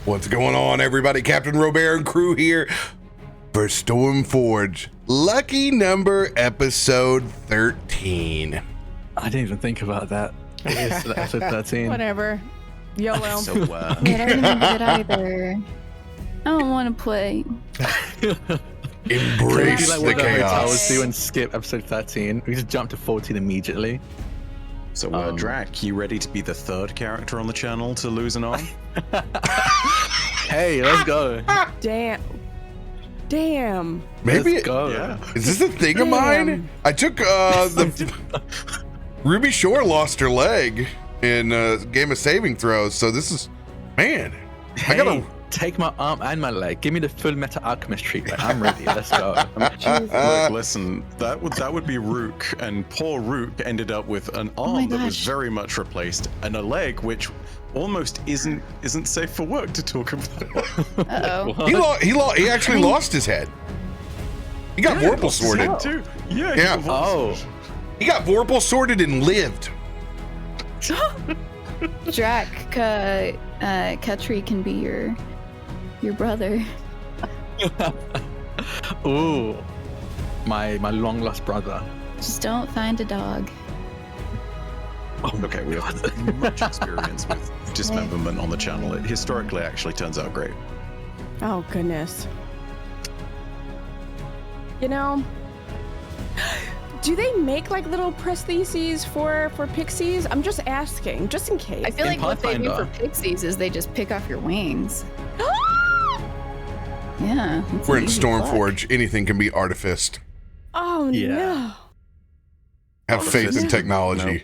What's going on, everybody? CaptainRoBear and crew here for Stormforge. Lucky number episode 13. I didn't even think about that. It is episode 13. Whatever. YOLO. So, Wait, I didn't remember that either. I don't want to play. Embrace like the what I chaos. was doing skip episode 13. We just jumped to 14 immediately. So, Drak, you ready to be the third character on the channel to lose an arm? Hey, let's go. Damn. Maybe Let's go. Yeah. is this a thing of mine? I took the Ruby Shore lost her leg in game of saving throws, so this is I gotta Take my arm and my leg. Give me the full Meta Alchemist treatment. I'm ready. Let's go. Look, listen, that would be Rook, and poor Rook ended up with an arm that was gosh. very much replaced, and a leg which almost isn't safe for work to talk about. Uh-oh. he actually lost his head. He got Vorpal sorted. Too. Yeah. Yeah. he got Oh. He got Vorpal sorted and lived. Drak, Katri can be your brother. Ooh. My long lost brother. Just don't find a dog. Okay, we have much experience with dismemberment on the channel. It historically actually turns out great. Oh, goodness. You know, do they make like little prostheses for pixies? I'm just asking, just in case. I feel In like what they do for Pathfinder. pixies is they just pick off your wings. Yeah. it's We're an in easy pluck. Stormforge. Anything can be artificed. Oh, Yeah. no. Have faith in technology.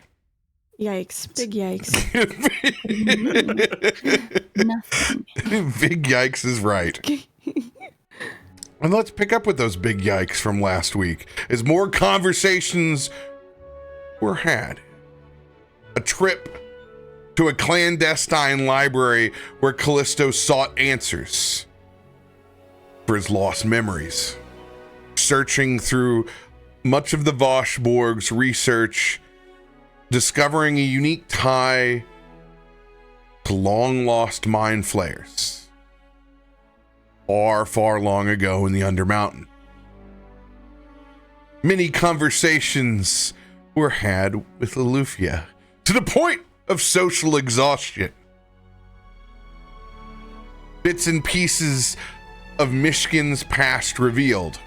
Yikes. Big yikes. Nothing. Big yikes is right. And let's pick up with those big yikes from last week as more conversations were had. A trip to a clandestine library where Kallisto sought answers for his lost memories. Searching through much of the Voshborg's research, discovering a unique tie to long-lost mind flayers far, far long ago in the Undermountain. Many conversations were had with Loluphia to the point of social exhaustion. Bits and pieces of Myshkin's past revealed.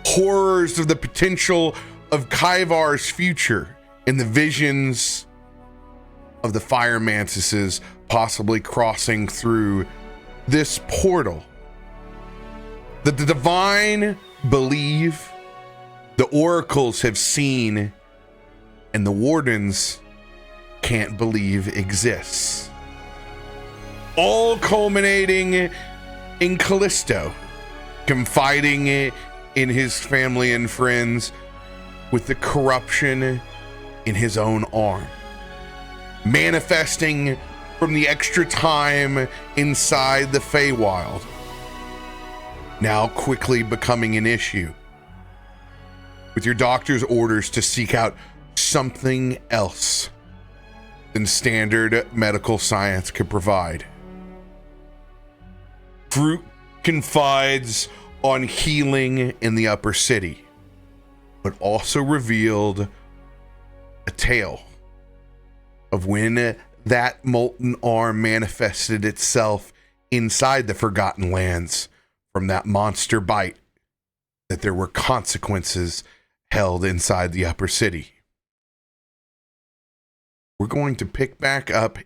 Horrors of the potential of Kaivar's future and the visions of the fire mantises possibly crossing through this portal that the divine believe, the oracles have seen, and the wardens can't believe exists. All culminating in Kallisto confiding in his family and friends with the corruption in his own arm, manifesting from the extra time inside the Feywild, now quickly becoming an issue, with your doctor's orders to seek out something else than standard medical science could provide. Faroük confides on healing in the upper city, but also revealed a tale of when that molten arm manifested itself inside the Forgotten Lands from that monster bite, that there were consequences held inside the upper city. We're going to pick back up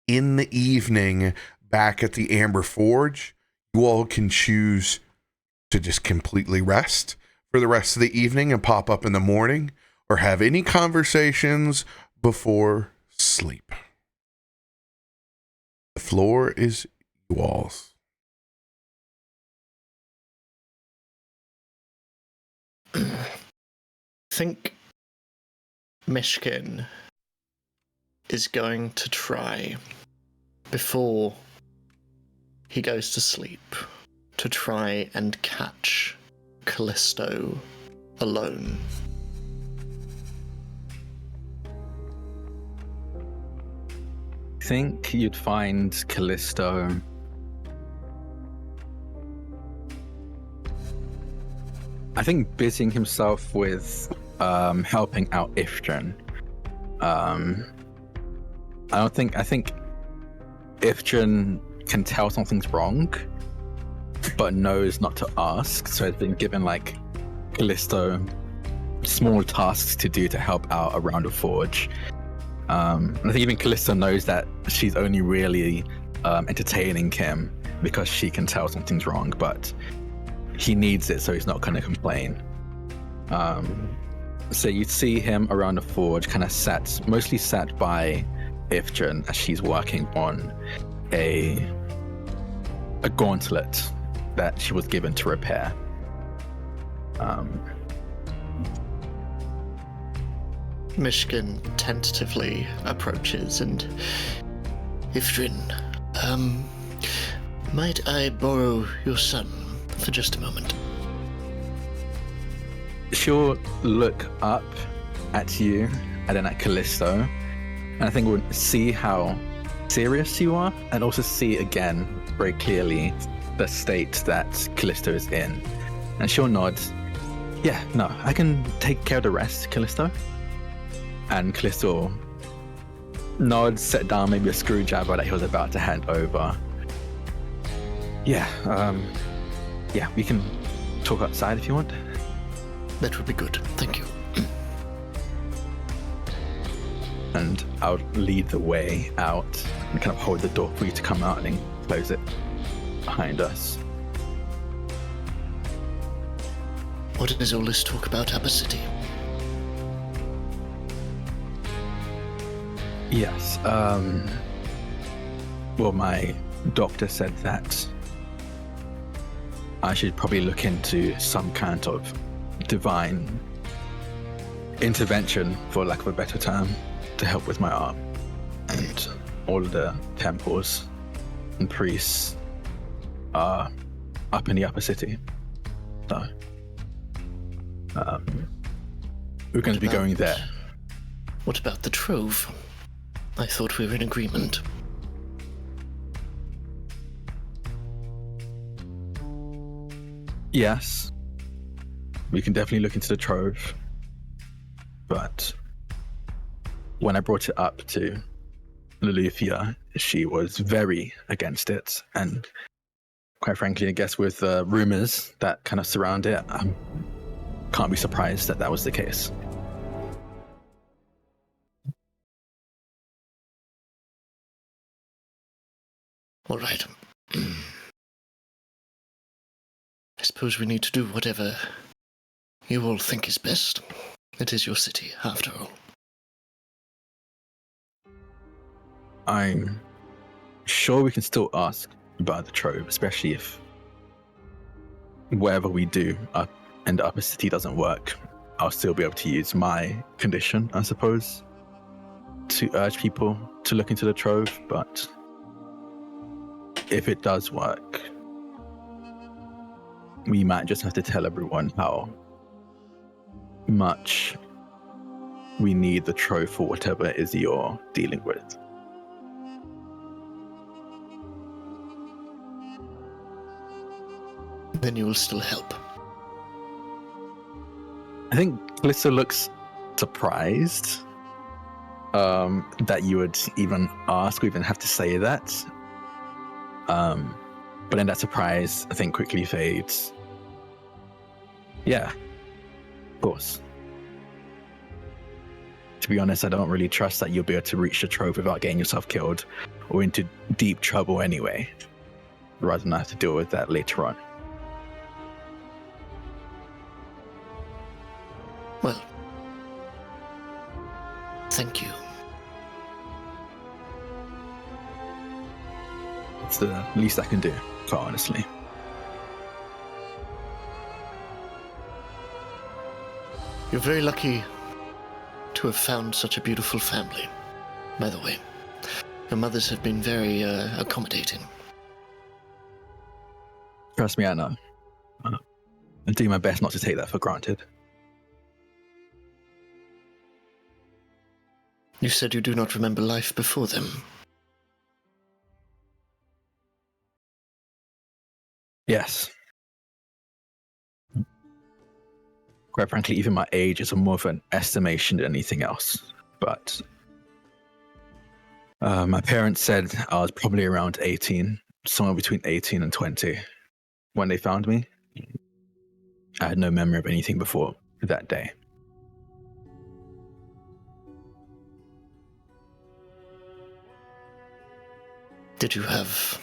in the evening back at the Amber Forge. You all can choose to just completely rest for the rest of the evening and pop up in the morning, or have any conversations before sleep. The floor is you all's. I think Myshkin is going to try, before he goes to sleep, to try and catch Kallisto alone. think you'd find Kallisto I think busying himself with helping out Ifrit. I think Ifrit can tell something's wrong, but knows not to ask. So it's been given like Kallisto small tasks to do to help out around the forge. And I think even Kallisto knows that she's only really entertaining him because she can tell something's wrong, but he needs it, so he's not going to complain. So you'd see him around the forge, kind of mostly sat by Ifrit as she's working on a gauntlet that she was given to repair. Myshkin tentatively approaches and Ifrit, might I borrow your son for just a moment? She'll look up at you and then at Kallisto, and I think we'll see how serious you are, and also see again very clearly the state that Kallisto is in. And she'll nod. Yeah, no, I can take care of the rest, Kallisto. And Kallisto nods, set down maybe a screwdriver that he was about to hand over. Yeah, we can talk outside if you want. That would be good, thank you. And I'll lead the way out and kind of hold the door for you to come out and then close it behind us. What is all this talk about Upper City? Yes, well, my doctor said that I should probably look into some kind of divine intervention, for lack of a better term, to help with my arm. And all of the temples and priests are up in the Upper City. So, we're going to be going there. What about the trove? I thought we were in agreement. Yes, we can definitely look into the trove, but when I brought it up to Loluphia, she was very against it, and quite frankly, I guess with the rumors that kind of surround it, I can't be surprised that that was the case. All right. I suppose we need to do whatever you all think is best. It is your city, after all. I'm sure we can still ask about the trove, especially if whatever we do up in the Upper City doesn't work. I'll still be able to use my condition, I suppose, to urge people to look into the trove, but if it does work, we might just have to tell everyone how much we need the trove for whatever it is you're dealing with. Then you will still help. I think Kallisto looks surprised that you would even ask or even have to say that. But then that surprise, I think, quickly fades. Yeah, of course. To be honest, I don't really trust that you'll be able to reach the trove without getting yourself killed or into deep trouble anyway, rather than have to deal with that later on. Well, thank you. It's the least I can do, quite honestly. You're very lucky to have found such a beautiful family, by the way. Your mothers have been very accommodating. Trust me, I know. I'm doing my best not to take that for granted. You said you do not remember life before them. Yes. Quite frankly, even my age is more of an estimation than anything else. But my parents said I was probably around 18, somewhere between 18 and 20 when they found me. I had no memory of anything before that day. Did you have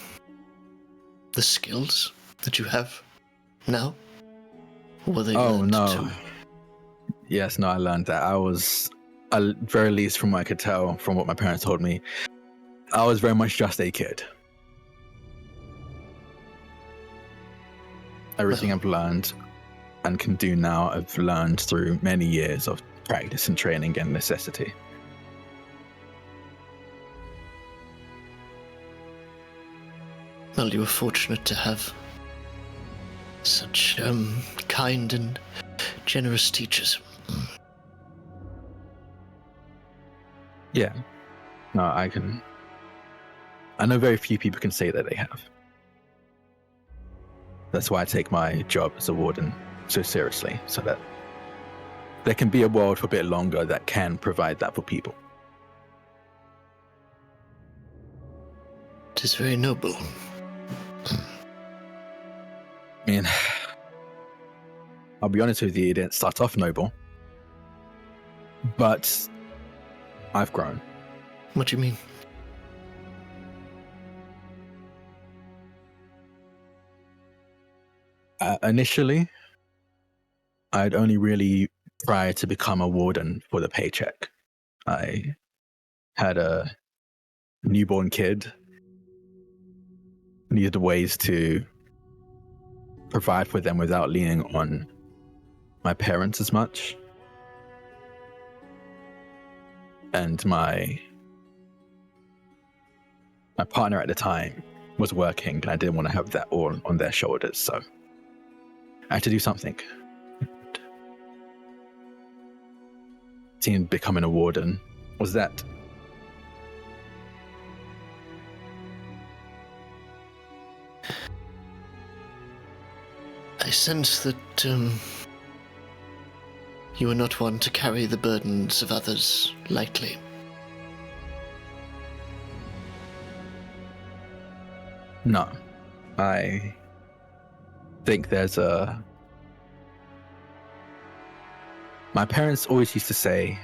the skills that you have now? Or were they learned too? Yes, no, I learned that. I was, at very least from what I could tell, from what my parents told me, I was very much just a kid. Everything I've learned and can do now, I've learned through many years of practice and training and necessity. Well, you were fortunate to have such kind and generous teachers. Yeah. No, I know very few people can say that they have. That's why I take my job as a warden so seriously, so that there can be a world for a bit longer that can provide that for people. It is very noble. I mean, I'll be honest with you, it didn't start off noble, but I've grown. What do you mean? Initially, I'd only really tried to become a warden for the paycheck. I had a newborn kid, needed ways to provide for them without leaning on my parents as much. And my partner at the time was working, and I didn't want to have that all on their shoulders, so I had to do something. Seeing becoming a warden was that. I sense that you are not one to carry the burdens of others lightly. No, I think there's a... My parents always used to say,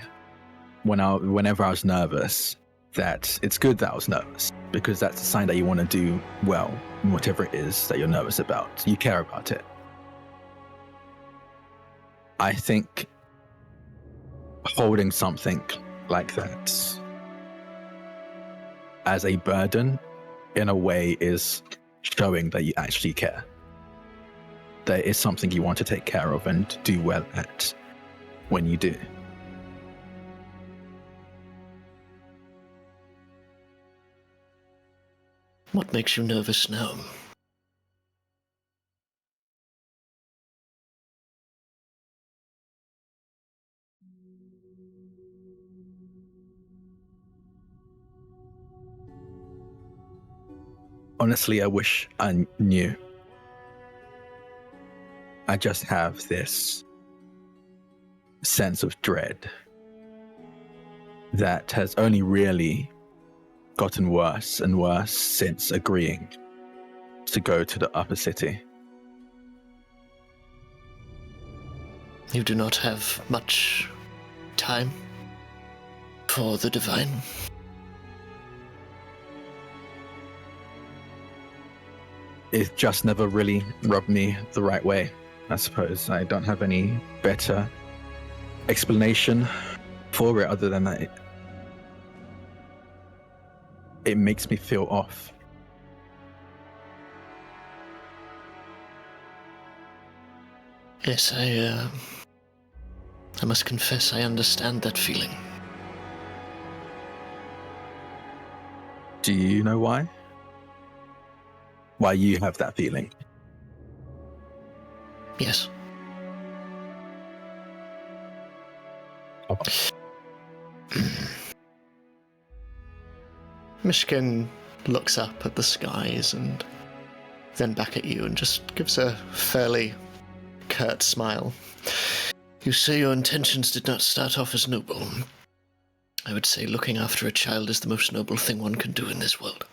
whenever I was nervous, that it's good that I was nervous, because that's a sign that you want to do well in whatever it is that you're nervous about. You care about it. I think holding something like that as a burden, in a way, is showing that you actually care. There is something you want to take care of and do well at when you do. What makes you nervous now? Honestly, I wish I knew. I just have this sense of dread that has only really gotten worse and worse since agreeing to go to the upper city. You do not have much time for the divine? It just never really rubbed me the right way, I suppose. I don't have any better explanation for it other than that it makes me feel off. Yes, I must confess I understand that feeling. Do you know why? Why you have that feeling? Yes. Myshkin looks up at the skies and then back at you and just gives a fairly curt smile. You say your intentions did not start off as noble. I would say looking after a child is the most noble thing one can do in this world.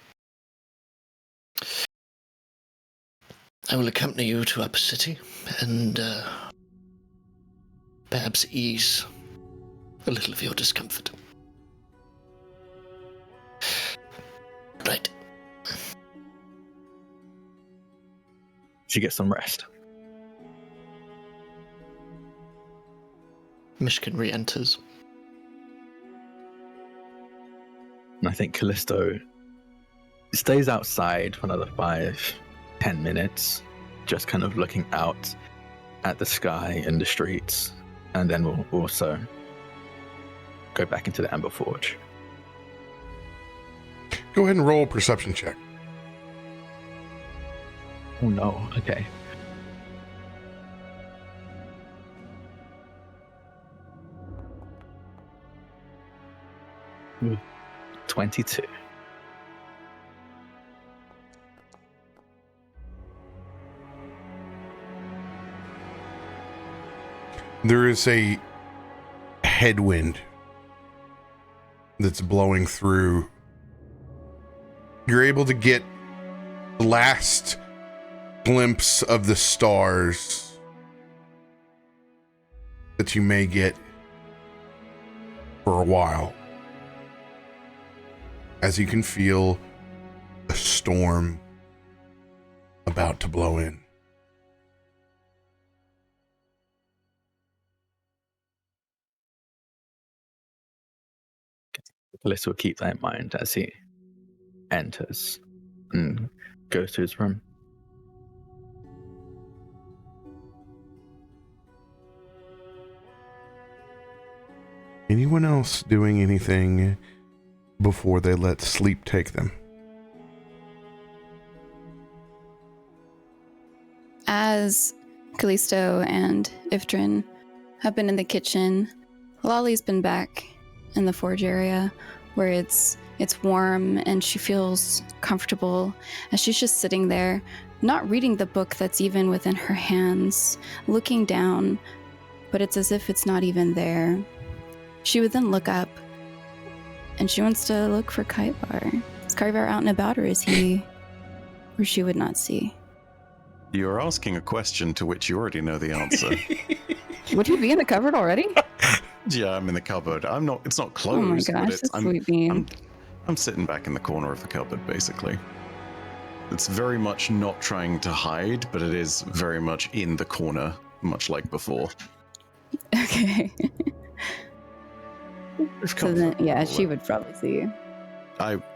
I will accompany you to Upper City and perhaps ease a little of your discomfort. Right. She gets some rest. Myshkin re-enters. And I think Kallisto stays outside for another 5-10 minutes, just kind of looking out at the sky and the streets, and then we'll also go back into the Amber Forge. Go ahead and roll a perception check. Oh no, okay. Ooh, 22. There is a headwind that's blowing through. You're able to get the last glimpse of the stars that you may get for a while, as you can feel a storm about to blow in. Kallisto will keep that in mind as he enters and goes to his room. Anyone else doing anything before they let sleep take them? As Kallisto and Ifrit have been in the kitchen, Lolly's been back in the forge area where it's warm and she feels comfortable as she's just sitting there, not reading the book that's even within her hands, looking down, but it's as if it's not even there. She would then look up and she wants to look for Kaivar. Is Kaivar out and about, or is he where she would not see? You're asking a question to which you already know the answer. Would he be in the cupboard already? Yeah, I'm in the cupboard. I'm not. It's not Oh closed. my gosh, but it's, that's sweet bean. I'm sitting back in the corner of the cupboard, basically. It's very much not trying to hide, but it is very much in the corner, much like before. Okay. We've So come then, through yeah, all she that. would probably see.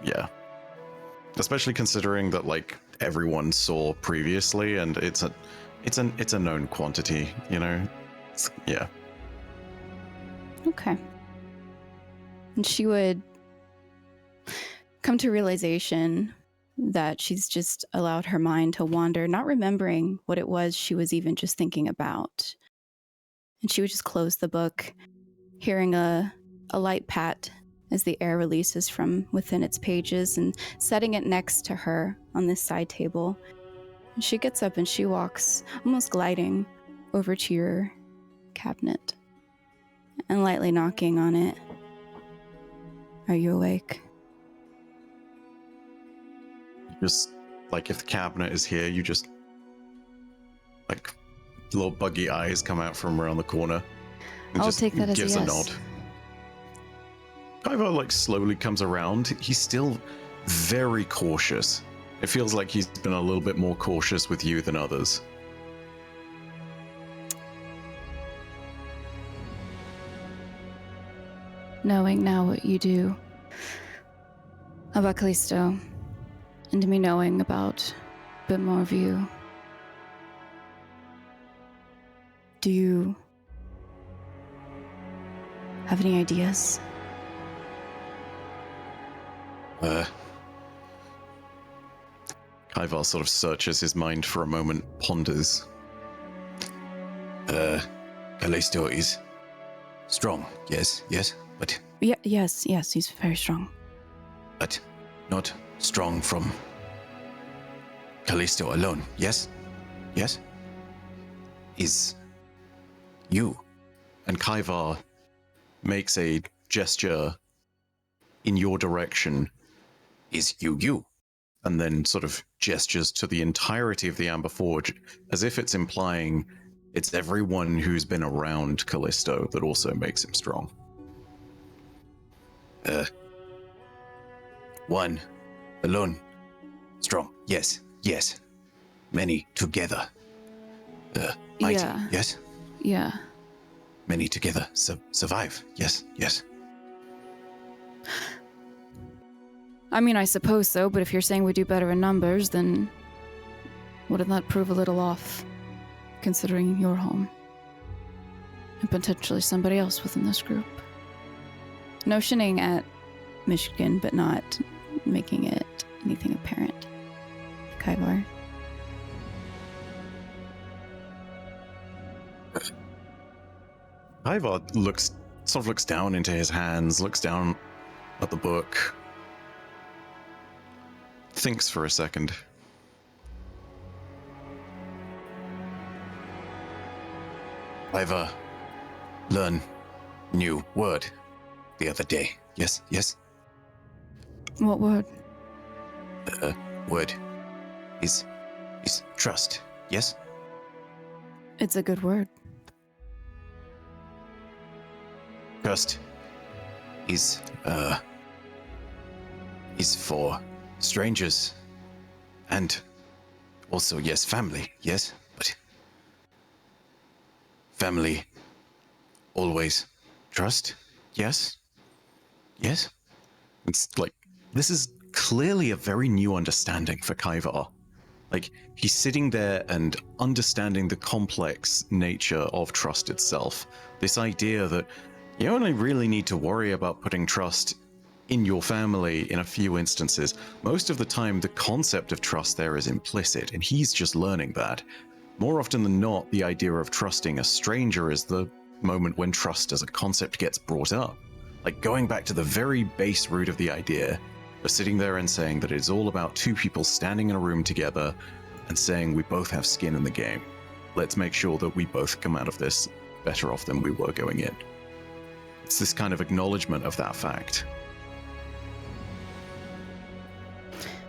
Yeah. Especially considering that like everyone saw previously, and it's a known quantity, you know. Yeah. Okay. And she would come to realization that she's just allowed her mind to wander, not remembering what it was she was even just thinking about. And she would just close the book, hearing a light pat as the air releases from within its pages, and setting it next to her on this side table. And she gets up and she walks, almost gliding, over to your cabinet and lightly knocking on it. Are you awake? Just like if the cabinet is here, you just like little buggy eyes come out from around the corner. And I'll just take that as a gives yes. nod. Kaivar like slowly comes around. He's still very cautious. It feels like he's been a little bit more cautious with you than others. Knowing now what you do about Kallisto, and me knowing about a bit more of you, do you have any ideas? Kaivar sort of searches his mind for a moment, ponders. Kallisto is strong, yes, but Yes, he's very strong. not strong from Kallisto alone, yes? Yes? Is you. And Kaivar makes a gesture in your direction, Is you. and then sort of gestures to the entirety of the Amber Forge, as if it's implying it's everyone who's been around Kallisto that also makes him strong. One. Alone. Strong. Yes. Yes. Many together. Mighty. Yeah. Yes. Yeah. Many together. Survive. Yes. Yes. I mean, I suppose so, but if you're saying we do better in numbers, then wouldn't that prove a little off, considering your home? And potentially somebody else within this group. Notioning at Myshkin, but not making it anything apparent. Kaivar. Ivar looks down into his hands, looks down at the book, thinks for a second. I've learned new word the other day. Yes. Yes. What word? Word is trust. Yes. It's a good word. Trust is for strangers and also, yes, family, yes, but family always trust, yes, yes. It's like, this is clearly a very new understanding for Kaivar. Like, he's sitting there and understanding the complex nature of trust itself. This idea that you only really need to worry about putting trust in your family in a few instances. Most of the time, the concept of trust there is implicit, and he's just learning that. More often than not, the idea of trusting a stranger is the moment when trust as a concept gets brought up. Like, going back to the very base root of the idea, of sitting there and saying that it's all about two people standing in a room together and saying we both have skin in the game. Let's make sure that we both come out of this better off than we were going in. It's this kind of acknowledgement of that fact.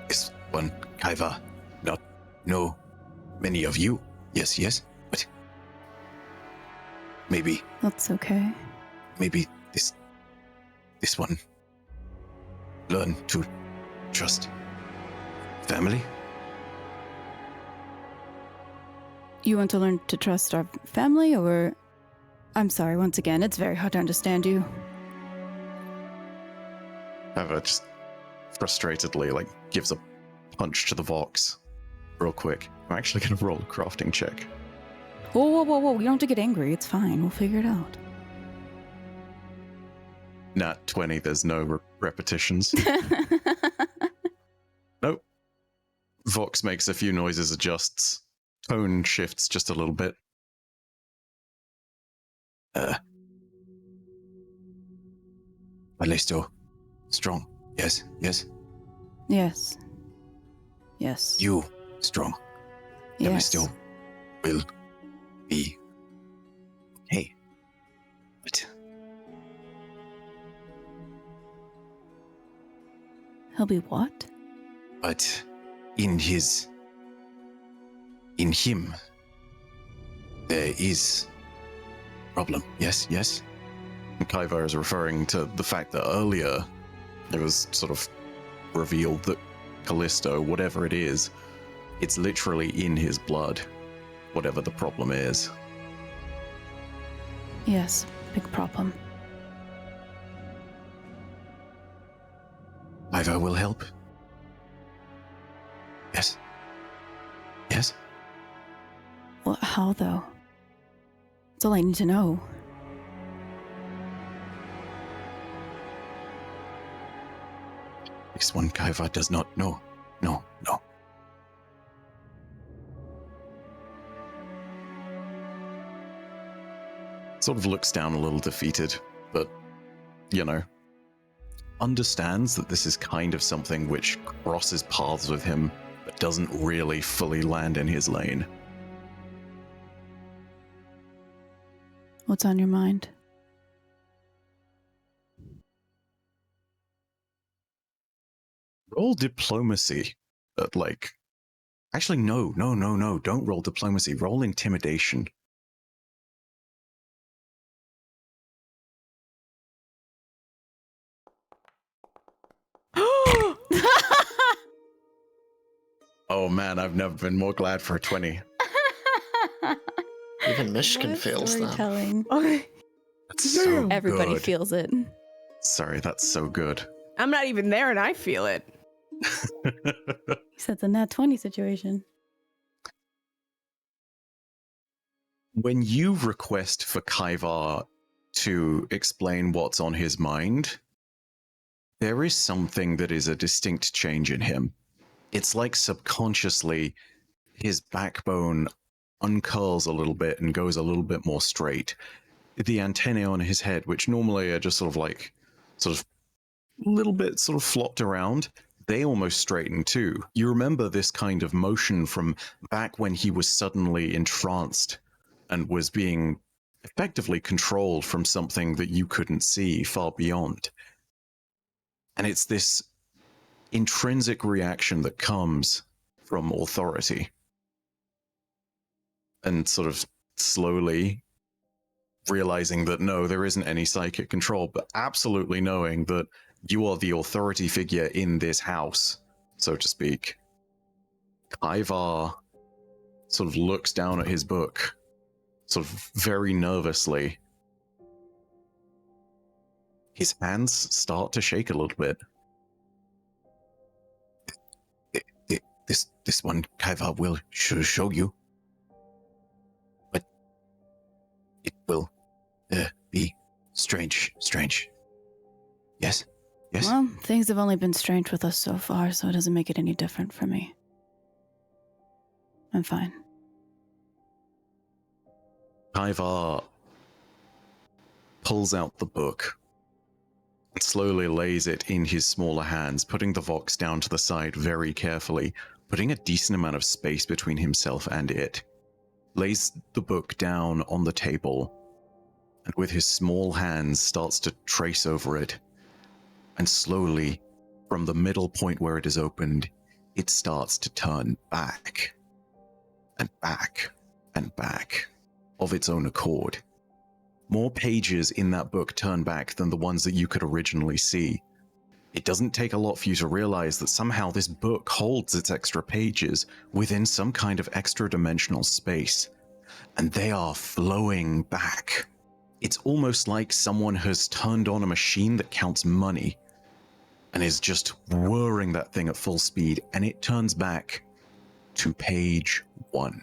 This one, Kaiva, not know many of you. Yes, yes, but maybe That's okay. this one learn to trust family. You want to learn to trust our family, or... I'm sorry, once again, it's very hard to understand you. Kaivar just frustratedly, like, gives a punch to the Vox real quick. I'm actually going to roll a crafting check. Whoa. You don't have to get angry. It's fine. We'll figure it out. Nat 20, there's no repetitions. Nope. Vox makes a few noises, adjusts. Tone shifts just a little bit. Kallisto, strong. Yes, yes. Yes. Yes. You strong. Yes. Kallisto will be okay. But He'll be what? but in him there is problem. Yes, yes. And Kaivar is referring to the fact that earlier it was sort of revealed that Kallisto, whatever it is, it's literally in his blood, whatever the problem is. Yes. Big problem. Iva will help. Yes. Yes. Well, how, though? That's all I need to know. This one Kaiva does not know. No. Sort of looks down a little defeated, but, you know, understands that this is kind of something which crosses paths with him but doesn't really fully land in his lane. What's on your mind? Roll diplomacy. Actually, no. Don't roll diplomacy. Roll intimidation. Oh man, I've never been more glad for a 20. Even Myshkin feels that. Storytelling. That's so Everybody good. feels it. Sorry, that's so good. I'm not even there and I feel it. He said it's a nat 20 situation. When you request for Kaivar to explain what's on his mind, there is something that is a distinct change in him. It's like subconsciously his backbone uncurls a little bit and goes a little bit more straight. The antennae on his head, which normally are just sort of a little bit sort of flopped around, they almost straighten too. You remember this kind of motion from back when he was suddenly entranced and was being effectively controlled from something that you couldn't see far beyond. And it's this intrinsic reaction that comes from authority. And sort of slowly realizing that no, there isn't any psychic control, but absolutely knowing that you are the authority figure in this house, so to speak. Kaivar sort of looks down at his book, sort of very nervously. His hands start to shake a little bit. This one Kaivar will show you. But it will be strange. Yes? Yes? Well, things have only been strange with us so far, so it doesn't make it any different for me. I'm fine. Kaivar pulls out the book and slowly lays it in his smaller hands, putting the Vox down to the side very carefully, putting a decent amount of space between himself and it. Lays the book down on the table, and with his small hands starts to trace over it. And slowly, from the middle point where it is opened, it starts to turn back, and back, and back, of its own accord. More pages in that book turn back than the ones that you could originally see. It doesn't take a lot for you to realize that somehow this book holds its extra pages within some kind of extra dimensional space, and they are flowing back. It's almost like someone has turned on a machine that counts money and is just whirring that thing at full speed, and it turns back to page 1.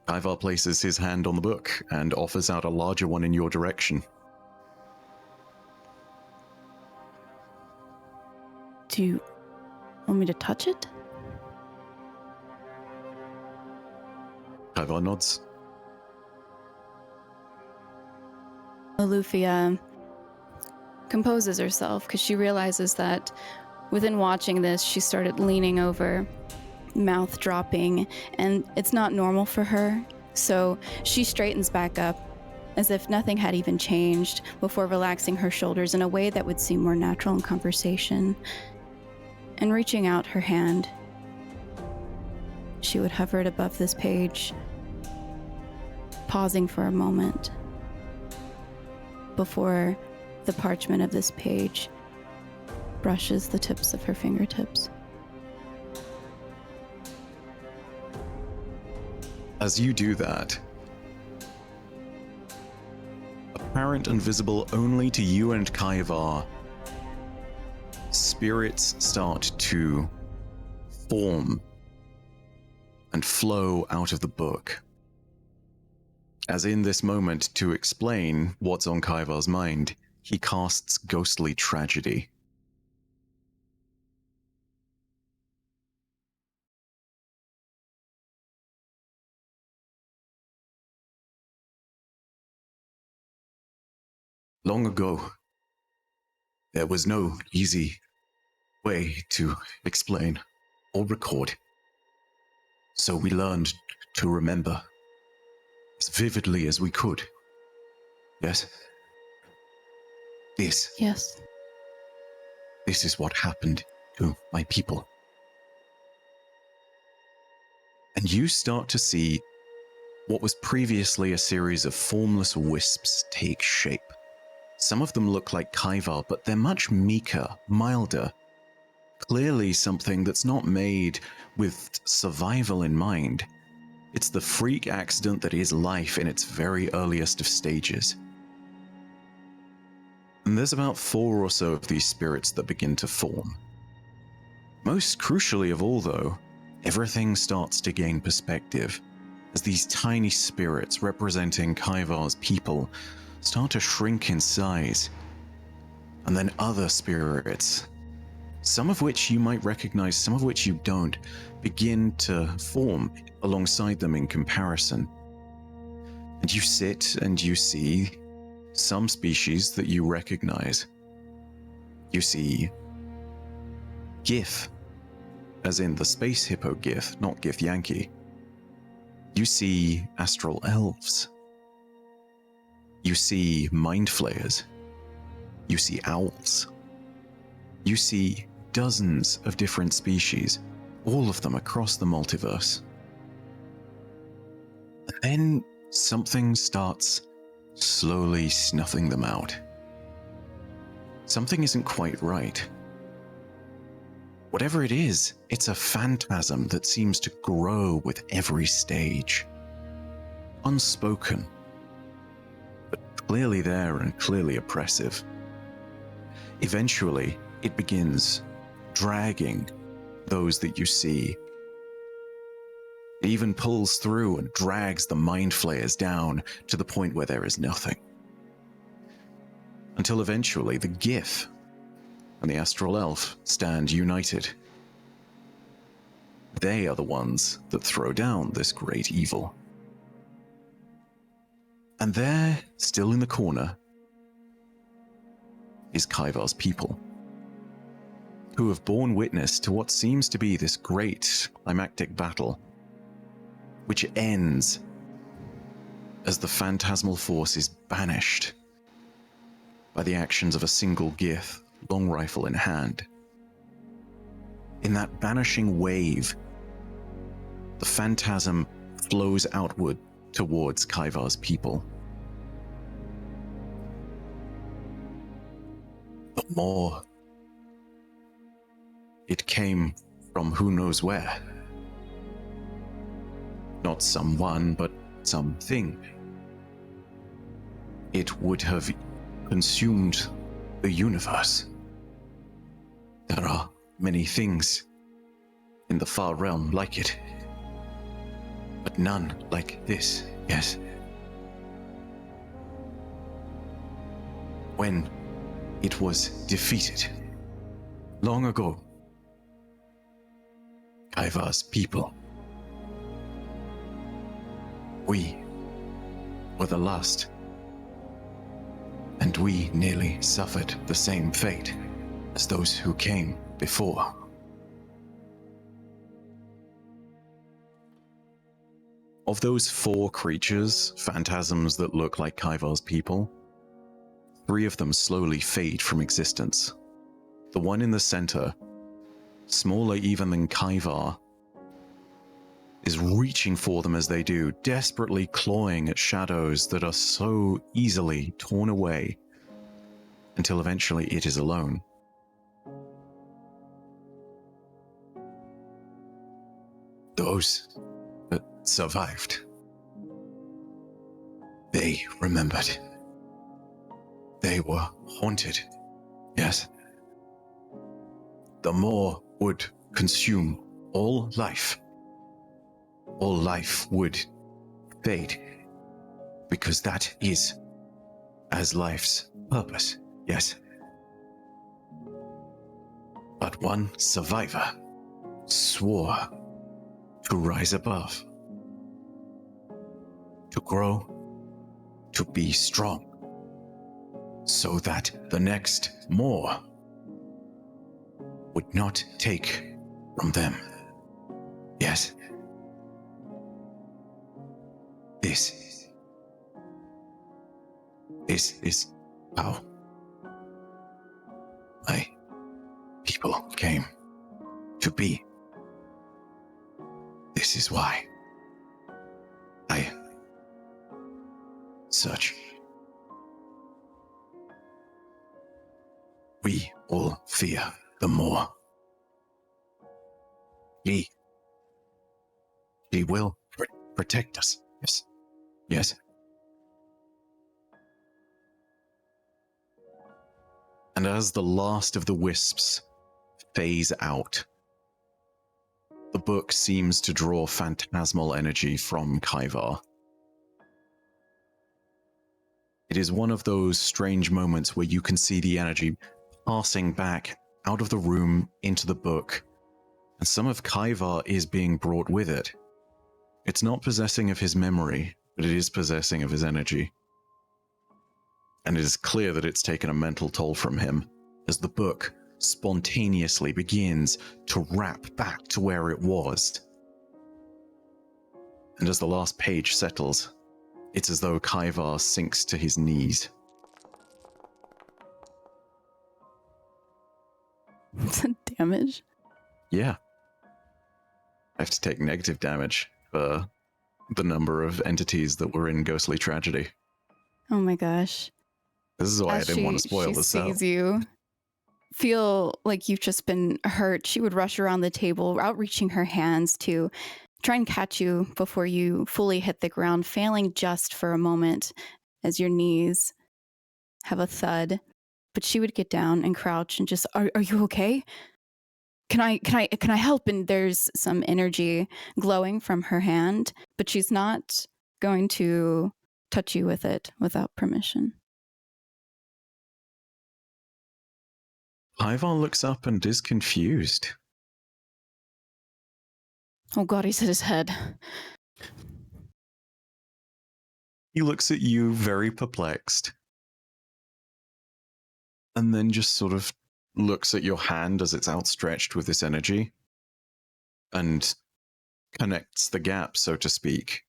Kaivar places his hand on the book and offers out a larger one in your direction. Do you want me to touch it? Kaivar nods. Loluphia composes herself because she realizes that within watching this, she started leaning over, mouth dropping, and it's not normal for her. So she straightens back up as if nothing had even changed before relaxing her shoulders in a way that would seem more natural in conversation. And reaching out her hand, she would hover it above this page, pausing for a moment before the parchment of this page brushes the tips of her fingertips. As you do that, apparent and visible only to you and Kaivar, spirits start to form and flow out of the book. As in this moment, to explain what's on Kaivar's mind, he casts Ghostly Tragedy. Long ago, there was no easy way to explain or record. So we learned to remember as vividly as we could. Yes? Yes. This is what happened to my people. And you start to see what was previously a series of formless wisps take shape. Some of them look like Kaivar, but they're much meeker, milder. Clearly something that's not made with survival in mind. It's the freak accident that is life in its very earliest of stages. And there's about 4 or so of these spirits that begin to form. Most crucially of all, though, everything starts to gain perspective as these tiny spirits representing Kaivar's people start to shrink in size. And then other spirits, some of which you might recognize, some of which you don't, begin to form alongside them in comparison. And you sit and you see some species that you recognize. You see Gith, as in the space hippo Gith, not Gith Yankee. You see astral elves. You see mind flayers. You see owls. You see dozens of different species, all of them across the multiverse. And then something starts slowly snuffing them out. Something isn't quite right. Whatever it is, it's a phantasm that seems to grow with every stage. Unspoken, but clearly there and clearly oppressive. Eventually, it begins dragging those that you see. It even pulls through and drags the mind flayers down to the point where there is nothing. Until eventually the Gith and the Astral Elf stand united. They are the ones that throw down this great evil. And there, still in the corner, is Kaivar's people, who have borne witness to what seems to be this great climactic battle, which ends as the phantasmal force is banished by the actions of a single Gith, long rifle in hand. In that banishing wave, the phantasm flows outward towards Kaivar's people. But more, it came from who knows where. Not someone, but something. It would have consumed the universe. There are many things in the far realm like it, but none like this, yes. When it was defeated, long ago, Kaivar's people, we were the last, and we nearly suffered the same fate as those who came before. Of those 4 creatures, phantasms that look like Kaivar's people, 3 of them slowly fade from existence. The one in the center, smaller even than Kaivar, is reaching for them as they do, desperately clawing at shadows that are so easily torn away, until eventually it is alone. Those that survived, they remembered. They were haunted, yes. The Maw would consume all life. All life would fade, because that is as life's purpose, yes. But one survivor swore to rise above, to grow, to be strong, so that the next Maw would not take from them. Yes. This is how my people came to be. This is why I search. We all fear the more. He will protect us. Yes. Yes. And as the last of the wisps phase out, the book seems to draw phantasmal energy from Kaivar. It is one of those strange moments where you can see the energy passing back out of the room into the book, and some of Kaivar is being brought with it. It's not possessing of his memory, but it is possessing of his energy. And it is clear that it's taken a mental toll from him, as the book spontaneously begins to wrap back to where it was. And as the last page settles, it's as though Kaivar sinks to his knees. Damage? Yeah. I have to take negative damage for the number of entities that were in Ghostly Tragedy. Oh my gosh. This is why As I didn't want to spoil she this out. sees you feel like you've just been hurt, she would rush around the table, outreaching her hands to try and catch you before you fully hit the ground, failing just for a moment as your knees have a thud. But she would get down and crouch and just, are you okay? Can I help? And there's some energy glowing from her hand, but she's not going to touch you with it without permission. Kaivar looks up and is confused. Oh God, he's hit his head. He looks at you very perplexed. And then just sort of looks at your hand as it's outstretched with this energy and connects the gap, so to speak.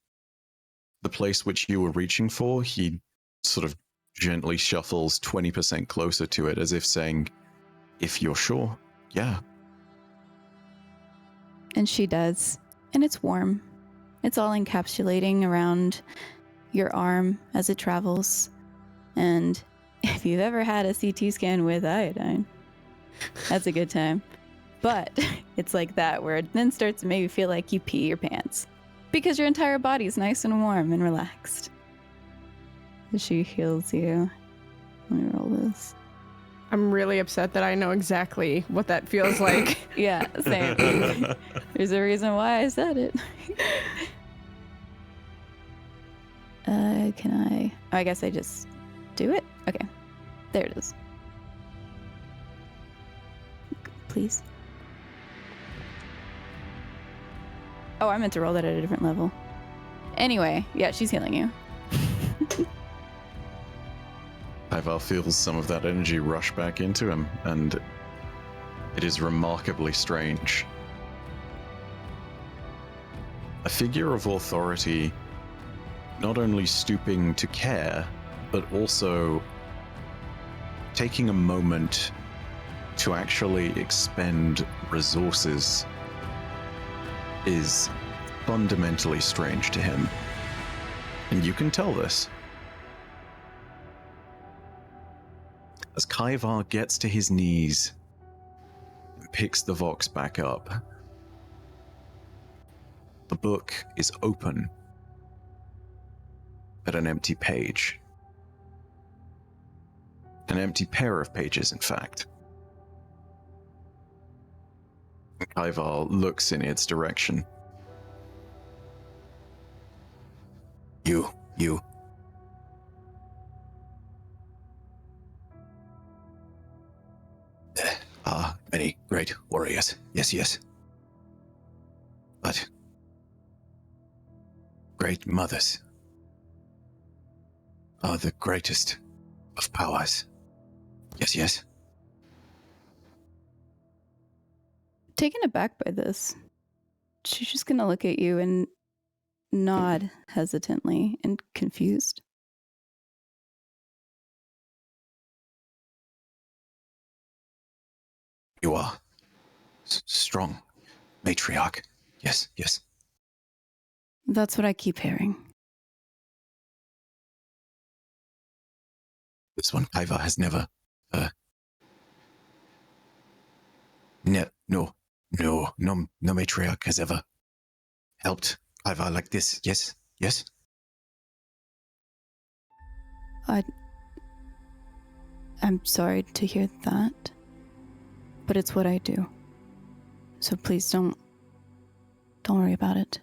The place which you were reaching for, he sort of gently shuffles 20% closer to it, as if saying, if you're sure, yeah. And she does. And it's warm. It's all encapsulating around your arm as it travels. And if you've ever had a CT scan with iodine, that's a good time. But it's like that, where it then starts to maybe feel like you pee your pants because your entire body's nice and warm and relaxed. She heals you. Let me roll this. I'm really upset that I know exactly what that feels like. Yeah, same. There's a reason why I said it. Can I? Oh, I guess I just do it? Okay. There it is. Please. Oh, I meant to roll that at a different level. Anyway, yeah, she's healing you. Kaivar feels some of that energy rush back into him, and it is remarkably strange. A figure of authority not only stooping to care, but also taking a moment to actually expend resources is fundamentally strange to him. And you can tell this. As Kaivar gets to his knees and picks the Vox back up, the book is open at an empty page. An empty pair of pages, in fact. Kaivar looks in its direction. You. There are many great warriors. Yes. But great mothers are the greatest of powers. Yes. Taken aback by this, she's just gonna look at you and nod hesitantly and confused. You are strong, matriarch. Yes, yes. That's what I keep hearing. This one, Kaiva, has never, no matriarch has ever helped Kaiva like this. Yes, yes. I'm sorry to hear that, but it's what I do. So please don't worry about it.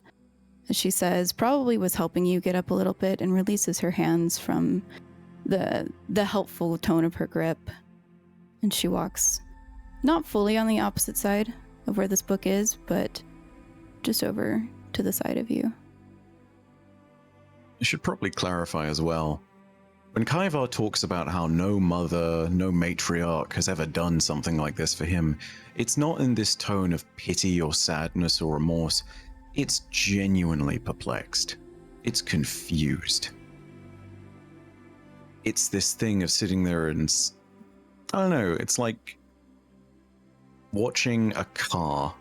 As she says, probably was helping you get up a little bit and releases her hands from the helpful tone of her grip. And she walks not fully on the opposite side of where this book is, but just over to the side of you. I should probably clarify as well. When Kaivar talks about how no mother, no matriarch has ever done something like this for him, it's not in this tone of pity or sadness or remorse. It's genuinely perplexed. It's confused. It's this thing of sitting there and, I don't know, it's like watching a car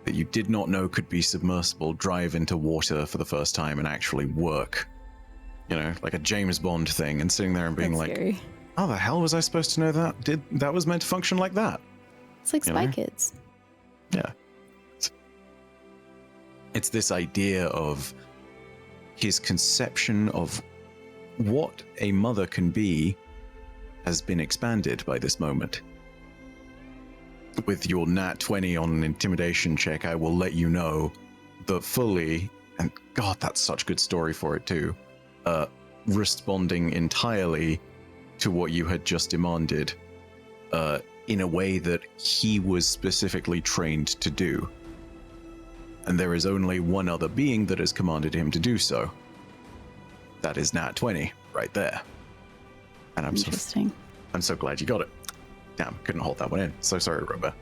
that you did not know could be submersible drive into water for the first time and actually work. You know, like a James Bond thing, and sitting there and being That's like, scary. how the hell was I supposed to know that? That was meant to function like that? It's like You Spy know? Kids. Yeah. It's this idea of his conception of what a mother can be has been expanded by this moment. With your nat 20 on an intimidation check, I will let you know that fully, and God, that's such good story for it too, responding entirely to what you had just demanded in a way that he was specifically trained to do. And there is only one other being that has commanded him to do so. That is nat 20 right there. And I'm Interesting. so glad you got it. Damn, couldn't hold that one in. So sorry, Roba.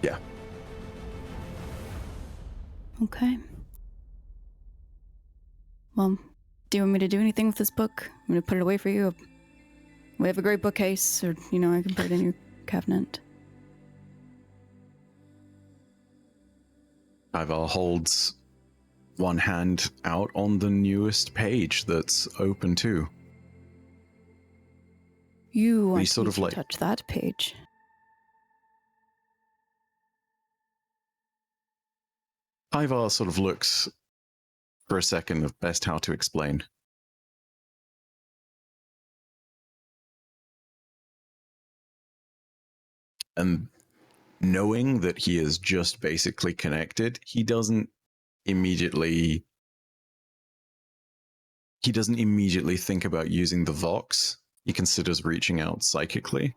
Yeah. Okay. Well, do you want me to do anything with this book? I'm going to put it away for you. We have a great bookcase, or, I can put it in your cabinet. Ivar holds one hand out on the newest page that's open too. You want sort me of to like- touch that page. Ivar sort of looks for a second of best how to explain. And knowing that he is just basically connected, he doesn't immediately think about using the Vox. He considers reaching out psychically.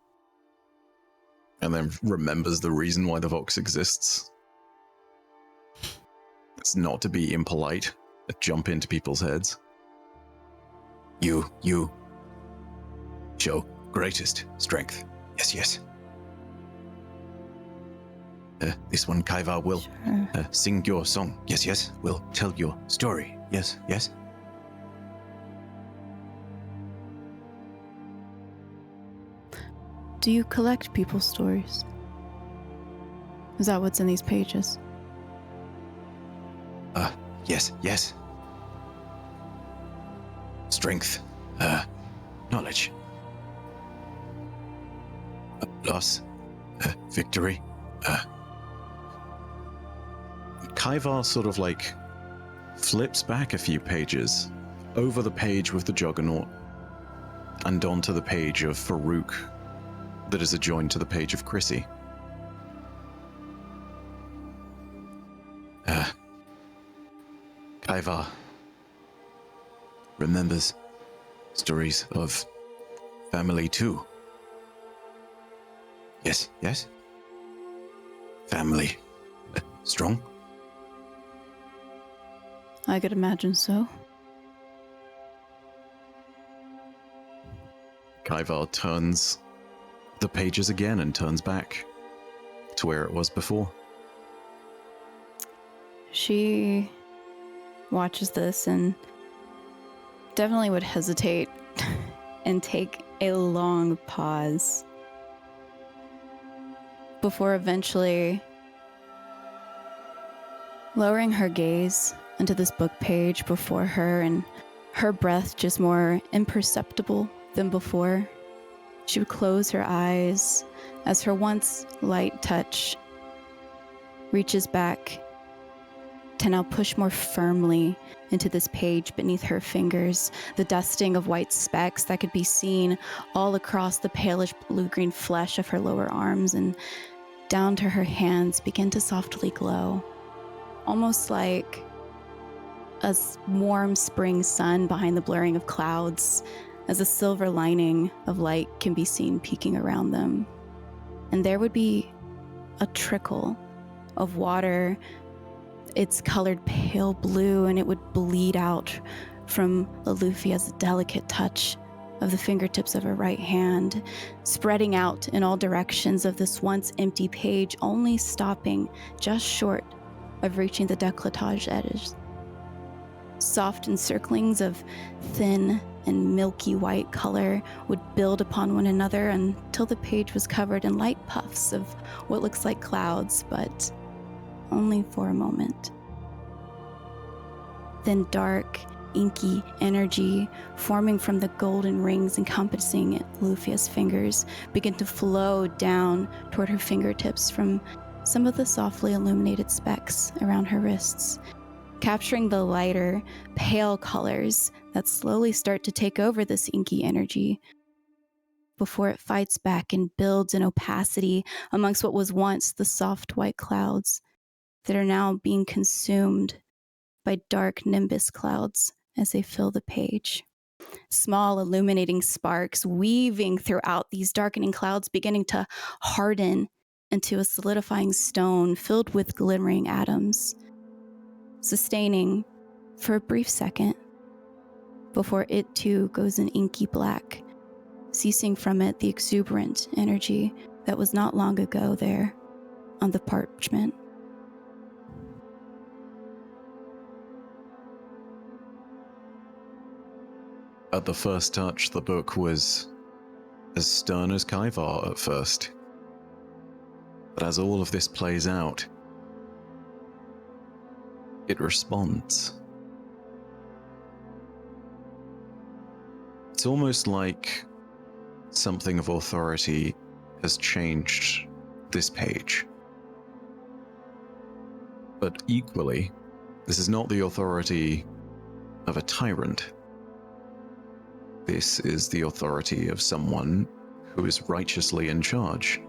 And then remembers the reason why the Vox exists. It's not to be impolite, jump into people's heads. You show greatest strength. Yes, yes. This one, Kaiva, will Sure. sing your song. Yes, yes. Will tell your story. Yes, yes. Do you collect people's stories? Is that what's in these pages? Yes, yes. Strength, knowledge, loss, victory. Kaivar sort of like flips back a few pages over the page with the Juggernaut and onto the page of Farouk that is adjoined to the page of Chrissy. Kaiva remembers stories of family too. Yes, yes. Family. Strong? I could imagine so. Kaivar turns the pages again and turns back to where it was before. She watches this and definitely would hesitate and take a long pause before eventually lowering her gaze into this book page before her, and her breath just more imperceptible than before. She would close her eyes as her once light touch reaches back to now push more firmly into this page beneath her fingers, the dusting of white specks that could be seen all across the palish blue-green flesh of her lower arms and down to her hands begin to softly glow, almost like a warm spring sun behind the blurring of clouds, as a silver lining of light can be seen peeking around them. And there would be a trickle of water. It's colored pale blue, and it would bleed out from Loluphia's delicate touch of the fingertips of her right hand, spreading out in all directions of this once empty page, only stopping just short of reaching the décolletage edges. Soft encirclings of thin and milky white color would build upon one another until the page was covered in light puffs of what looks like clouds, but only for a moment. Then dark, inky energy forming from the golden rings encompassing Lolufia's fingers begin to flow down toward her fingertips from some of the softly illuminated specks around her wrists, capturing the lighter, pale colors that slowly start to take over this inky energy before it fights back and builds in opacity amongst what was once the soft white clouds that are now being consumed by dark nimbus clouds as they fill the page. Small illuminating sparks weaving throughout these darkening clouds, beginning to harden into a solidifying stone filled with glimmering atoms, sustaining for a brief second before it too goes in inky black, ceasing from it the exuberant energy that was not long ago there on the parchment. At the first touch, the book was as stern as Kaivar at first. But as all of this plays out, it responds. It's almost like something of authority has changed this page. But equally, this is not the authority of a tyrant. This is the authority of someone who is righteously in charge.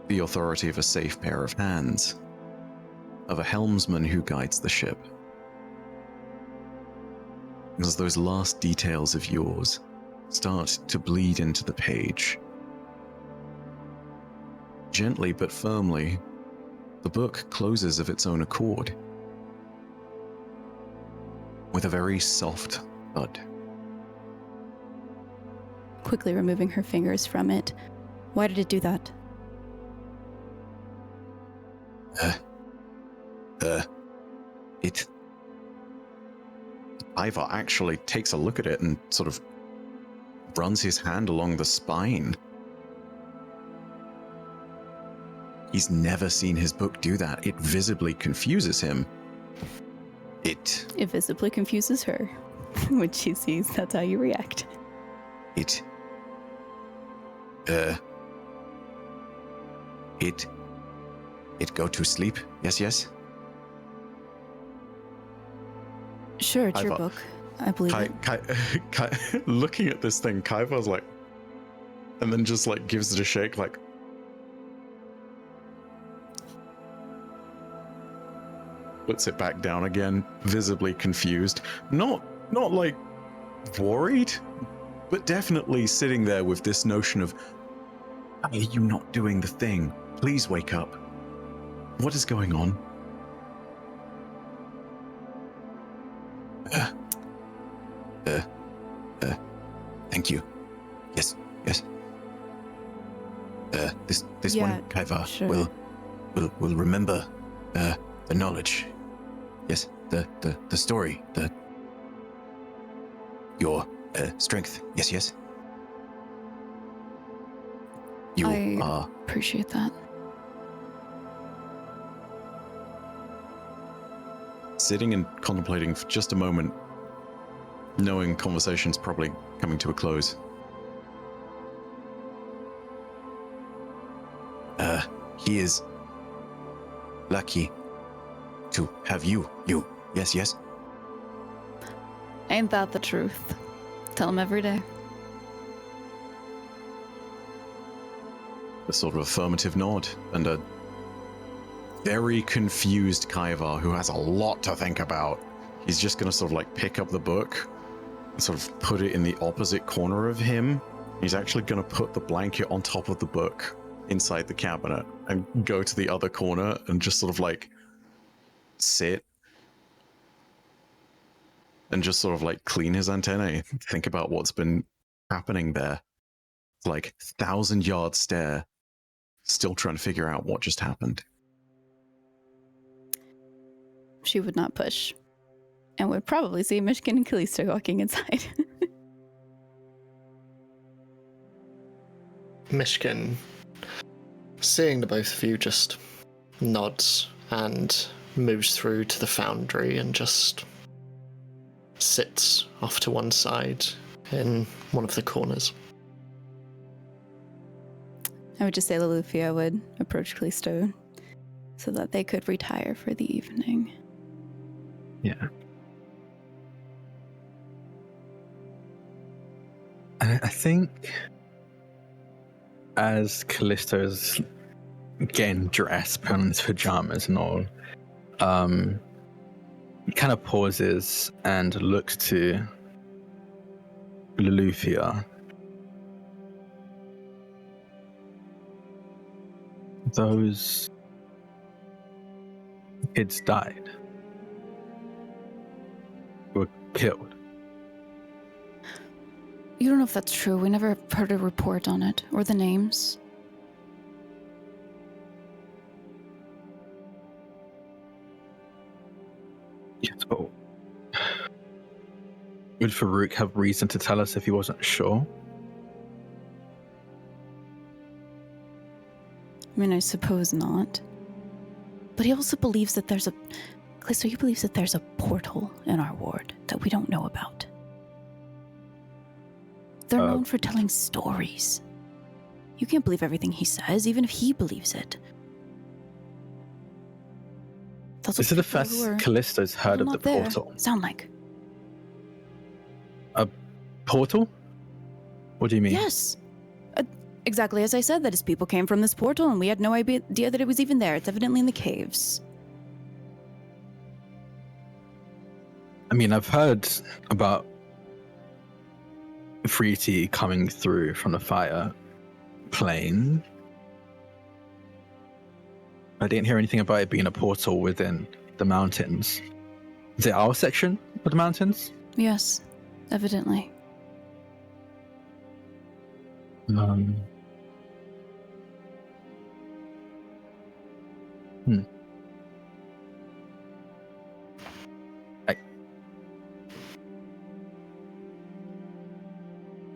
The authority of a safe pair of hands, of a helmsman who guides the ship. As those last details of yours start to bleed into the page, gently but firmly, the book closes of its own accord, with a very soft thud. Quickly removing her fingers from it. Why did it do that? Ivar actually takes a look at it and sort of runs his hand along the spine. He's never seen his book do that. It visibly confuses him. It visibly confuses her. When she sees that's how you react. It go to sleep. Yes. Sure, it's your book. I believe it. Looking at this thing, Kaiva's like, and then just like gives it a shake, like, puts it back down again, visibly confused. Not like worried, but definitely sitting there with this notion of, why are you not doing the thing? Please wake up. What is going on? Thank you. Yes. This Yeah, one, Kaiva, sure. will remember the knowledge. Yes, the story, your strength. Yes. You I are appreciate that. sitting and contemplating for just a moment, knowing conversation's probably coming to a close. he is lucky to have you. Yes. Ain't that the truth? Tell him every day. A sort of affirmative nod and a very confused Kaivar who has a lot to think about. He's just going to sort of like pick up the book and sort of put it in the opposite corner of him. He's actually going to put the blanket on top of the book inside the cabinet and go to the other corner and just sort of like sit and just sort of like clean his antennae, think about what's been happening there. Like 1,000-yard stare, still trying to figure out what just happened. She would not push, and would probably see Myshkin and Kallisto walking inside. Myshkin, seeing the both of you, just nods and moves through to the foundry and just sits off to one side in one of the corners. I would just say Loluphia would approach Kallisto so that they could retire for the evening. Yeah. I think as Kallisto's getting dressed, putting on his pajamas and all, he kind of pauses and looks to Loluphia. Those kids died. Were killed. You don't know if that's true. We never heard a report on it, or the names. Yes, but would Farouk have reason to tell us if he wasn't sure? I mean, I suppose not. But he also believes that there's a... Kallisto, he believes that there's a portal in our ward that we don't know about. They're known for telling stories. You can't believe everything he says, even if he believes it. That's what This is the people first who are Kallisto's heard of the not there portal. sound like. A portal? What do you mean? Yes. Exactly as I said, that his people came from this portal and we had no idea that it was even there. It's evidently in the caves. I mean, I've heard about Ifrit coming through from the fire plane. I didn't hear anything about it being a portal within the mountains. Is it our section of the mountains? Yes, evidently.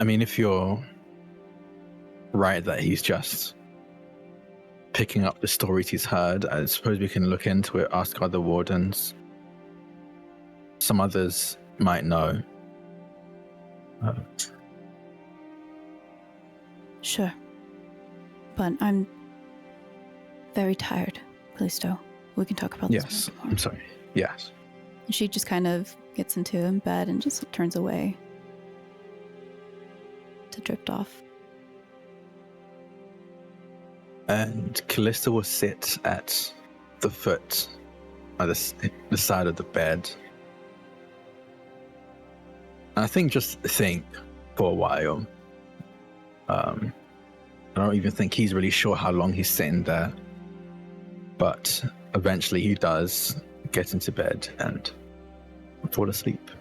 I mean, if you're right that he's just picking up the stories he's heard, I suppose we can look into it, ask other wardens. Some others might know. Sure. But I'm very tired, Kallisto. We can talk about this Yes, more. I'm sorry. Yes. She just kind of gets into bed and just turns away to drift off. And Kallisto will sit at the foot, at the side of the bed. And I think just think for a while. I don't even think he's really sure how long he's sitting there. But eventually he does get into bed and fall asleep.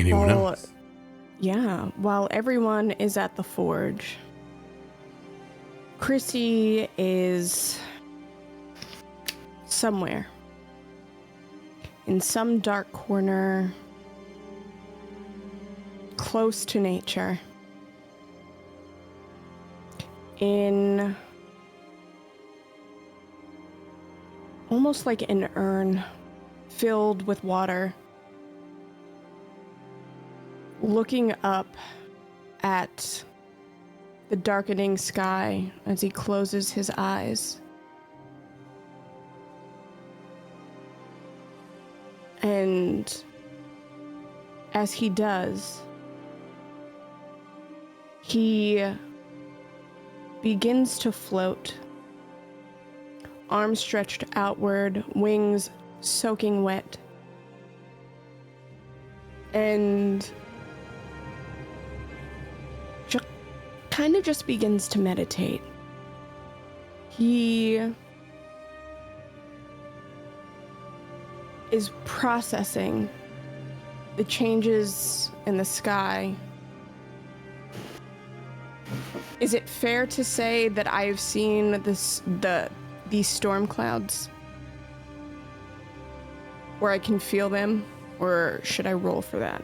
Anyone else? Yeah, while everyone is at the forge, Chrissy is somewhere in some dark corner close to nature, in almost like an urn filled with water, looking up at the darkening sky as he closes his eyes. And as he does, he begins to float, arms stretched outward, wings soaking wet, and kind of just begins to meditate. He is processing the changes in the sky. Is it fair to say that I've seen these storm clouds? Where I can feel them? Or should I roll for that?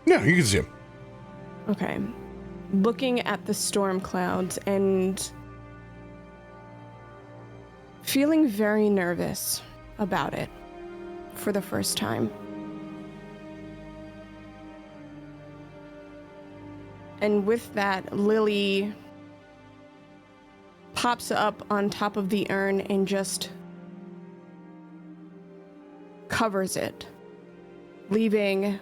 No, you can see him. Okay. Looking at the storm clouds and feeling very nervous about it for the first time. And with that, Lily pops up on top of the urn and just covers it, leaving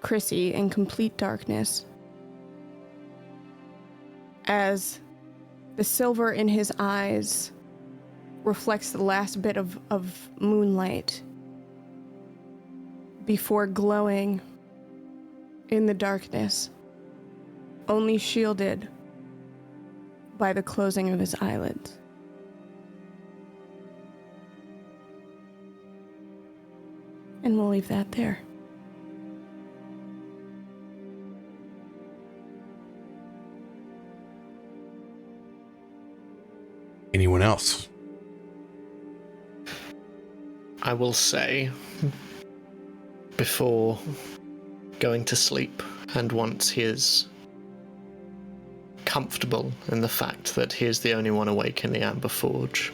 Chrissy in complete darkness. As the silver in his eyes reflects the last bit of moonlight before glowing in the darkness, only shielded by the closing of his eyelids. And we'll leave that there. Anyone else? I will say, before going to sleep, and once he is comfortable in the fact that he is the only one awake in the Amber Forge,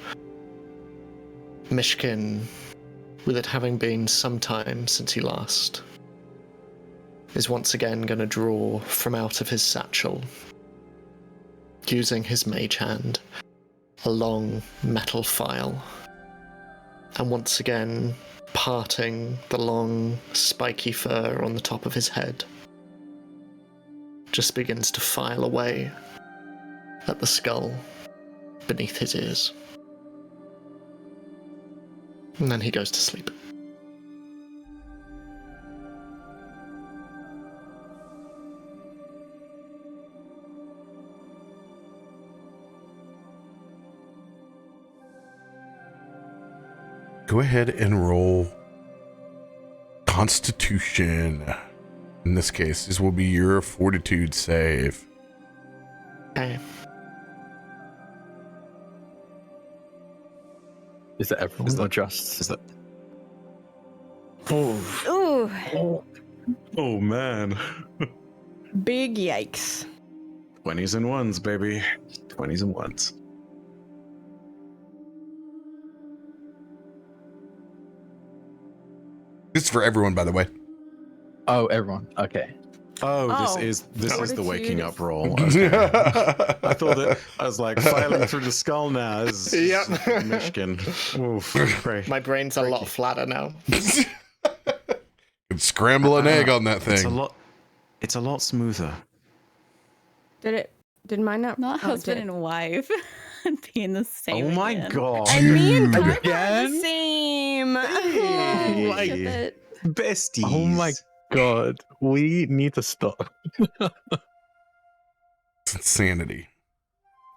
Myshkin, with it having been some time since he last, is once again going to draw from out of his satchel, using his mage hand, a long metal file, and once again parting the long spiky fur on the top of his head, just begins to file away at the skull beneath his ears. And then he goes to sleep. Go ahead and roll Constitution. In this case, this will be your Fortitude save. Okay. Is that everyone not just? Is that? Ooh. Oh man. Big yikes. 20s and ones, baby. 20s and ones. This is for everyone, by the way. Oh, everyone. Okay. Oh, Oh, this is the waking up roll. Yep. I thought that I was like filing through the skull now. This is Yep. Myshkin. Oof, great. My brain's a lot flatter now. Could scramble an egg on that It's thing. It's a lot smoother. Did mine not? Not oh, it husband did. and wife being the same. Oh my again. god. And me and Dude. Carver are the Again? same. Hey. Oh, ship it. Besties. Oh my god. We need to stop. It's insanity.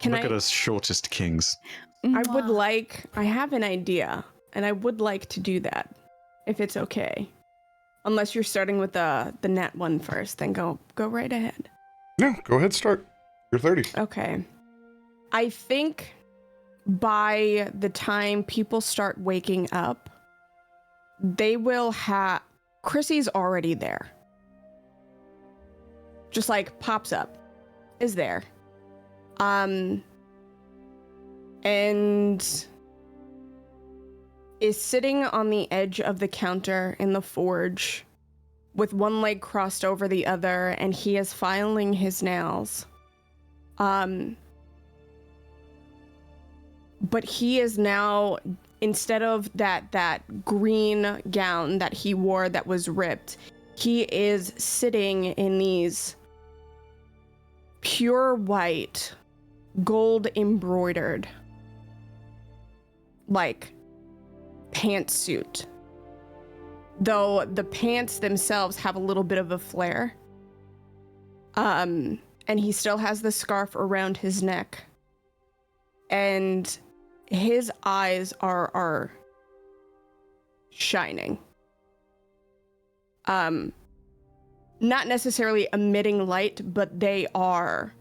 Can Look I? at us shortest kings. I would Mwah. I have an idea, and I would like to do that, if it's okay. Unless you're starting with the nat one first, then go right ahead. Yeah, go ahead, start. You're 30. Okay. I think by the time people start waking up, they will have... Chrissy's already there. Just like pops up. Is there. And is sitting on the edge of the counter in the forge with one leg crossed over the other, and he is filing his nails. But he is now, instead of that green gown that he wore that was ripped, he is sitting in these pure white, gold embroidered, like, pantsuit. Though the pants themselves have a little bit of a flare. And he still has the scarf around his neck. And his eyes are shining. Not necessarily emitting light, but they are...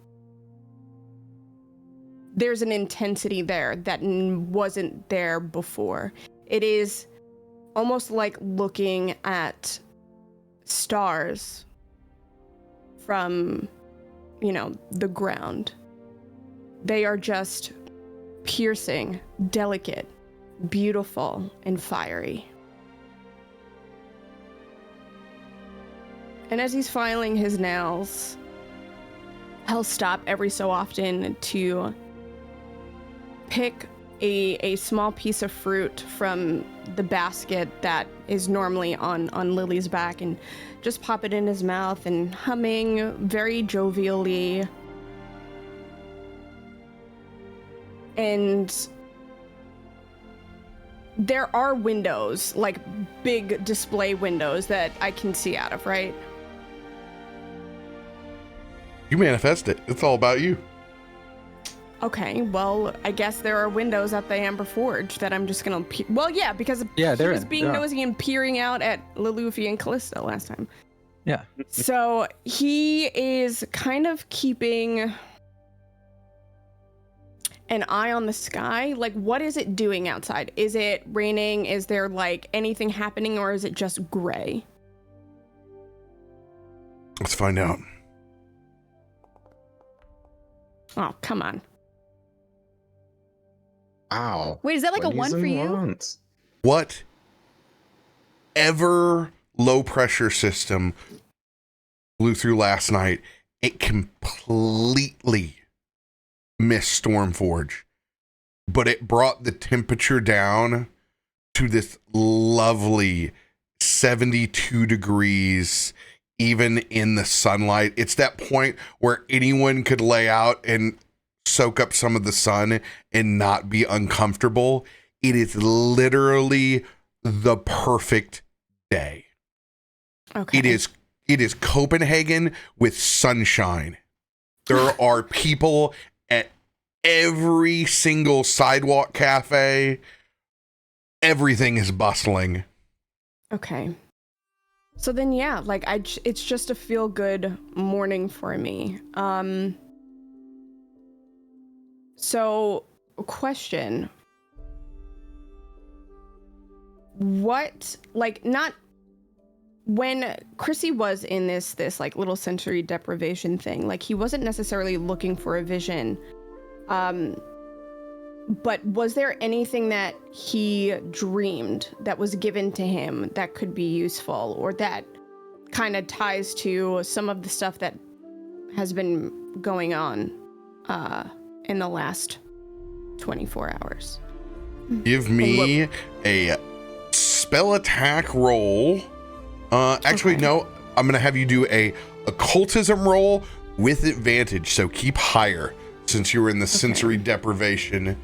There's an intensity there that wasn't there before. It is almost like looking at stars from, the ground. They are just piercing, delicate, beautiful, and fiery. And as he's filing his nails, he'll stop every so often to pick a small piece of fruit from the basket that is normally on Lily's back and just pop it in his mouth and humming very jovially. And there are windows, like big display windows that I can see out of, right? You manifest it. It's all about you. Okay, well, I guess there are windows at the Amber Forge that I'm just gonna... Well, yeah, because he was being nosy and peering out at Loluphia and Kallisto last time. Yeah. So he is kind of keeping an eye on the sky. Like, what is it doing outside? Is it raining? Is there, like, anything happening, or is it just gray? Let's find out. Oh, come on. Wow. Wait, is that like a 1 for you? Whatever low pressure system blew through last night, it completely missed Stormforge. But it brought the temperature down to this lovely 72 degrees, even in the sunlight. It's that point where anyone could lay out and soak up some of the sun and not be uncomfortable. It is literally the perfect day. Okay. It is Copenhagen with sunshine. There are people at every single sidewalk cafe. Everything is bustling. Okay. So then, yeah, like it's just a feel-good morning for me. So, question. What, like, not... When Chrissy was in this like little sensory deprivation thing, like he wasn't necessarily looking for a vision. But was there anything that he dreamed that was given to him that could be useful, or that kind of ties to some of the stuff that has been going on in the last 24 hours? Give me a spell attack roll. Actually, no, I'm going to have you do a occultism roll with advantage. So keep higher since you were in the sensory deprivation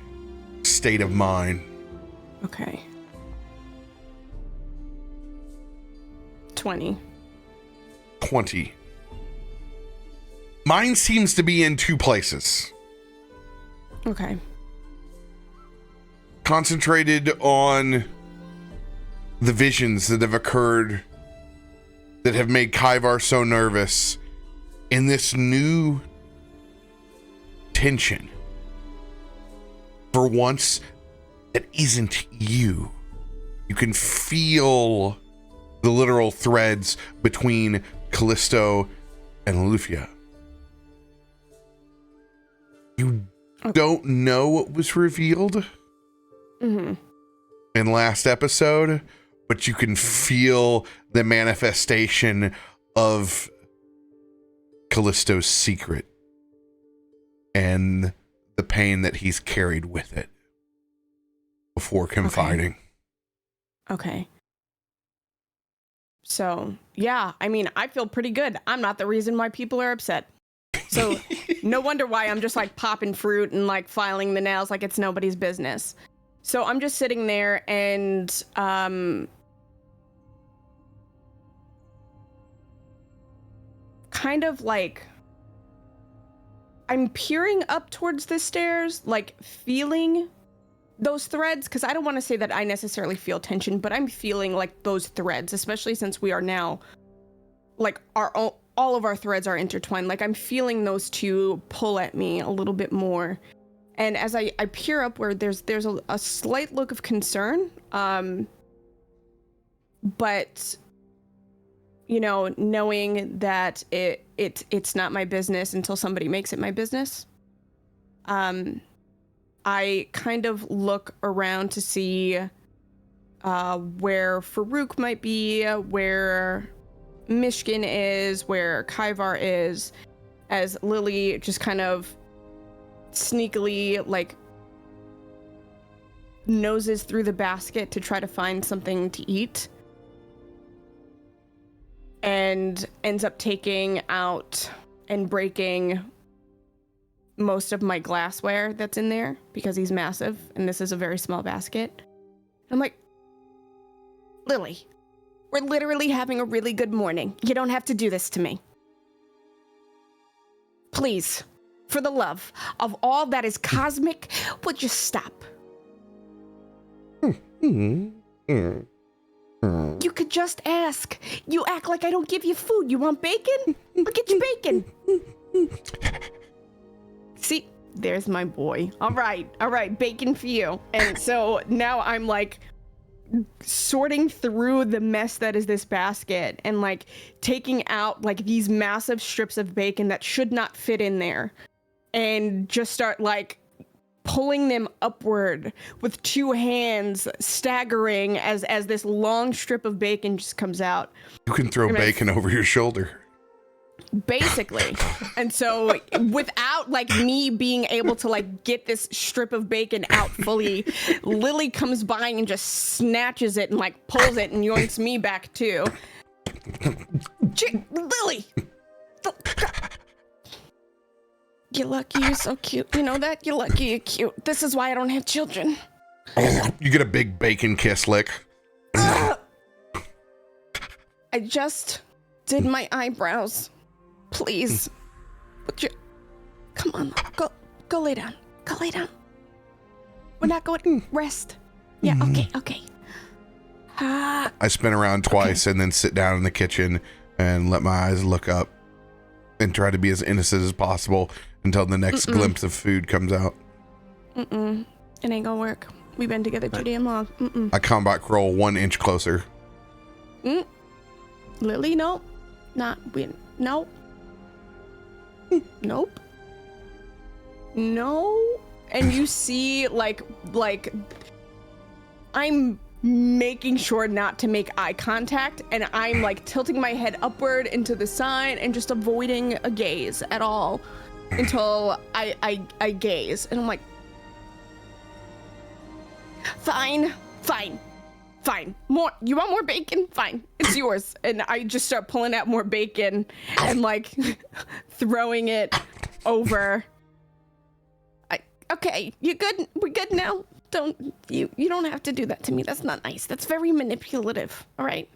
state of mind. Okay. 20. Mine seems to be in two places. Okay. Concentrated on the visions that have occurred that have made Kaivar so nervous in this new tension. For once, that isn't you. You can feel the literal threads between Kallisto and Loluphia. You don't know what was revealed in last episode, but you can feel the manifestation of Kallisto's secret and the pain that he's carried with it before confiding. Okay. So, yeah, I mean, I feel pretty good. I'm not the reason why people are upset. So, no wonder why I'm just like popping fruit and like filing the nails like it's nobody's business. So, I'm just sitting there and kind of like I'm peering up towards the stairs, like feeling those threads, because I don't want to say that I necessarily feel tension, but I'm feeling like those threads, especially since we are now like all of our threads are intertwined. Like I'm feeling those two pull at me a little bit more. And as I peer upward, there's a slight look of concern, but you know, knowing that it's not my business until somebody makes it my business. I kind of look around to see where Faroük might be, where Myshkin is, where Kaivar is, as Lily just kind of sneakily like noses through the basket to try to find something to eat, and ends up taking out and breaking most of my glassware that's in there because he's massive and this is a very small basket. I'm like, Lily, we're literally having a really good morning. You don't have to do this to me. Please, for the love of all that is cosmic, would you stop? You could just ask. You act like I don't give you food. You want bacon? I'll get you bacon. See, there's my boy. All right, bacon for you. And so now I'm like sorting through the mess that is this basket and like taking out like these massive strips of bacon that should not fit in there and just start like pulling them upward with two hands, staggering as this long strip of bacon just comes out. You can throw bacon over your shoulder. Basically. And so without like me being able to like get this strip of bacon out fully, Lily comes by and just snatches it and like pulls it and yoinks me back too. Lily! You're lucky you're so cute. You know that? You're lucky you're cute. This is why I don't have children. You get a big bacon kiss lick. I just did my eyebrows. Please. Would you... Come on. Go lay down. Go lay down. We're not going... Rest. Yeah, okay. I spin around twice and then sit down in the kitchen and let my eyes look up and try to be as innocent as possible until the next glimpse of food comes out. It ain't gonna work. We've been together too damn long. I combat crawl 1 inch closer. Lily, no. Not we. No. Nope. No. And you see, like, I'm making sure not to make eye contact, and I'm like tilting my head upward into the side and just avoiding a gaze at all until I gaze, and I'm like, fine. More, you want more bacon? Fine, it's yours. And I just start pulling out more bacon and like throwing it over. Okay, you good? We're good now? You don't have to do that to me. That's not nice. That's very manipulative. All right.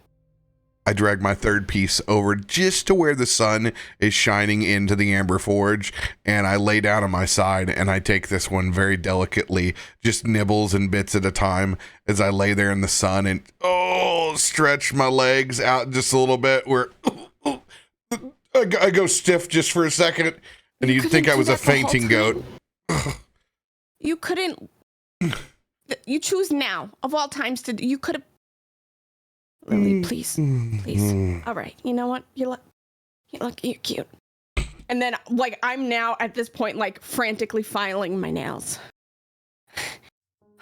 I drag my third piece over just to where the sun is shining into the amber forge, and I lay down on my side, and I take this one very delicately, just nibbles and bits at a time as I lay there in the sun and stretch my legs out just a little bit where I go stiff just for a second, and you'd think I was a fainting goat. You couldn't. You choose now of all times to. You could have. Lily, please. All right. You know what? You're cute. And then, like, I'm now at this point, like, frantically filing my nails.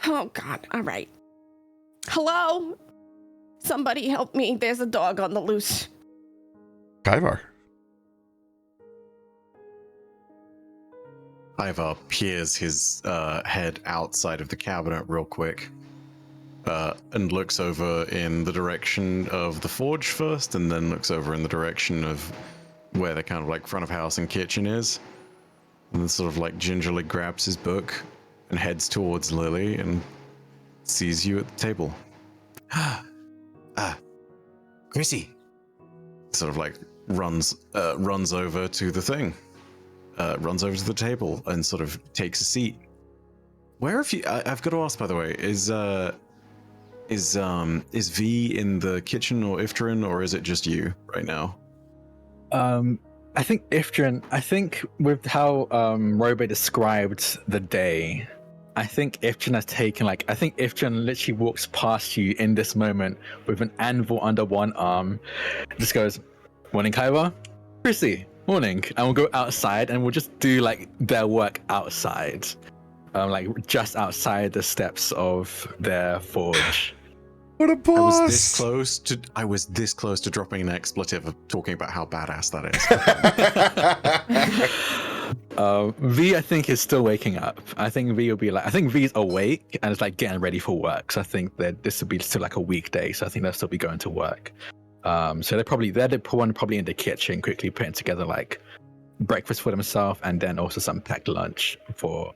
Oh, God. All right. Hello? Somebody help me. There's a dog on the loose. Kaivar. Ivar peers his head outside of the cabinet real quick. And looks over in the direction of the forge first, and then looks over in the direction of where the kind of like front of house and kitchen is. And then sort of like gingerly grabs his book and heads towards Lily and sees you at the table. Chrissy. Sort of like runs over to the thing. Runs over to the table and sort of takes a seat. Where have you... I've got to ask, by the way, is V in the kitchen or Ifrit, or is it just you right now? I think Ifrit, I think with how Robe described the day, I think Ifrit has taken, like, I think Ifrit literally walks past you in this moment with an anvil under one arm, just goes, "Morning, Kaiva. Chrissy, morning." And we'll go outside and we'll just do like their work outside. Like just outside the steps of their forge. What a boss! I was this close to dropping an expletive of talking about how badass that is. V, I think, is still waking up. I think V will be like, I think V's awake and is like getting ready for work. So I think that this will be still like a weekday. So I think they'll still be going to work. So they're the one probably in the kitchen, quickly putting together like breakfast for themselves, and then also some packed lunch for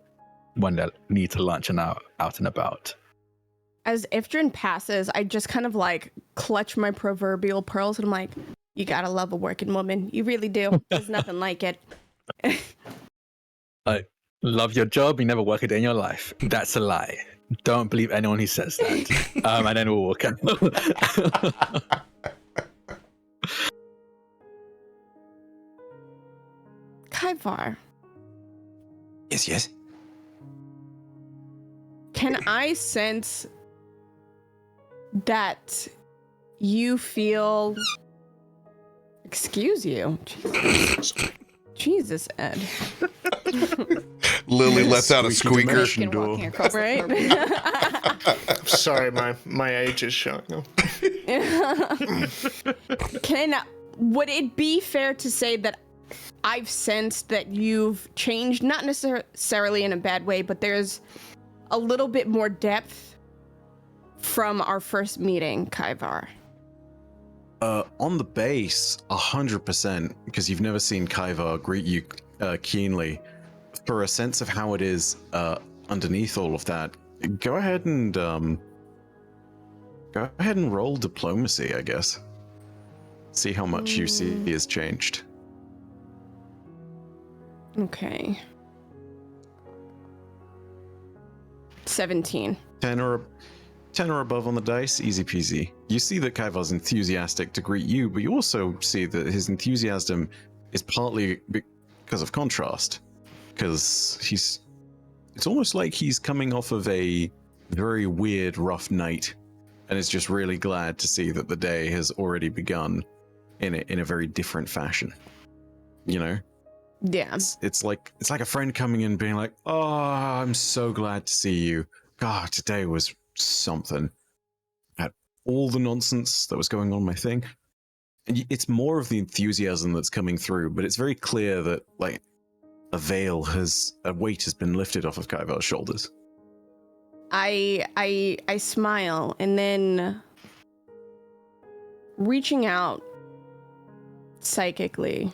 when they need to lunch and out and about. As Ifrit passes, I just kind of like clutch my proverbial pearls and I'm like, you gotta love a working woman. You really do. There's nothing like it. Like, love your job, you never work a day in your life. That's a lie. Don't believe anyone who says that. And then we'll walk out. Kaivar. Yes. Can I sense that you feel... Excuse you. Jesus, Ed. Lily lets out a squeaker. Right? I'm sorry, my age is showing up. Would it be fair to say that I've sensed that you've changed, not necessarily in a bad way, but there's a little bit more depth from our first meeting, Kaivar? On the base, 100%, because you've never seen Kaivar greet you keenly. For a sense of how it is underneath all of that, go ahead and roll diplomacy, I guess. See how much you see has changed. Okay. 17. 10 or above on the dice, easy peasy. You see that Kaivar's enthusiastic to greet you, but you also see that his enthusiasm is partly because of contrast. Because it's almost like he's coming off of a very weird, rough night, and is just really glad to see that the day has already begun in a very different fashion. You know? Yeah. It's like a friend coming in being like, "Oh, I'm so glad to see you. God, today was something." At all the nonsense that was going on my thing. And it's more of the enthusiasm that's coming through, but it's very clear that like a weight has been lifted off of Kaivar's shoulders. I smile, and then reaching out psychically.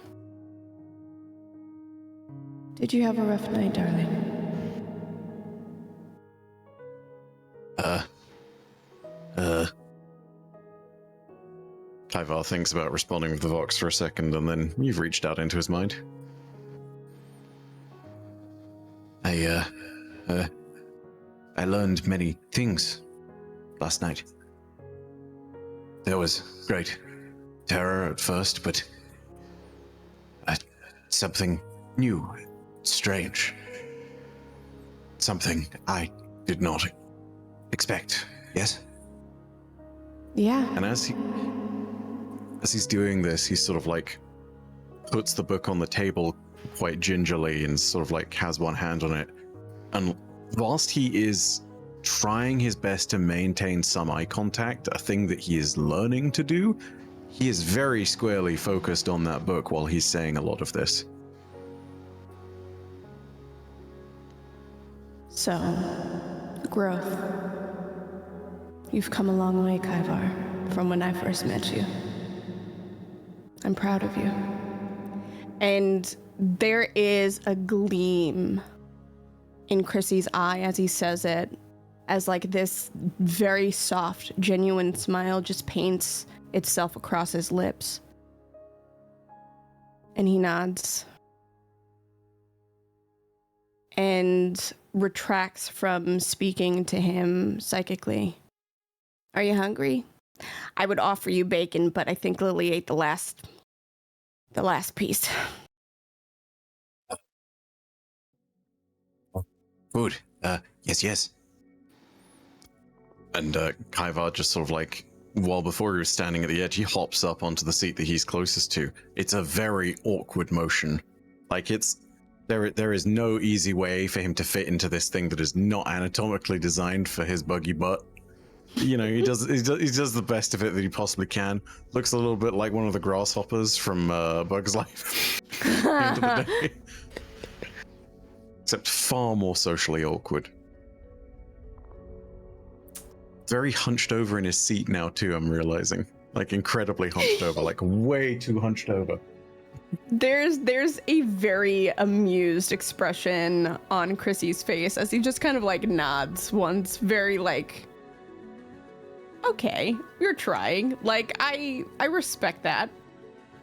Did you have a rough night, darling? Kaivar thinks about responding with the Vox for a second, and then you've reached out into his mind. I learned many things last night. There was great terror at first, but something new, strange. Something I did not expect, yes? Yeah. And as he's doing this, he sort of like puts the book on the table quite gingerly and sort of like has one hand on it. And whilst he is trying his best to maintain some eye contact, a thing that he is learning to do, he is very squarely focused on that book while he's saying a lot of this. So, growth. You've come a long way, Kaivar, from when I first met you. I'm proud of you. And there is a gleam in Chrissy's eye as he says it, as like this very soft, genuine smile just paints itself across his lips. And he nods. And retracts from speaking to him psychically. Are you hungry? I would offer you bacon, but I think Lily ate the last piece. Food. Yes. And Kaivar just sort of like, while before he was standing at the edge, he hops up onto the seat that he's closest to. It's a very awkward motion. Like there is no easy way for him to fit into this thing that is not anatomically designed for his buggy butt. You know, he does the best of it that he possibly can. Looks a little bit like one of the grasshoppers from Bug's Life. At the end of the day. Except far more socially awkward. Very hunched over in his seat now too, I'm realizing. Like incredibly hunched over, like way too hunched over. There's a very amused expression on Chrissy's face as he just kind of like nods once, very like, okay, you're trying. Like, I respect that.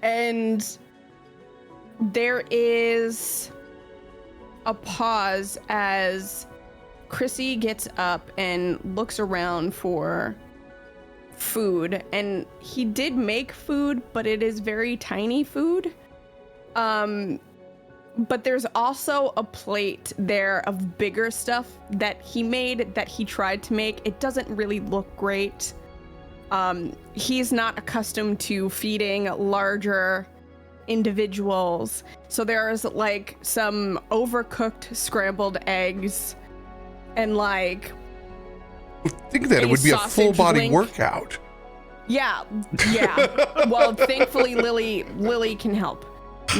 And there is a pause as Chrissy gets up and looks around for food. And he did make food, but it is very tiny food. But there's also a plate there of bigger stuff that he made, that he tried to make. It doesn't really look great. He's not accustomed to feeding larger individuals. So there's like some overcooked scrambled eggs and like I think that it would be a full body workout. Yeah. Well, thankfully Lily can help.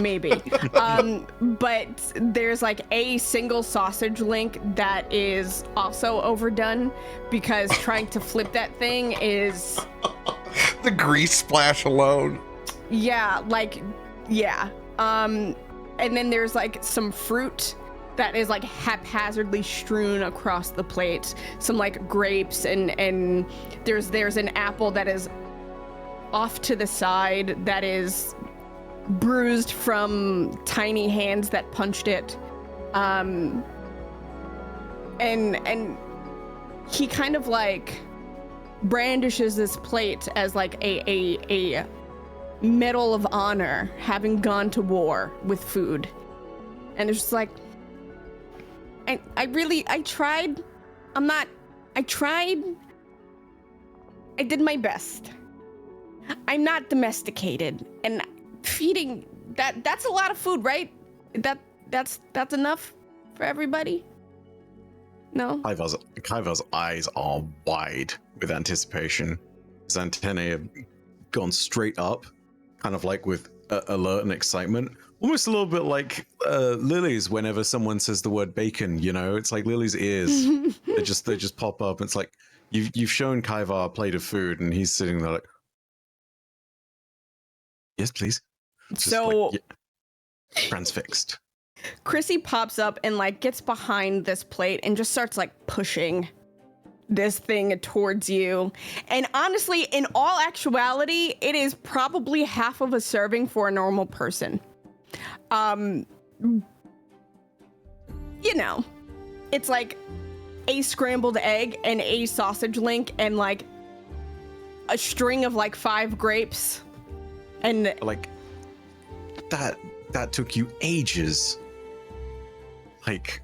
Maybe. But there's like a single sausage link that is also overdone because trying to flip that thing is the grease splash alone. Yeah. And then there's like some fruit that is like haphazardly strewn across the plate. Some like grapes and there's an apple that is off to the side that is bruised from tiny hands that punched it. And he kind of like brandishes this plate as like a medal of honor, having gone to war with food. And it's just like, I tried. I did my best. I'm not domesticated, and feeding that's a lot of food, right? That's enough for everybody? No? Kaivar's eyes are wide with anticipation. His antennae have gone straight up, kind of like with alert and excitement. Almost a little bit like Lily's whenever someone says the word bacon, you know? It's like Lily's ears. they just pop up. It's like you've shown Kaivar a plate of food and he's sitting there like, yes, please. So like, yeah, transfixed. Chrissy pops up and like gets behind this plate and just starts like pushing this thing towards you. And honestly, in all actuality, it is probably half of a serving for a normal person. You know, it's like a scrambled egg and a sausage link and like a string of like 5 grapes. And Like, that took you ages. Like,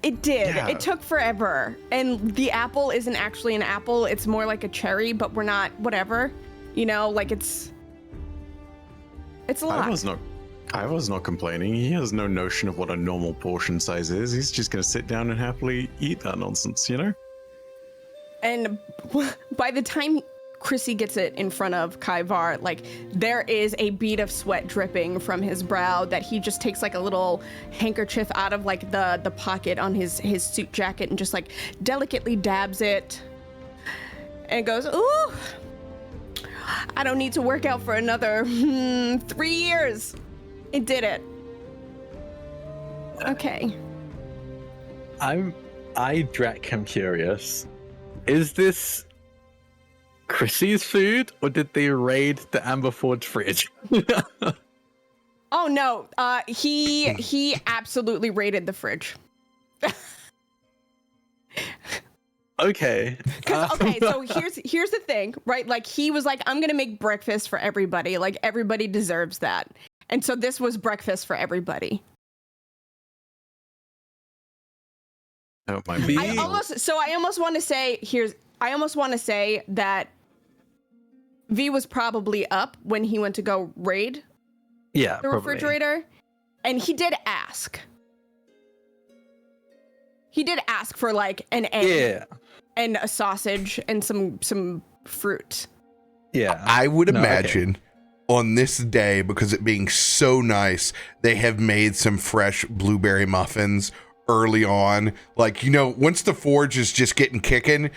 it did. Yeah. It took forever. And the apple isn't actually an apple. It's more like a cherry, but we're not, whatever. You know, like it's a lot. I was not complaining. He has no notion of what a normal portion size is. He's just going to sit down and happily eat that nonsense, you know? And by the time Chrissy gets it in front of Kaivar, like there is a bead of sweat dripping from his brow that he just takes like a little handkerchief out of like the pocket on his suit jacket and just like delicately dabs it and goes, ooh, I don't need to work out for another 3 years. It did it. Okay. Drak, I'm curious. Is this Chrissy's food, or did they raid the Amberforge fridge? Oh no, he absolutely raided the fridge. Okay. Okay, so here's the thing, right? Like he was like, I'm gonna make breakfast for everybody. Like everybody deserves that. And so this was breakfast for everybody. Don't mind me. I almost want to say that V was probably up when he went to go raid Yeah, the probably. refrigerator, and he did ask. He did ask for like an egg and a sausage and some fruit. Yeah. I would No, okay. imagine on this day, because it being so nice, they have made some fresh blueberry muffins early on. Like, you know, once the forge is just getting kicking,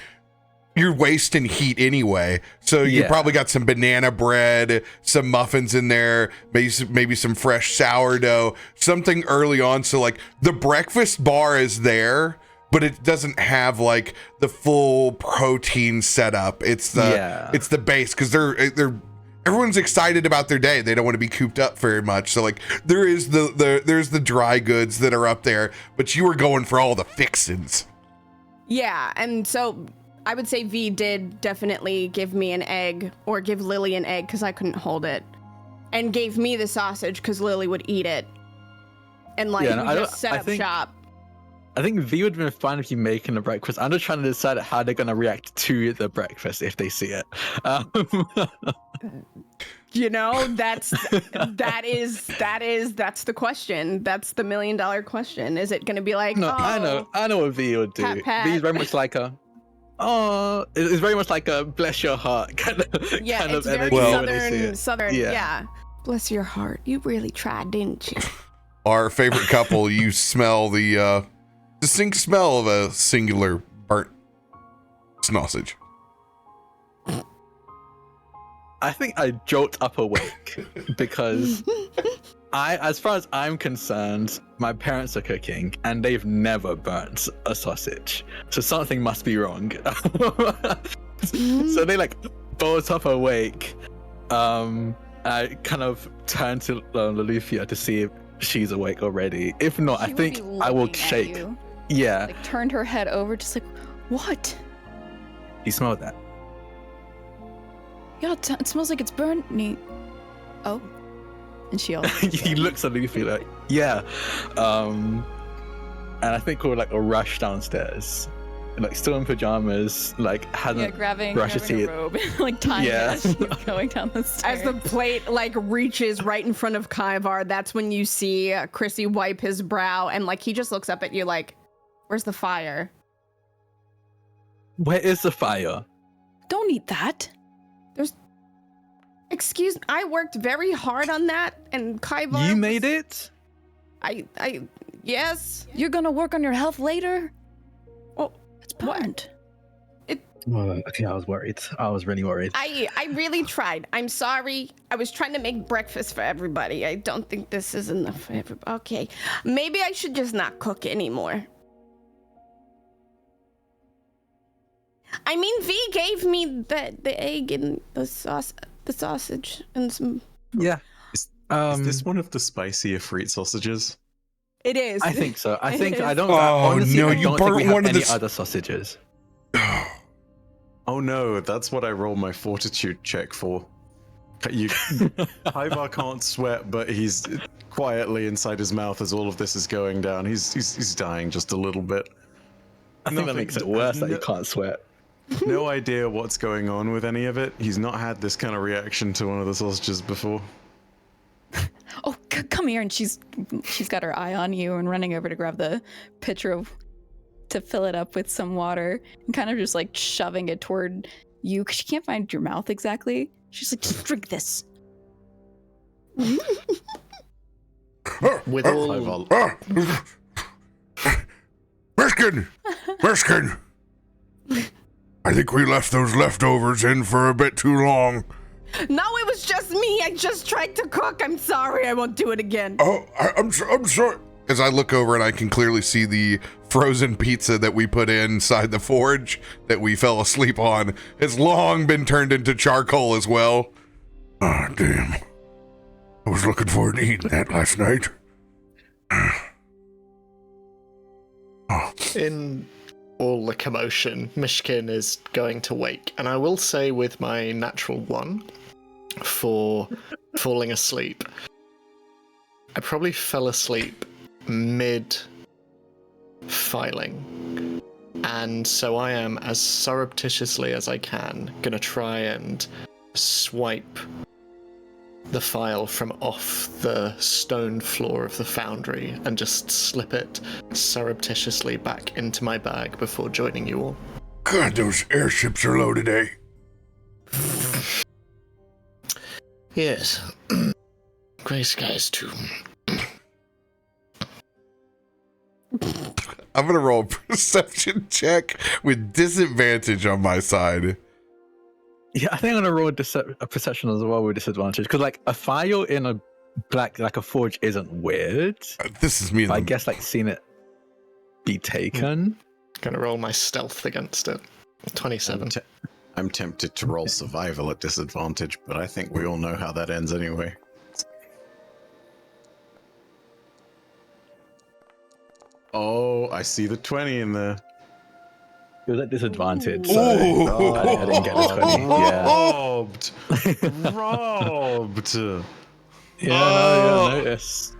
you're wasting heat anyway. So you probably got some banana bread, some muffins in there, maybe some fresh sourdough, something early on. So like the breakfast bar is there, but it doesn't have like the full protein setup. It's the base, because they're everyone's excited about their day. They don't want to be cooped up very much. So like there's the dry goods that are up there, but you were going for all the fixins. Yeah, and so I would say V did definitely give me an egg, or give Lily an egg because I couldn't hold it, and gave me the sausage because Lily would eat it. And like we just set up shop. I think V would have been fine if you making the breakfast. I'm just trying to decide how they're gonna react to the breakfast if they see it. You know, that's the question. That's the $1 million question. Is it gonna be like, No, oh, I know what V would do. Pat. V is very much like it's very much like a bless your heart kind of it's very energy when they see it. southern. Yeah. Yeah. Bless your heart. You really tried, didn't you? Our favorite couple, you smell the distinct smell of a singular burnt sausage. I think I jolt up awake because as far as I'm concerned, my parents are cooking and they've never burnt a sausage. So something must be wrong. So they like bolt up awake. I kind of turn to Loluphia to see if she's awake already. If not, I think I will shake. Yeah. Like turned her head over, just like, what? You smell that? Yeah, it smells like it's burnt. Oh. And she also He looks at Loluphia like, yeah. And I think we'll like rush downstairs. Like still in pajamas, like hasn't grabbing brushed his teeth. a robe, like tying it as she's going down the stairs. As the plate like reaches right in front of Kaivar, that's when you see Chrissy wipe his brow, and like he just looks up at you like, "Where's the fire?" Where is the fire? Don't eat that. Excuse me, I worked very hard on that, and Kaivar. You made it? Yes. You're gonna work on your health later? Oh, it's burnt. Okay, I was worried. I was really worried. I really tried. I'm sorry. I was trying to make breakfast for everybody. I don't think this is enough for everybody. Okay, maybe I should just not cook anymore. I mean, V gave me the egg and the sausage and some. Yeah. Is this one of the spicy Ifrit sausages? It is. I think so. I think I is. don't. Oh, honestly, no, I you don't think we burnt have one of any the other sausages. Oh no, that's what I rolled my fortitude check for. Ivar can't sweat, but he's quietly inside his mouth as all of this is going down. He's dying just a little bit. I think that makes it worse that you can't sweat. No idea what's going on with any of it. He's not had this kind of reaction to one of the sausages before. Oh, come here! And she's got her eye on you and running over to grab the pitcher to fill it up with some water and kind of just like shoving it toward you because she can't find your mouth exactly. She's like, just drink this. With all Myshkin! I think we left those leftovers in for a bit too long. No, it was just me. I just tried to cook. I'm sorry. I won't do it again. Oh, I'm sorry. As I look over and I can clearly see the frozen pizza that we put inside the forge that we fell asleep on has long been turned into charcoal as well. Ah, damn. I was looking forward to eating that last night. in all the commotion, Myshkin is going to wake, and I will say with my natural 1 for falling asleep, I probably fell asleep mid filing, and so I am, as surreptitiously as I can, gonna try and swipe the file from off the stone floor of the foundry and just slip it surreptitiously back into my bag before joining you all. God, those airships are low today. Yes. Grey skies too. I'm gonna roll a perception check with disadvantage on my side. Yeah, I think I'm gonna roll a perception as well with disadvantage because like a file in a black like a forge isn't weird. This is me. But I guess like seeing it be taken. Gonna roll my stealth against it. 27. I'm tempted to roll survival at disadvantage, but I think we all know how that ends anyway. Oh, I see the 20 in there. It was at disadvantage, so I didn't get the 20. Yeah. Robbed! Yeah, notice.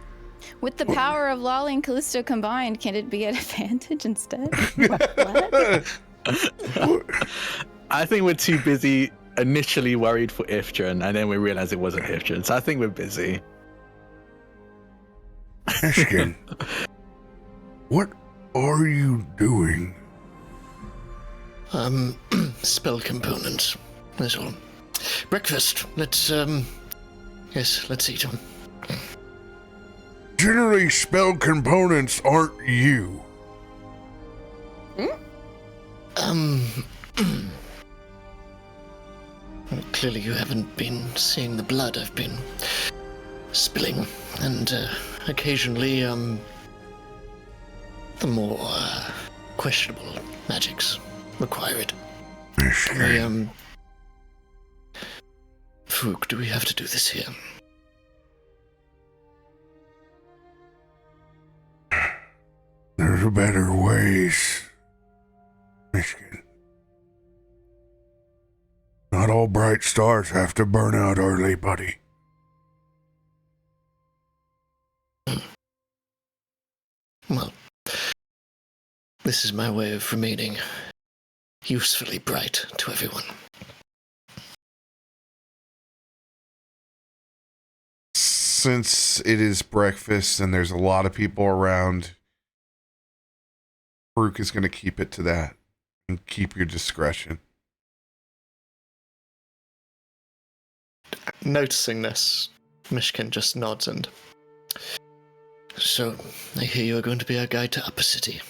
With the power of Lolly and Kallisto combined, can it be an advantage instead? What? I think we're too busy initially worried for Ifrin, and then we realized it wasn't Ifrin, so I think we're busy. Myshkin, what are you doing? Spell components. That's all. Breakfast. Let's eat them. Generally, spell components aren't you. Well, clearly you haven't been seeing the blood I've been spilling, and occasionally, the more questionable magics require it. Myshkin. Farouk, do we have to do this here? There's better ways, Myshkin. Not all bright stars have to burn out early, buddy. Well, this is my way of remaining usefully bright to everyone. Since it is breakfast and there's a lot of people around, Farouk is going to keep it to that and keep your discretion. Noticing this, Myshkin just nods and... So, I hear you're going to be our guide to Upper City.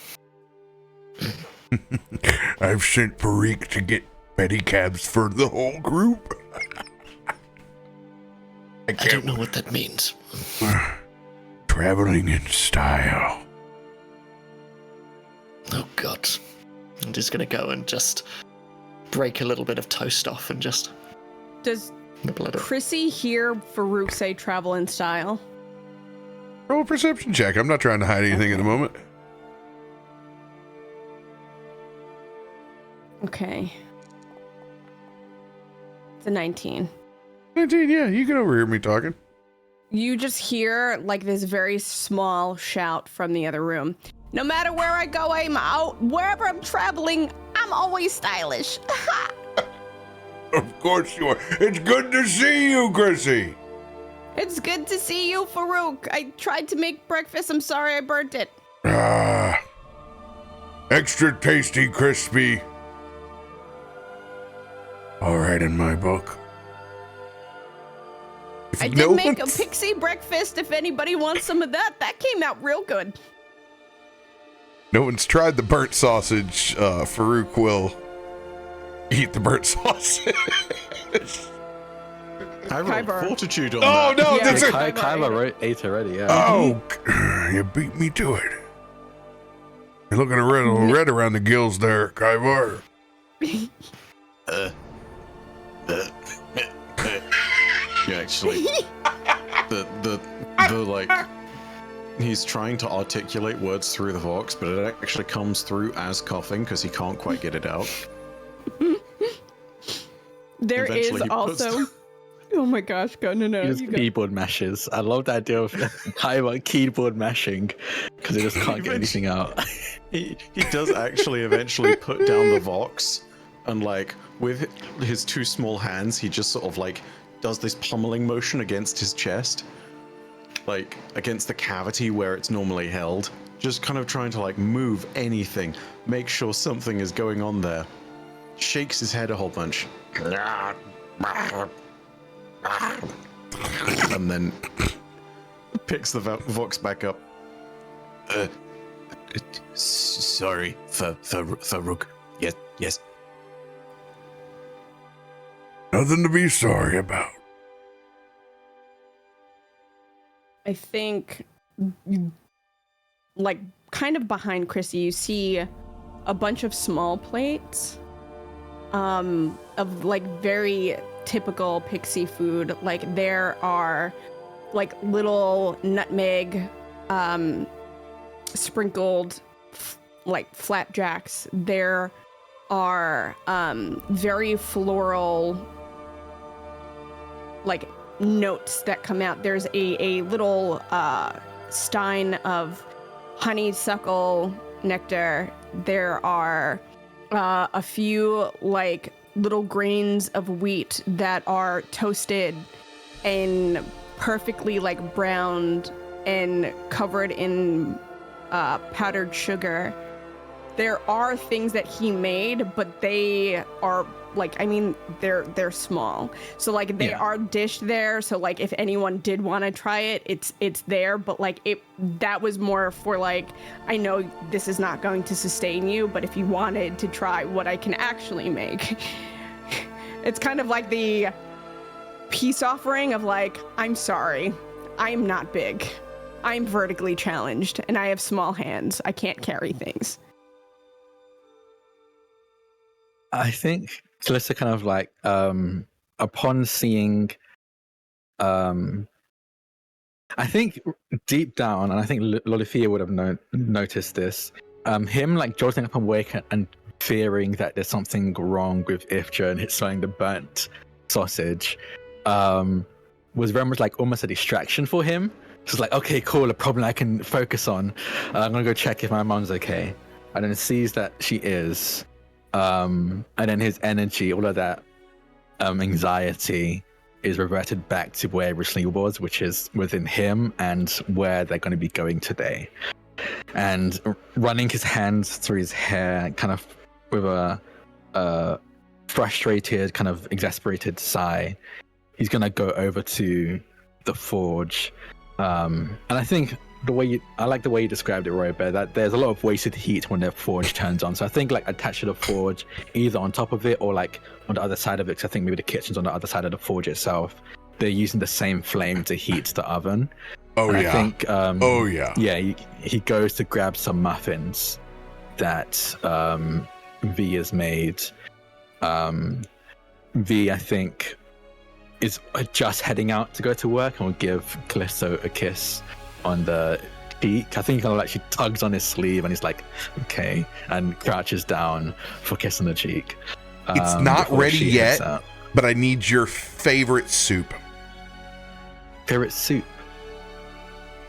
I've sent Farouk to get pedicabs for the whole group. I don't know what that means. Traveling in style. Oh god. I'm just gonna go and just break a little bit of toast off and just Does nibble at it. Chrissy hear Farouk say travel in style? Roll a perception check. I'm not trying to hide anything at the moment. Okay. It's a 19. 19, yeah, you can overhear me talking. You just hear like this very small shout from the other room. No matter where I go, I'm out. Wherever I'm traveling, I'm always stylish. Of course you are. It's good to see you, Chrissy. It's good to see you, Farouk. I tried to make breakfast. I'm sorry I burnt it. Extra tasty, crispy. All right, in my book. I did make a pixie breakfast if anybody wants some of that. That came out real good. No one's tried the burnt sausage. Farouk will eat the burnt sausage. I rolled Kyber. fortitude on Oh, that. no, Yeah, that's it. Kyber ate already, yeah. Oh, you beat me to it. You're looking a little red around the gills there, Kyvar. Yeah, actually, the like, he's trying to articulate words through the Vox, but it actually comes through as coughing because he can't quite get it out. There Eventually is he puts- also... Oh my gosh, go, no, He you just go. keyboard mashes. I love the idea of Kyber keyboard mashing because he just can't get anything out. He does actually eventually put down the Vox, and like with his two small hands, he just sort of like does this pummeling motion against his chest, like against the cavity where it's normally held, just kind of trying to like move anything, make sure something is going on there. Shakes his head a whole bunch. And then picks the Vox back up. Sorry, Farouk. Yes. Nothing to be sorry about. I think, like, kind of behind Chrissy, you see a bunch of small plates of, like, very typical pixie food. Like, there are, like, little nutmeg sprinkled, like, flapjacks. There are very floral, like, notes that come out. There's a little stein of honeysuckle nectar. There are a few like little grains of wheat that are toasted and perfectly like browned and covered in powdered sugar. There are things that he made, but they are like, I mean, they're small. So like they are dished there. So like if anyone did want to try it, it's there. But like that was more for like, I know this is not going to sustain you, but if you wanted to try what I can actually make, it's kind of like the peace offering of like, I'm sorry, I'm not big. I'm vertically challenged and I have small hands. I can't carry things. I think Kallisto kind of like, upon seeing, I think deep down, and I think Loluphia would have noticed this, him like jolting up and wake and fearing that there's something wrong with Ifrit and it's smelling the burnt sausage, was very much like almost a distraction for him. Just like, okay, cool, a problem I can focus on. I'm gonna go check if my mom's okay. And then sees that she is. And then his energy, all of that anxiety is reverted back to where it originally was, which is within him and where they're going to be going today. And running his hands through his hair, kind of with a frustrated, kind of exasperated sigh, he's going to go over to the forge. And I think I like the way you described it, Robert, that there's a lot of wasted heat when the forge turns on. So I think like attached to the forge, either on top of it or like on the other side of it, because I think maybe the kitchen's on the other side of the forge itself. They're using the same flame to heat the oven. Oh, and yeah. I think, Yeah, he goes to grab some muffins that V has made. V, I think, is just heading out to go to work and will give Kallisto a kiss on the cheek. I think he kind of like she tugs on his sleeve and he's like, okay, and crouches down for a kiss on the cheek. It's not ready she heads yet, out. but I need your favorite soup. Favorite soup?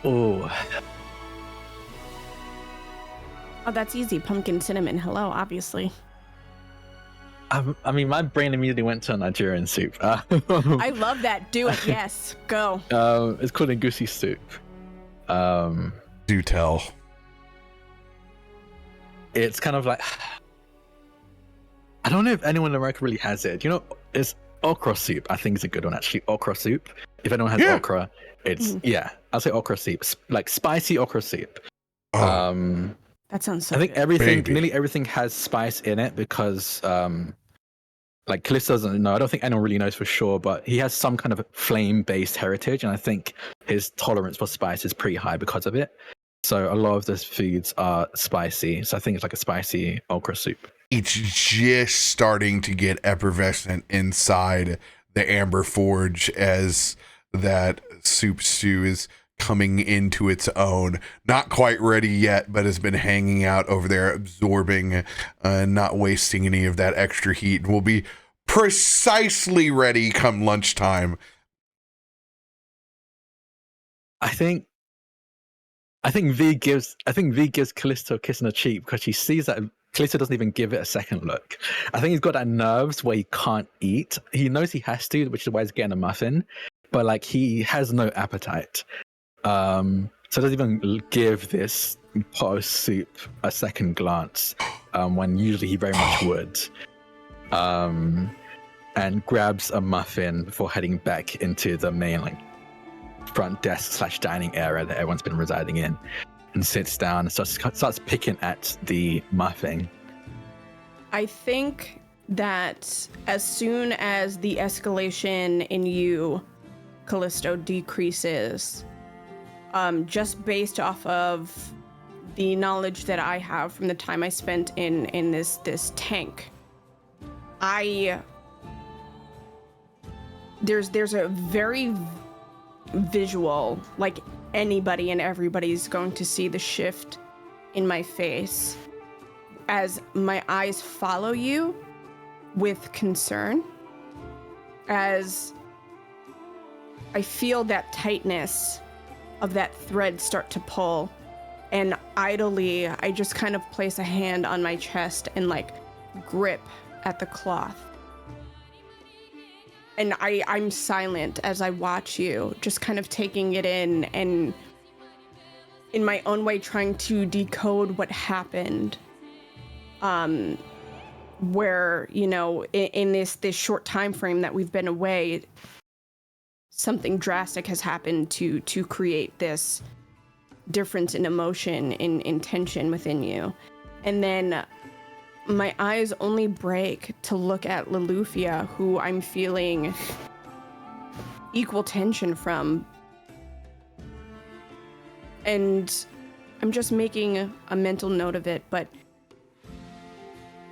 Oh, Oh, that's easy. Pumpkin cinnamon. Hello, obviously. I mean, my brain immediately went to Nigerian soup. I love that. Do it. Yes. Go. It's called Ngozi soup. Do tell. It's kind of like, I don't know if anyone in America really has it. You know, it's okra soup. I think it's a good one, actually. Okra soup. If anyone has okra, it's, I'll say okra soup. Like spicy okra soup. Oh. That sounds so I think good. nearly everything has spice in it because, like Kallisto doesn't know. I don't think anyone really knows for sure, but he has some kind of flame-based heritage, and I think his tolerance for spice is pretty high because of it. So a lot of those foods are spicy. So I think it's like a spicy okra soup. It's just starting to get effervescent inside the Amber Forge as that soup stew is coming into its own. Not quite ready yet, but has been hanging out over there, absorbing, not wasting any of that extra heat, and will be precisely ready come lunchtime. I think V gives Kallisto a kiss on the cheek because she sees that Kallisto doesn't even give it a second look. I think he's got that nerves where he can't eat. He knows he has to, which is why he's getting a muffin, but like he has no appetite. So doesn't even give this pot of soup a second glance, when usually he very much would. And grabs a muffin before heading back into the main like front desk / dining area that everyone's been residing in, and sits down and starts picking at the muffin. I think that as soon as the escalation in you, Kallisto, decreases, just based off of the knowledge that I have from the time I spent in this tank, there's a very visual, like anybody and everybody's going to see the shift in my face as my eyes follow you with concern, as I feel that tightness of that thread start to pull, and idly I just kind of place a hand on my chest and like grip at the cloth. And I'm silent as I watch you, just kind of taking it in and in my own way trying to decode what happened. Where, you know, in this short time frame that we've been away, something drastic has happened to create this difference in emotion, in tension within you. And then my eyes only break to look at Loluphia, who I'm feeling equal tension from. And I'm just making a mental note of it, but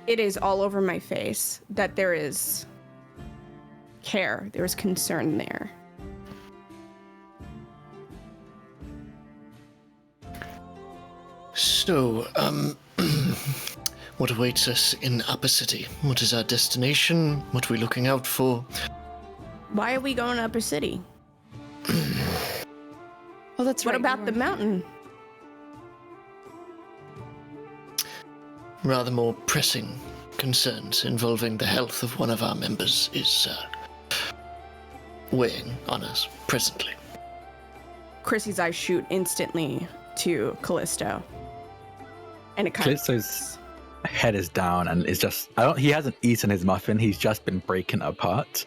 it is all over my face that there is care, there is concern there. So, what awaits us in Upper City? What is our destination? What are we looking out for? Why are we going to Upper City? Oh, that's right. What about the mountain? Rather more pressing concerns involving the health of one of our members is weighing on us presently. Chrissy's eyes shoot instantly to Kallisto. And it kind Callisto's head is down and is just, he hasn't eaten his muffin, he's just been breaking it apart.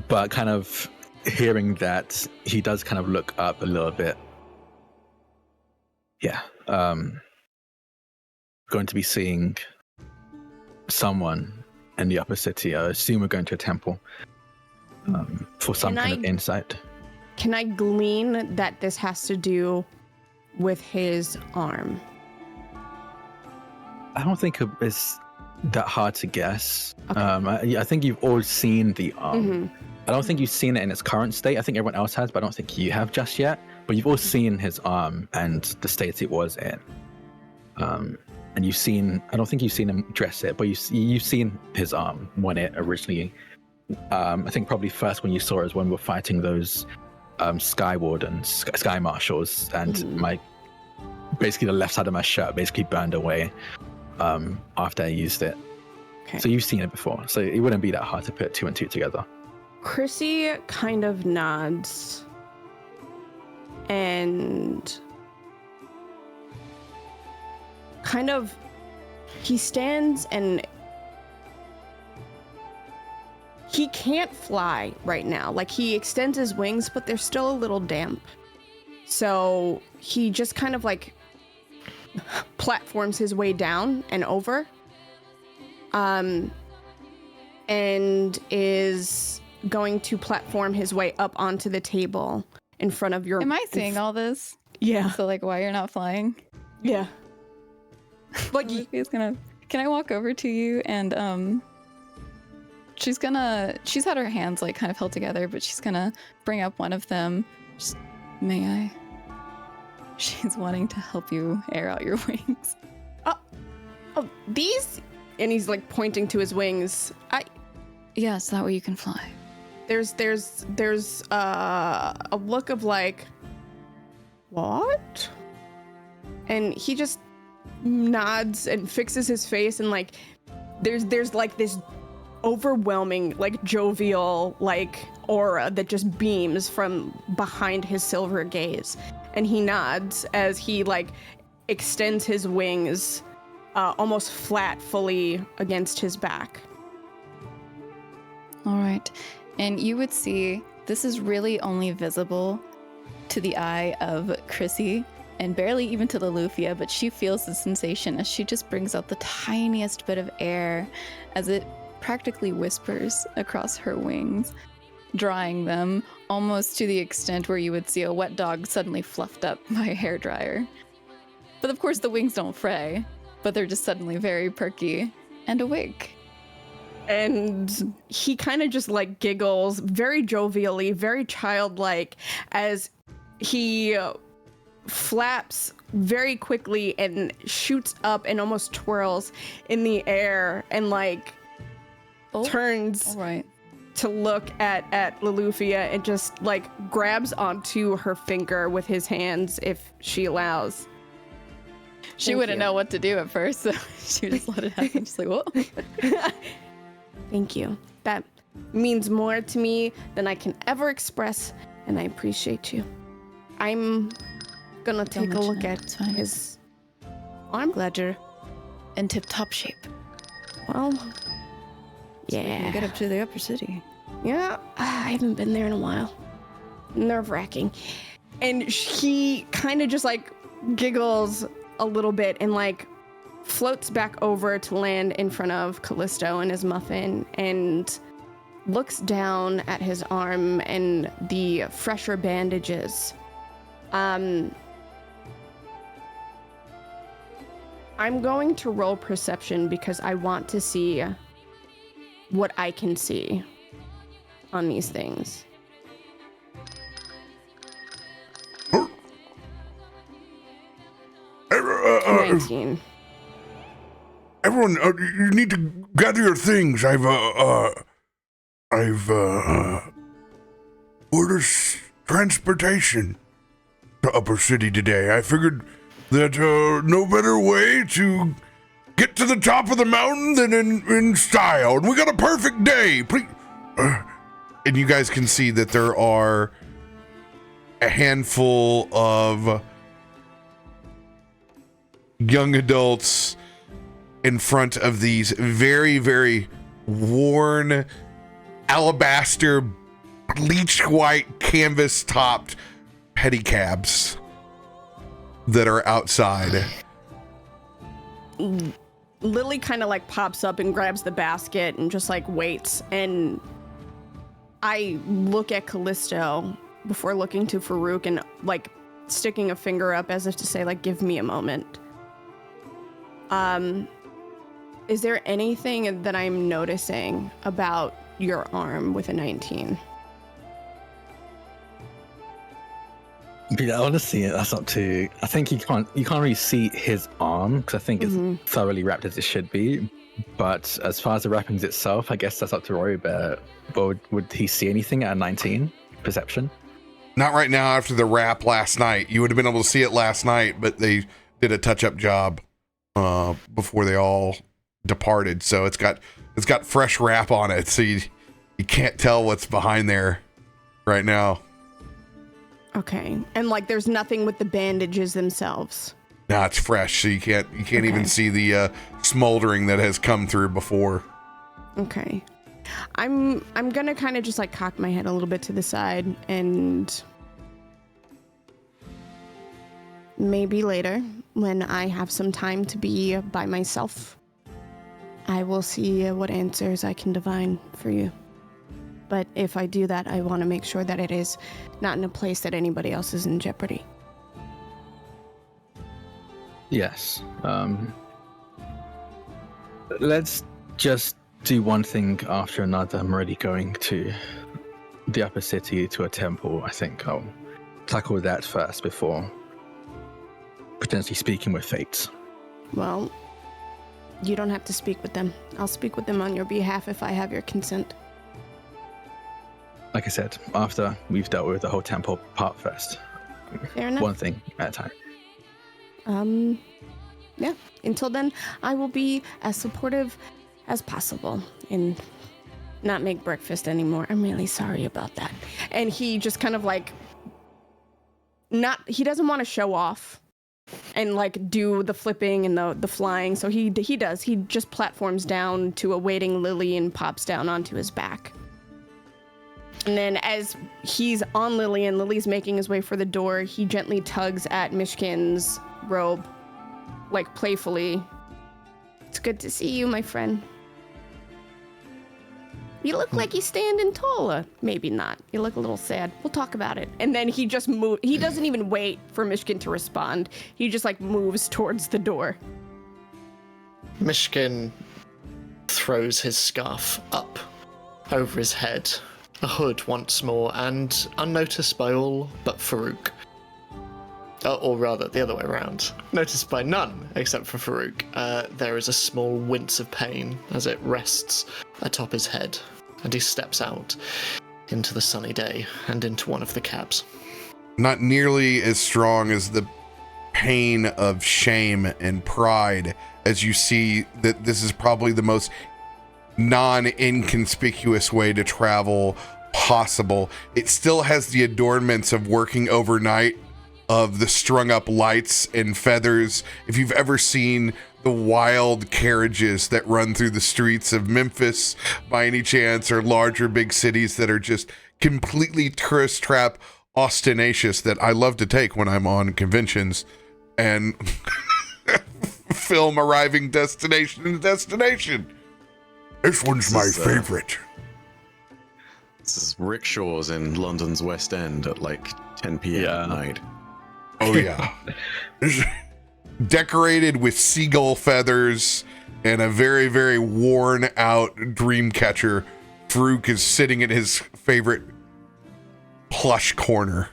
But kind of hearing that, he does kind of look up a little bit. Yeah. Going to be seeing someone in the Upper City. I assume we're going to a temple for some kind of insight. Can I glean that this has to do with his arm? I don't think it's that hard to guess. Okay. I think you've all seen the arm. Mm-hmm. I don't think you've seen it in its current state. I think everyone else has, but I don't think you have just yet. But you've all seen his arm and the state it was in. And you've seen, I don't think you've seen him dress it, but you've seen his arm when it originally, I think probably first when you saw it was when we were fighting those Sky Wardens, Sky Marshals, and basically the left side of my shirt basically burned away after I used it. Okay. So you've seen it before, so it wouldn't be that hard to put two and two together. Chrissy kind of nods and kind of he stands and he can't fly right now. Like he extends his wings, but they're still a little damp. So he just kind of like platforms his way down and over. And is going to platform his way up onto the table in front of your... Am I seeing all this? Yeah. So like why you're not flying? Yeah. Like He's gonna... Can I walk over to you and she's had her hands like kind of held together, but she's gonna bring up one of them. Just, may I? She's wanting to help you air out your wings. Oh, these? And he's like pointing to his wings. Yes, that way you can fly. There's a look of like, what? And he just nods and fixes his face, and like there's like this overwhelming like jovial like aura that just beams from behind his silver gaze, and he nods as he like extends his wings almost flat fully against his back. All right. And you would see this is really only visible to the eye of Chrissy and barely even to Loluphia, but she feels the sensation as she just brings out the tiniest bit of air as it practically whispers across her wings, drying them almost to the extent where you would see a wet dog suddenly fluffed up by a hairdryer. But of course the wings don't fray, but they're just suddenly very perky and awake. And he kind of just like giggles very jovially, very childlike, as he flaps very quickly and shoots up and almost twirls in the air and like turns to look at Loluphia and just like grabs onto her finger with his hands if she allows. She wouldn't know what to do at first, so she would just let it happen. She's like, whoa. Thank you. That means more to me than I can ever express, and I appreciate you. I'm gonna take a look at his arm. Glad you're in tip-top shape. Well, So we can get up to the upper city. Yeah, I haven't been there in a while. Nerve-wracking. And he kind of just like giggles a little bit and like floats back over to land in front of Kallisto and his muffin and looks down at his arm and the fresher bandages. I'm going to roll perception because I want to see what I can see on these things. 19. Everyone, you need to gather your things. I've ordered transportation to Upper City today. I figured that no better way to get to the top of the mountain than in style. And we got a perfect day. Please. And you guys can see that there are a handful of young adults in front of these very, very worn alabaster bleached white canvas topped pedicabs that are outside. Lily kind of like pops up and grabs the basket and just like waits, and I look at Kallisto before looking to Farouk and like sticking a finger up as if to say like, give me a moment. Is there anything that I'm noticing about your arm with a 19? Yeah, honestly, that's up to. I think you can't really see his arm because I think it's thoroughly wrapped as it should be. But as far as the wrappings itself, I guess that's up to RoBear. But would he see anything at a 19 perception? Not right now. After the wrap last night, you would have been able to see it last night, but they did a touch-up job before they all departed. So it's got fresh wrap on it, so you can't tell what's behind there right now. Okay, and like there's nothing with the bandages themselves. No, it's fresh, so you can't even see the smoldering that has come through before. Okay, I'm gonna kind of just like cock my head a little bit to the side, and maybe later when I have some time to be by myself, I will see what answers I can divine for you. But if I do that, I want to make sure that it is not in a place that anybody else is in jeopardy. Yes. Let's just do one thing after another. I'm already going to the upper city to a temple. I think I'll tackle that first before potentially speaking with Fates. Well, you don't have to speak with them. I'll speak with them on your behalf if I have your consent. Like I said, after we've dealt with the whole temple part first. Fair enough. One thing at a time. Yeah. Until then, I will be as supportive as possible and not make breakfast anymore. I'm really sorry about that. And he just kind of like, he doesn't want to show off and like do the flipping and the flying. So he does. He just platforms down to a waiting Lily and pops down onto his back. And then as he's on Lily and Lily's making his way for the door, he gently tugs at Myshkin's robe, like playfully. It's good to see you, my friend. You look like you're standing taller. Maybe not. You look a little sad. We'll talk about it. And then he just he doesn't even wait for Myshkin to respond. He just like moves towards the door. Myshkin throws his scarf up over his head, a hood once more, and unnoticed by all but Farouk. Or rather, the other way around. Noticed by none except for Farouk. There is a small wince of pain as it rests atop his head, and he steps out into the sunny day and into one of the cabs. Not nearly as strong as the pain of shame and pride as you see that this is probably the most non-inconspicuous way to travel possible. It still has the adornments of working overnight, of the strung up lights and feathers. If you've ever seen the wild carriages that run through the streets of Memphis by any chance, or larger big cities that are just completely tourist trap ostentatious, that I love to take when I'm on conventions and film arriving destination to destination. This one's my favorite. This is rickshaws in London's West End at like 10 p.m. at night. Oh yeah. Decorated with seagull feathers and a very, very worn out dream catcher. Farouk is sitting in his favorite plush corner.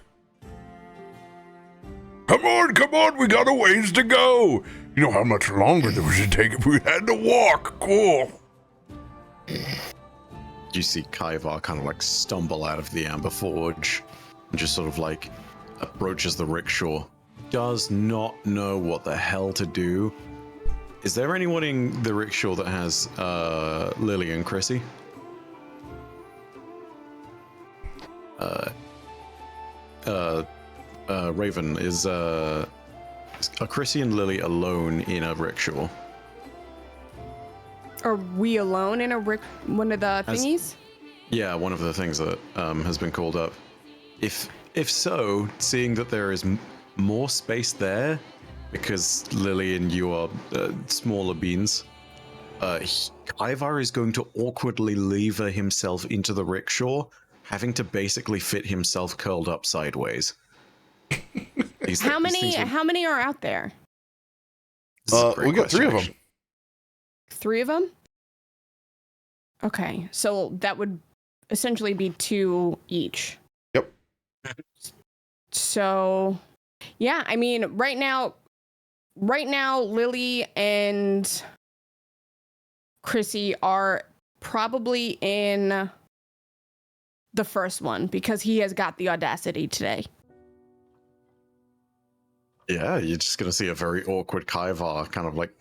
Come on, we got a ways to go. You know how much longer there was to take if we had to walk. Cool. You see Kaivar kind of like stumble out of the Amber Forge and just sort of like approaches the rickshaw. Does not know what the hell to do. Is there anyone in the rickshaw that has Lily and Chrissy? Raven, are Chrissy and Lily alone in a rickshaw? Are we alone in one of the thingies? Yeah, one of the things that has been called up. If so, seeing that there is more space there, because Lily and you are smaller beans, Ivar is going to awkwardly lever himself into the rickshaw, having to basically fit himself curled up sideways. How many are out there? We got 3 of them. 3 of them? Okay, so that would essentially be 2 each. Yep. So, yeah, I mean, right now, Lily and Chrissy are probably in the first one because he has got the audacity today. Yeah, you're just going to see a very awkward Kaivar kind of like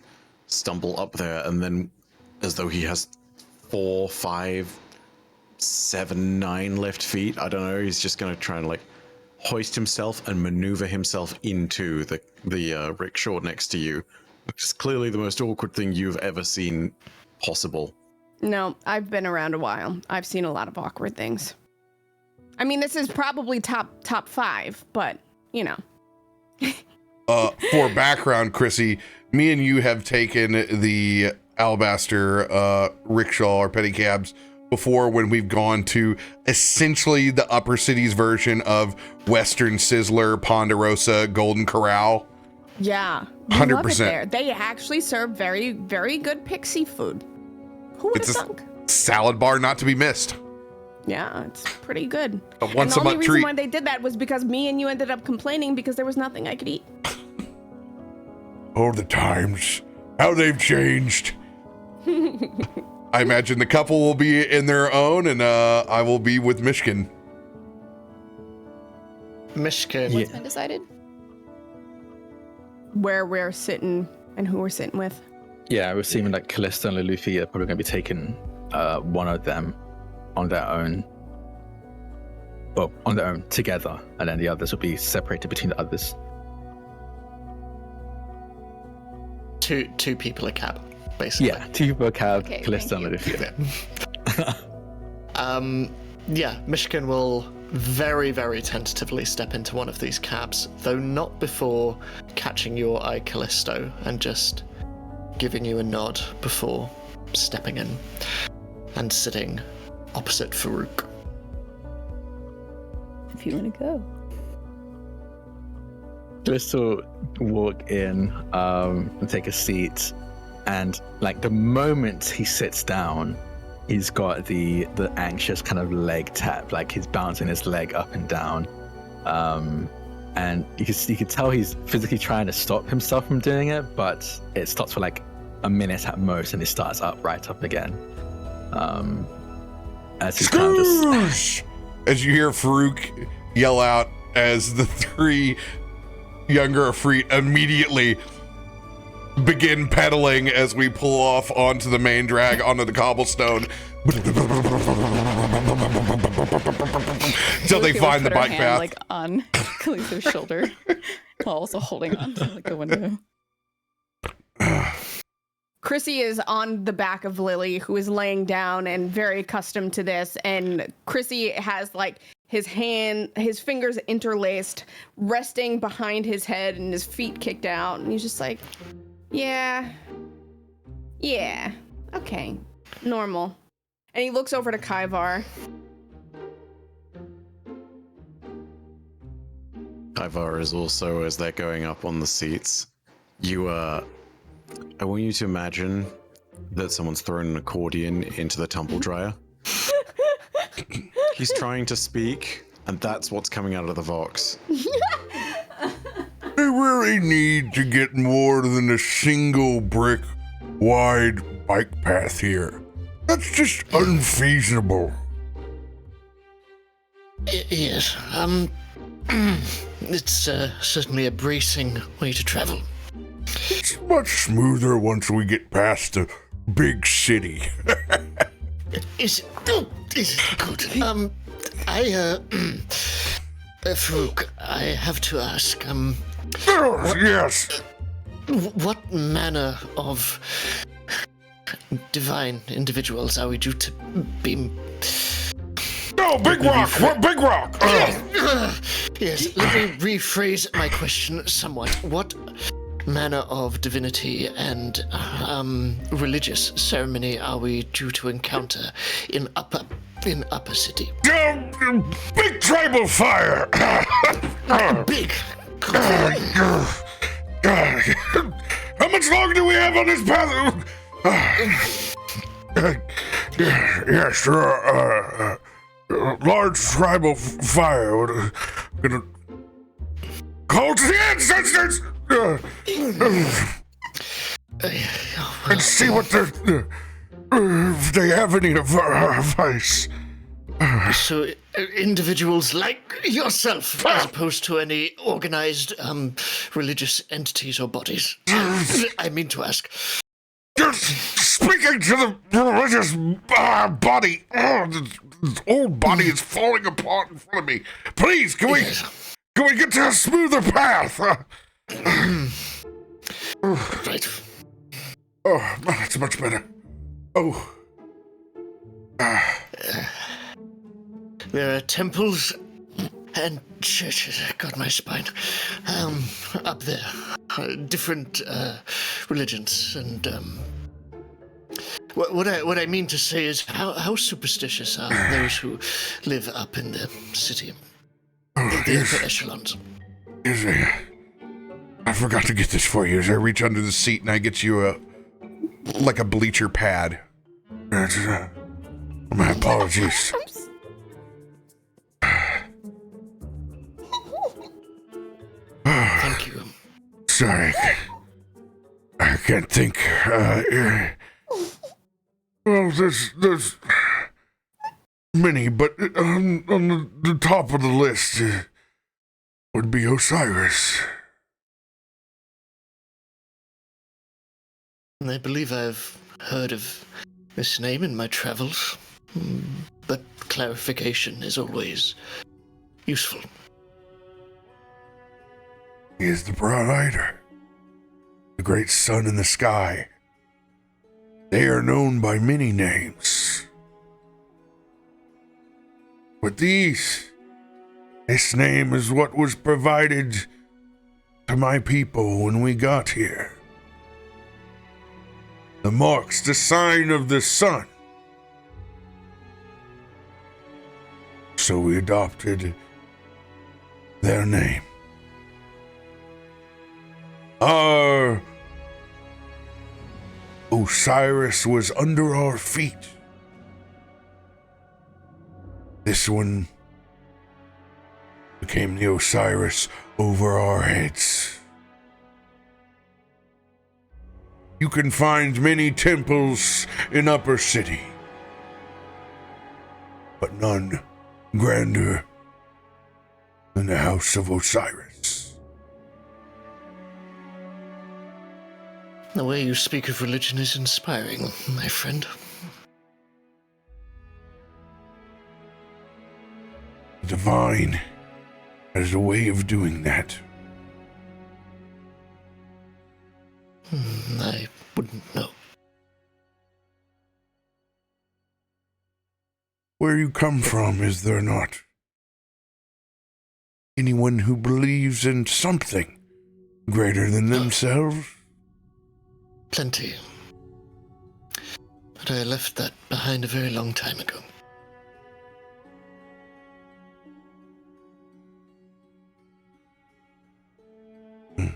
stumble up there, and then as though he has 4, 5, 7, 9 left feet, I don't know, he's just going to try and like hoist himself and maneuver himself into the rickshaw next to you, which is clearly the most awkward thing you've ever seen possible. No, I've been around a while. I've seen a lot of awkward things. I mean, this is probably top 5, but, you know. For background, Chrissy, me and you have taken the Alabaster rickshaw or pedicabs before when we've gone to essentially the upper cities version of Western Sizzler, Ponderosa, Golden Corral. Yeah. 100%. Love it there. They actually serve very, very good pixie food. Who would have thunk? Salad bar not to be missed. Yeah, it's pretty good. A once and the a only month reason treat. why they did that was because me and you ended up complaining because there was nothing I could eat. Oh, the times. How they've changed. I imagine the couple will be in their own, and I will be with Myshkin. Myshkin. What's been decided? Where we're sitting and who we're sitting with. Yeah, we're assuming that Kallisto and Loluphia are probably going to be taking one of them on their own. Well, on their own together, and then the others will be separated between the others. Two people a cab, basically. Yeah, 2 people a cab, Okay, Kallisto and thank Loluphia. Yeah, Myshkin will very, very tentatively step into one of these cabs, though not before catching your eye, Kallisto, and just giving you a nod before stepping in and sitting opposite Farouk. If you want to go. Kallisto will walk in and take a seat, and like the moment he sits down, he's got the anxious kind of leg tap, like he's bouncing his leg up and down, and you can tell he's physically trying to stop himself from doing it, but it stops for like a minute at most, and it starts up right up again. As he kind of just, As you hear Farouk yell out as the 3 younger Ifrit immediately begin pedaling as we pull off onto the main drag, onto the cobblestone. Until they find the bike path. Like on Kallisto's shoulder, while also holding on to like the window. Chrissy is on the back of Lily, who is laying down and very accustomed to this. And Chrissy has like his fingers interlaced, resting behind his head and his feet kicked out. And he's just like, yeah, okay, normal. And he looks over to Kaivar. Kaivar is also, as they're going up on the seats, I want you to imagine that someone's thrown an accordion into the tumble dryer. He's trying to speak, and that's what's coming out of the Vox. They really need to get more than a single brick wide bike path here. That's just unfeasible. Yes, it's certainly a bracing way to travel. It's much smoother once we get past the big city. Is it good? Farouk, I have to ask, Yes. what manner of divine individuals are we due to be? No, Big Rock! What Big Rock? Yes, let me rephrase my question somewhat. What manner of divinity and religious ceremony are we due to encounter in upper city? Big tribal fire! Big. How much longer do we have on this path? Yes, large tribal fire. Gonna call to the ancestors and see what if they have any advice. So, individuals like yourself, as opposed to any organized religious entities or bodies. I mean to ask. You're speaking to the religious body. The old body is falling apart in front of me. Please, can we get to a smoother path? Right. Oh, that's much better. Oh. There are temples and churches. God, my spine. Up there. Different religions and what I mean to say is how superstitious are those who live up in the city, the upper echelons. I forgot to get this for you. As I reach under the seat and I get you a bleacher pad. My apologies. Thank you. Sorry. I can't think. Well, there's many, but on the top of the list would be Osiris. I believe I've heard of this name in my travels, but clarification is always useful. He is the Broad-Eyeder, the great sun in the sky. They are known by many names. But this name is what was provided to my people when we got here. The marks the sign of the sun. So we adopted their name. Our Osiris was under our feet. This one became the Osiris over our heads. You can find many temples in Upper City, but none grander than the House of Osiris. The way you speak of religion is inspiring, my friend. The divine has a way of doing that. I wouldn't know. Where you come from, is there not anyone who believes in something greater than themselves? Plenty. But I left that behind a very long time ago. I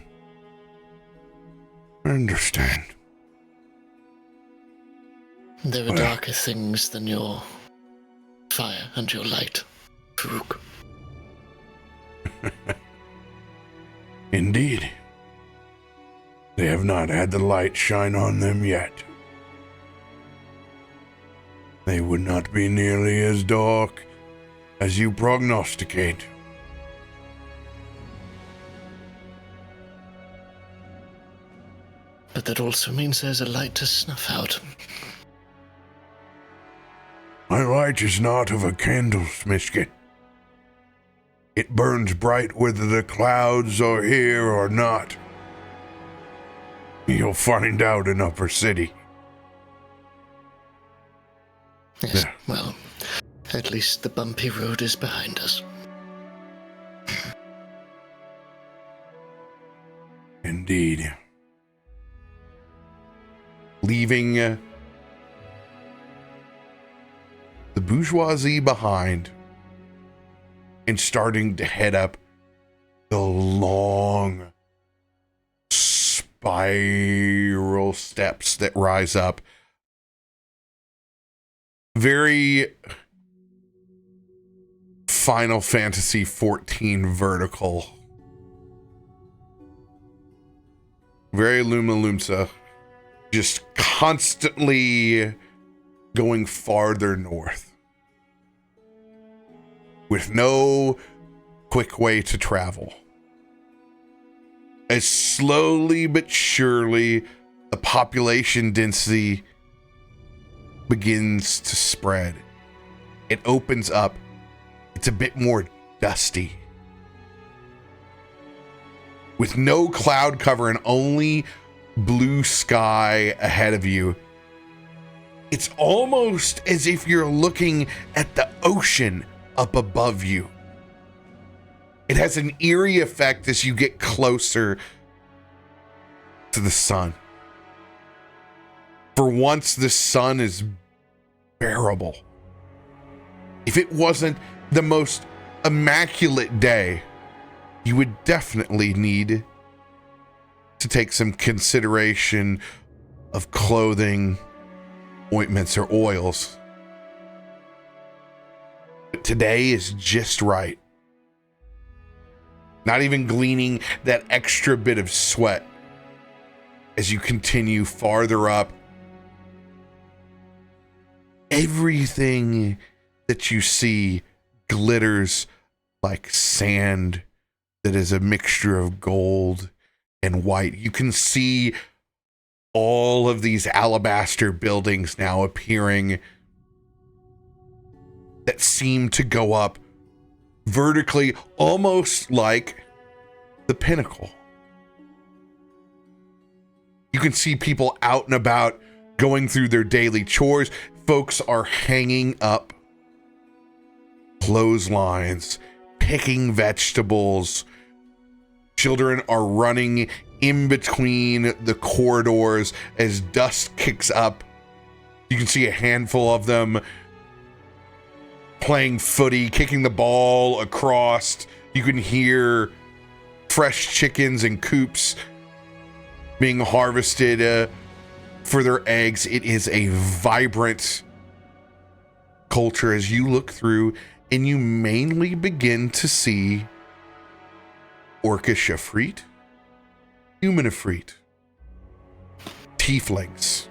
understand. There are darker things than your fire and your light, Faroük. Indeed. They have not had the light shine on them yet. They would not be nearly as dark as you prognosticate. But that also means there's a light to snuff out. My light is not of a candle's, Myshkin. It burns bright whether the clouds are here or not. You'll find out in Upper City. Yes, Yeah. well, at least the bumpy road is behind us. Indeed. Leaving the bourgeoisie behind and starting to head up the long spiral spiral steps that rise up. Very Final Fantasy 14 vertical. Very Luma Lumsa. Just constantly going farther north. With no quick way to travel. As slowly but surely the population density begins to spread. It opens up. It's a bit more dusty. With no cloud cover and only blue sky ahead of you, it's almost as if you're looking at the ocean up above you. It has an eerie effect as you get closer to the sun. For once, the sun is bearable. If it wasn't the most immaculate day, you would definitely need to take some consideration of clothing, ointments, or oils. But today is just right. Not even gleaning that extra bit of sweat as you continue farther up. Everything that you see glitters like sand that is a mixture of gold and white. You can see all of these alabaster buildings now appearing that seem to go up vertically, almost like the pinnacle. You can see people out and about going through their daily chores. Folks are hanging up clotheslines, picking vegetables. Children are running in between the corridors as dust kicks up. You can see a handful of them playing footy, kicking the ball across. You can hear fresh chickens and coops being harvested for their eggs. It is a vibrant culture as you look through, and you mainly begin to see Orcish Ifrit, human Ifrit, tieflings.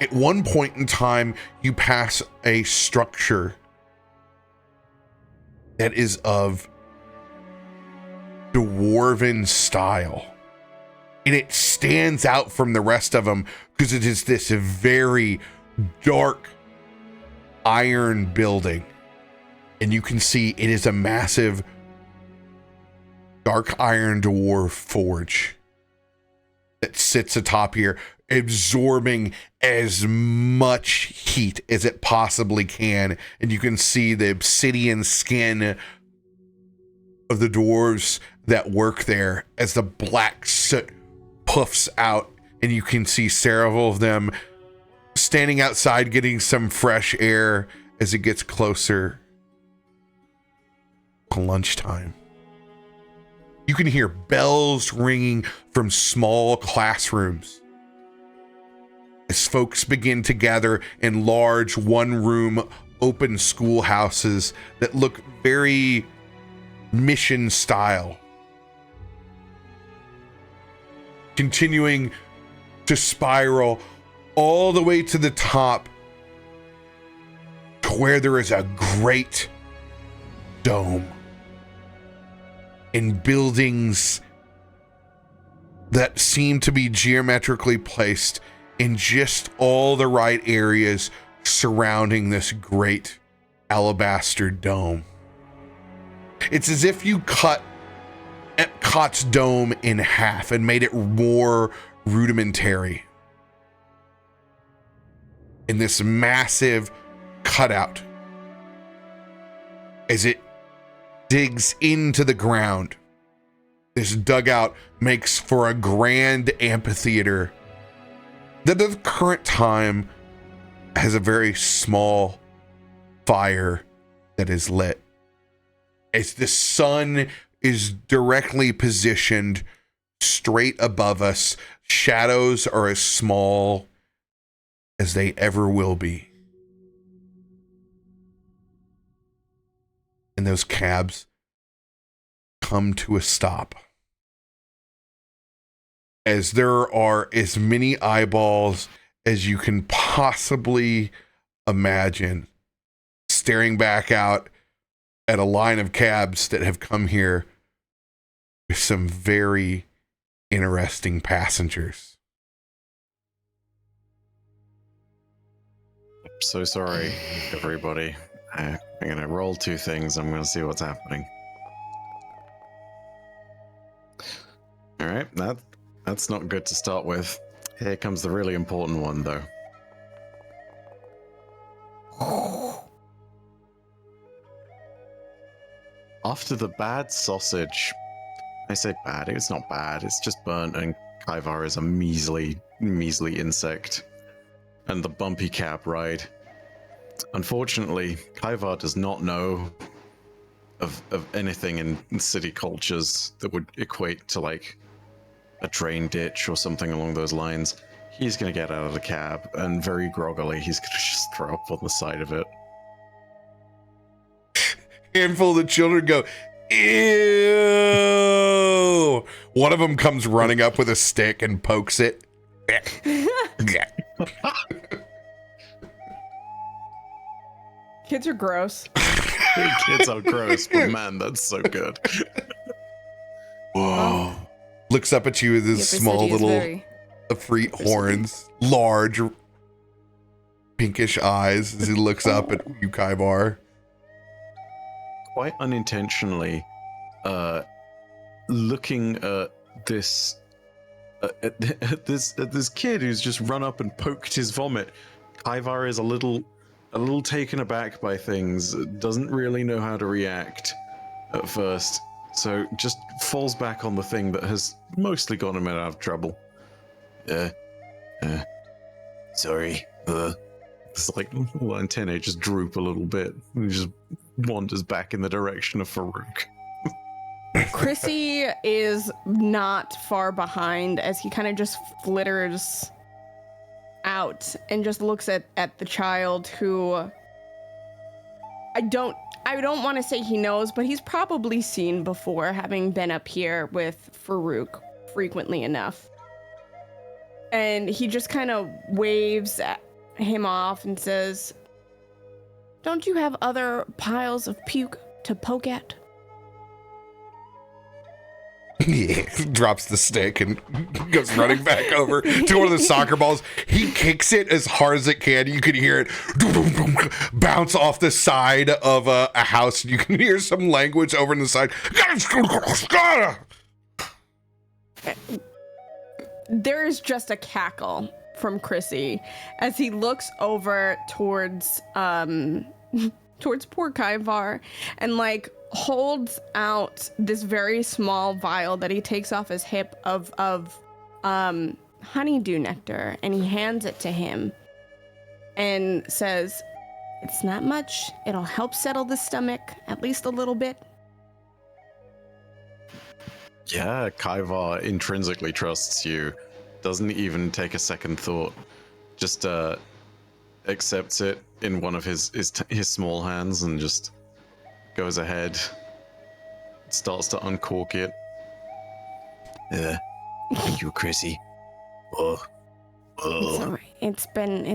At one point in time, you pass a structure that is of dwarven style. And it stands out from the rest of them because it is this very dark iron building. And you can see it is a massive dark iron dwarf forge that sits atop here, absorbing as much heat as it possibly can. And you can see the obsidian skin of the dwarves that work there as the black soot puffs out, and you can see several of them standing outside getting some fresh air as it gets closer to lunchtime. You can hear bells ringing from small classrooms as folks begin to gather in large one-room open schoolhouses that look very mission style. Continuing to spiral all the way to the top to where there is a great dome and buildings that seem to be geometrically placed in just all the right areas surrounding this great alabaster dome. It's as if you cut Epcot's dome in half and made it more rudimentary in this massive cutout as it digs into the ground. This dugout makes for a grand amphitheater that at the current time has a very small fire that is lit. As the sun is directly positioned straight above us. Shadows are as small as they ever will be. And those cabs come to a stop. As there are as many eyeballs as you can possibly imagine staring back out at a line of cabs that have come here with some very interesting passengers. So sorry, everybody. I'm gonna roll 2 things. I'm gonna see what's happening. All right, that's not good to start with. Here comes the really important one, though. After the bad sausage, I say bad, it's not bad, it's just burnt, and Kaivar is a measly insect. And the bumpy cab ride. Unfortunately, Kaivar does not know of anything in city cultures that would equate to like a drain ditch or something along those lines. He's gonna get out of the cab, and very groggily, he's gonna just throw up on the side of it. Handful of the children go, ew. One of them comes running up with a stick and pokes it. Kids are gross. Kids are gross, but man, that's so good. Whoa. Looks up at you with his small little Ifrit horns, large pinkish eyes as he looks up at you, Kaivar. Quite unintentionally, looking at this this kid who's just run up and poked his vomit, Kaivar is a little taken aback by things, doesn't really know how to react at first, so just falls back on the thing that has mostly gotten him out of trouble. Sorry. It's like little antennae just droop a little bit, and he just wanders back in the direction of Farouk. Chrissy is not far behind as he kind of just flitters out and just looks at the child, who I don't want to say he knows, but he's probably seen before, having been up here with Farouk frequently enough. And he just kind of waves at him off and says, "Don't you have other piles of puke to poke at?" Yeah, drops the stick and goes running back over to one of the soccer balls. He kicks it as hard as it can. You can hear it bounce off the side of a house. You can hear some language over on the side. There is just a cackle from Chrissy as he looks over towards poor Kaivar and like holds out this very small vial that he takes off his hip of honeydew nectar, and he hands it to him and says, "It's not much. It'll help settle the stomach at least a little bit." Yeah, Kaivar intrinsically trusts you. Doesn't even take a second thought. Just accepts it in one of his small hands and just goes ahead. Starts to uncork it. Thank you, Chrissy. It's all right. It's been.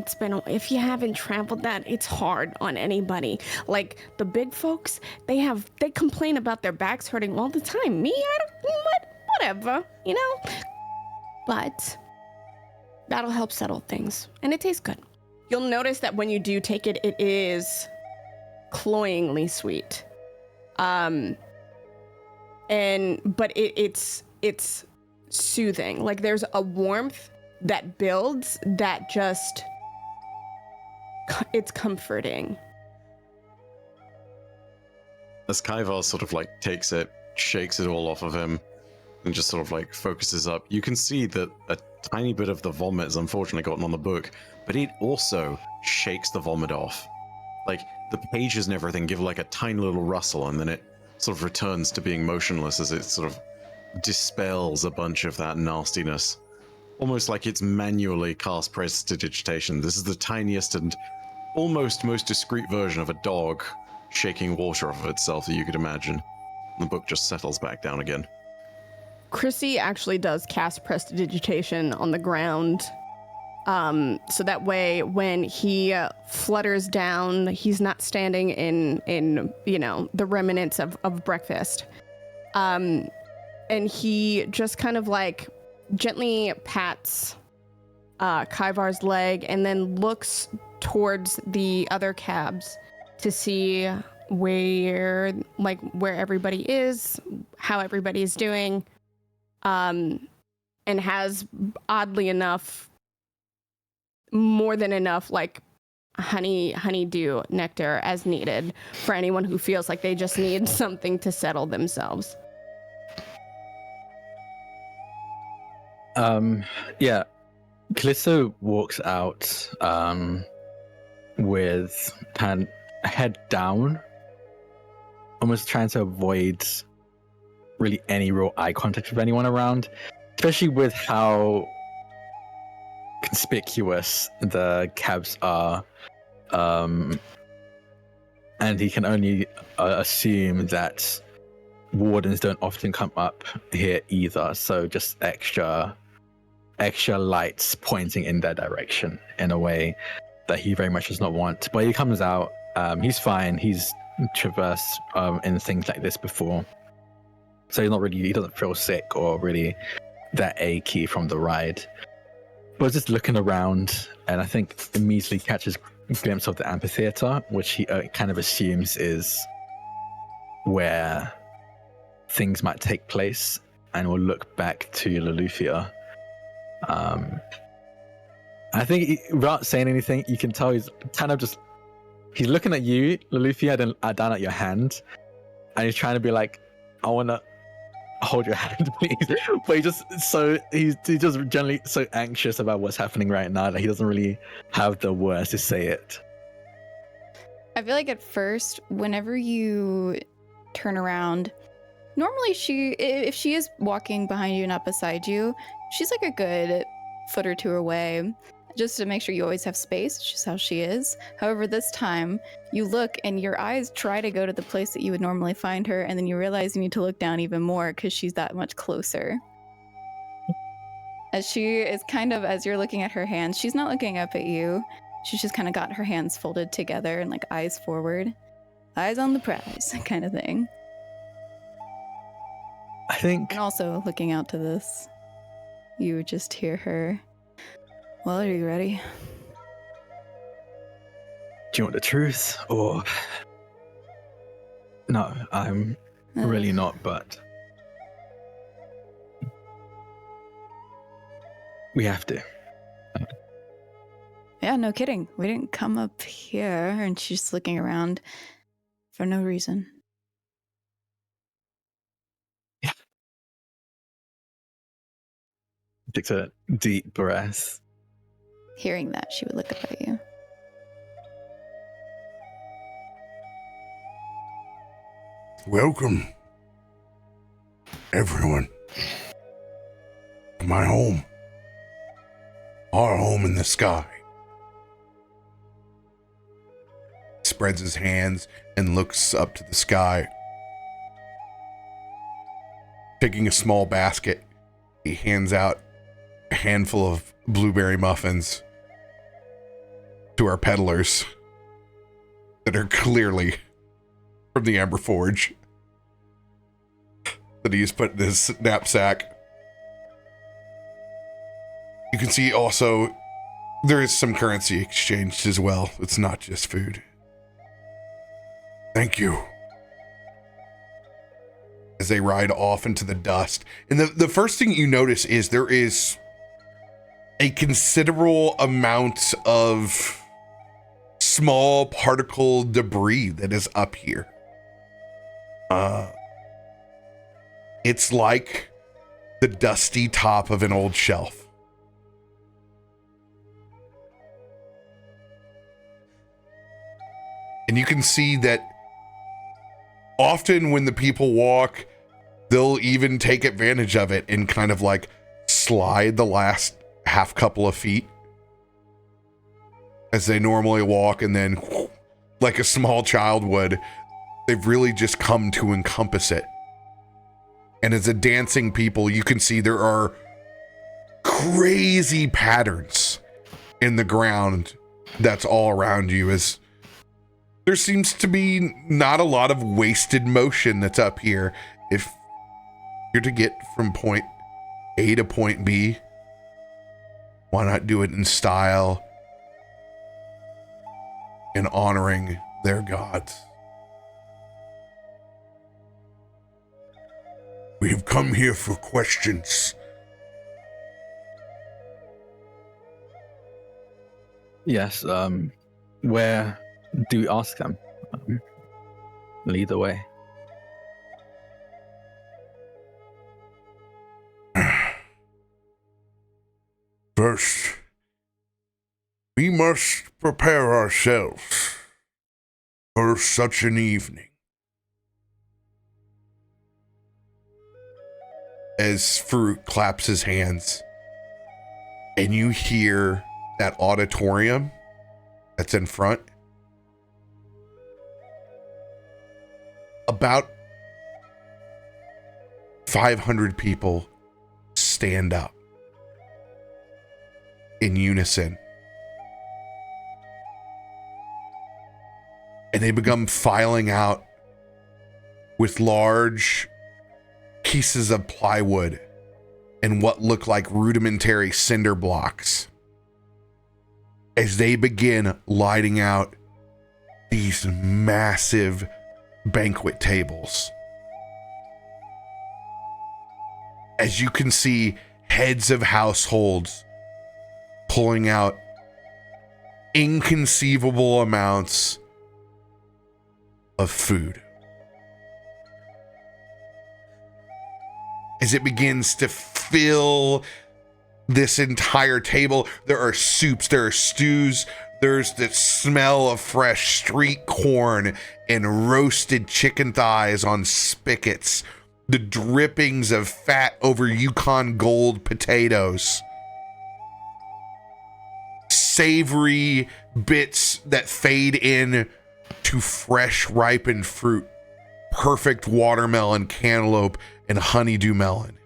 If you haven't traveled that, it's hard on anybody. Like the big folks, they complain about their backs hurting all the time. Me, whatever, you know. But that'll help settle things, and it tastes good. You'll notice that when you do take it, it is cloyingly sweet. But it's soothing. Like there's a warmth that builds that just, it's comforting. As Kaivar sort of like takes it, shakes it all off of him, and just sort of like focuses up, you can see that a tiny bit of the vomit has unfortunately gotten on the book, but it also shakes the vomit off. Like the pages and everything give like a tiny little rustle, and then it sort of returns to being motionless as it sort of dispels a bunch of that nastiness. Almost like it's manually cast prestidigitation. This is the tiniest and almost most discreet version of a dog shaking water off of itself that you could imagine. The book just settles back down again. Chrissy actually does cast prestidigitation on the ground. So that way, when he flutters down, he's not standing in the remnants of breakfast. And he just kind of like gently pats Kaivar's leg and then looks towards the other cabs to see where everybody is, how everybody is doing, and has, oddly enough, more than enough like honeydew nectar as needed for anyone who feels like they just need something to settle themselves. Yeah, Kallisto walks out with kind of head down, almost trying to avoid really any real eye contact with anyone around, especially with how conspicuous the cabs are. And he can only assume that wardens don't often come up here either, so just extra lights pointing in their direction in a way that he very much does not want. But he comes out, he's fine, he's traversed in things like this before, so he doesn't feel sick or really that achy from the ride. But just looking around, and I think immediately catches a glimpse of the amphitheater, which he kind of assumes is where things might take place, and will look back to Loluphia. I think without saying anything, you can tell he's kind of just, he's looking at you, Loluphia, and down at your hand, and he's trying to be like, I want to hold your hand, please. But he's just generally so anxious about what's happening right now that he doesn't really have the words to say it. I feel like at first, whenever you turn around, normally if she is walking behind you, not beside you, she's like a good foot or two away, just to make sure you always have space. It's just how she is. However, this time you look and your eyes try to go to the place that you would normally find her, and then you realize you need to look down even more because she's that much closer. As she is kind of, as you're looking at her hands, she's not looking up at you. She's just kind of got her hands folded together and like eyes forward, eyes on the prize kind of thing. I think. And also looking out to this, you just hear her, well, are you ready? Do you want the truth, or... No, I'm really not, but... We have to. Yeah, no kidding. We didn't come up here, and she's looking around for no reason. Yeah. Takes a deep breath. Hearing that, she would look up at you. Welcome, everyone, to my home. Our home in the sky. Spreads his hands and looks up to the sky. Taking a small basket, he hands out a handful of blueberry muffins to our peddlers that are clearly from the Amber Forge that he's put in his knapsack. You can see also there is some currency exchanged as well. It's not just food. Thank you. As they ride off into the dust. And the first thing you notice is there is a considerable amount of small particle debris that is up here. It's like the dusty top of an old shelf. And you can see that often when the people walk, they'll even take advantage of it and kind of like slide the last half couple of feet as they normally walk, and then like a small child would, they've really just come to encompass it. And as a dancing people, you can see there are crazy patterns in the ground that's all around you, as there seems to be not a lot of wasted motion that's up here. If you're to get from point A to point B, why not do it in style and honoring their gods? We have come here for questions. Yes, where do we ask them? Lead the way. First, we must prepare ourselves for such an evening. As Faroük claps his hands, and you hear that auditorium that's in front, about 500 people stand up in unison, and they become filing out with large pieces of plywood and what look like rudimentary cinder blocks as they begin lighting out these massive banquet tables. As you can see, heads of households pulling out inconceivable amounts of food. As it begins to fill this entire table, there are soups, there are stews, there's the smell of fresh street corn and roasted chicken thighs on spigots, the drippings of fat over Yukon Gold potatoes, savory bits that fade in to fresh ripened fruit, perfect watermelon, cantaloupe, and honeydew melon.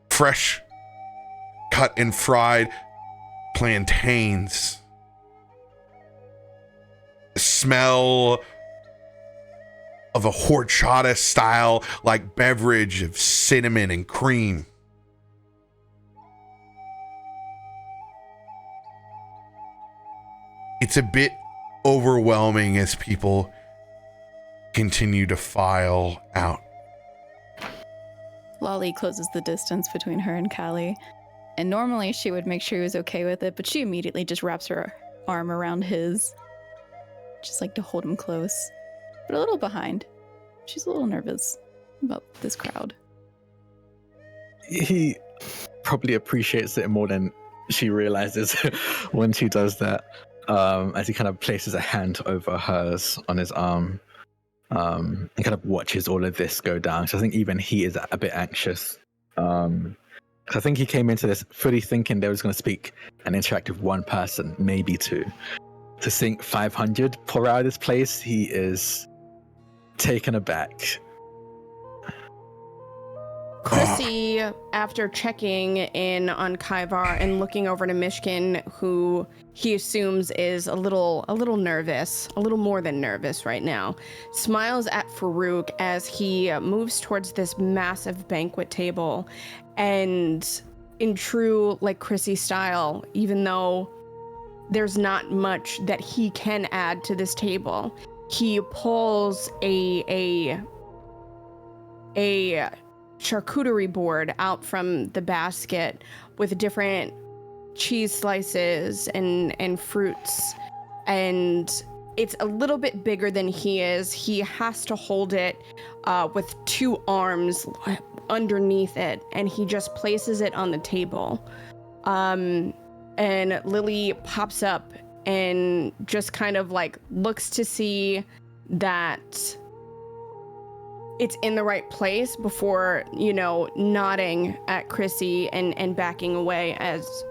Fresh cut and fried plantains. The smell of a horchata style like beverage of cinnamon and cream. It's a bit overwhelming as people continue to file out. Lolly closes the distance between her and Callie, and normally she would make sure he was okay with it, but she immediately just wraps her arm around his, just like to hold him close, but a little behind. She's a little nervous about this crowd. He probably appreciates it more than she realizes when she does that, as he kind of places a hand over hers on his arm. And kind of watches all of this go down. So I think even he is a bit anxious. I think he came into this fully thinking they was going to speak and interact with one person, maybe two. To think 500 pour out of this place, he is taken aback. Chrissy, after checking in on Kaivar and looking over to Myshkin, who he assumes is a little nervous, a little more than nervous right now, smiles at Faroük as he moves towards this massive banquet table, and in true like Chrissy style, even though there's not much that he can add to this table, he pulls a charcuterie board out from the basket with different cheese slices and fruits, and it's a little bit bigger than he is. He has to hold it with two arms underneath it, and he just places it on the table. And Lily pops up and just kind of like looks to see that it's in the right place before, nodding at Chrissy and backing away as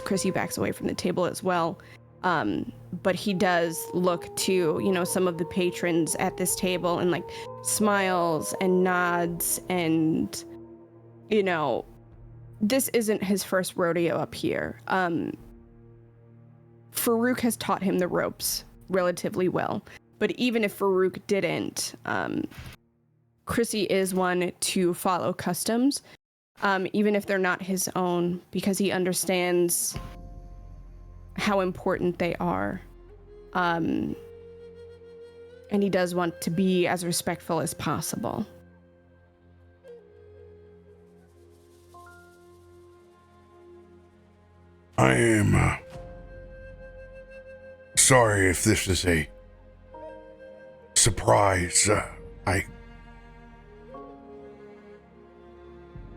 Chrissy backs away from the table as well. But he does look to, some of the patrons at this table and like smiles and nods and, this isn't his first rodeo up here. Faroük has taught him the ropes relatively well, but even if Faroük didn't, Chrissy is one to follow customs, even if they're not his own, because he understands how important they are. And he does want to be as respectful as possible. I am sorry if this is a surprise. I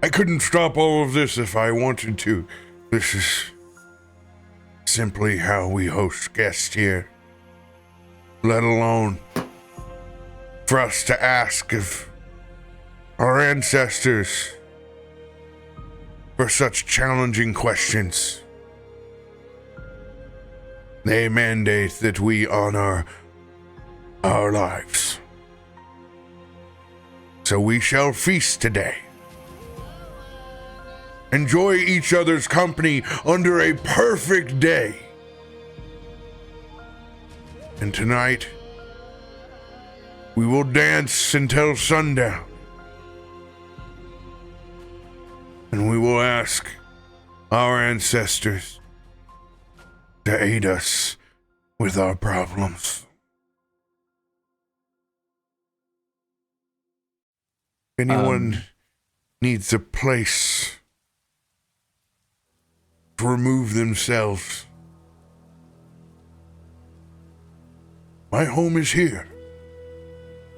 couldn't stop all of this if I wanted to. This is simply how we host guests here. Let alone for us to ask of our ancestors for such challenging questions. They mandate that we honor our lives. So we shall feast today. Enjoy each other's company under a perfect day. And tonight, we will dance until sundown. And we will ask our ancestors to aid us with our problems. If anyone needs a place to remove themselves, my home is here.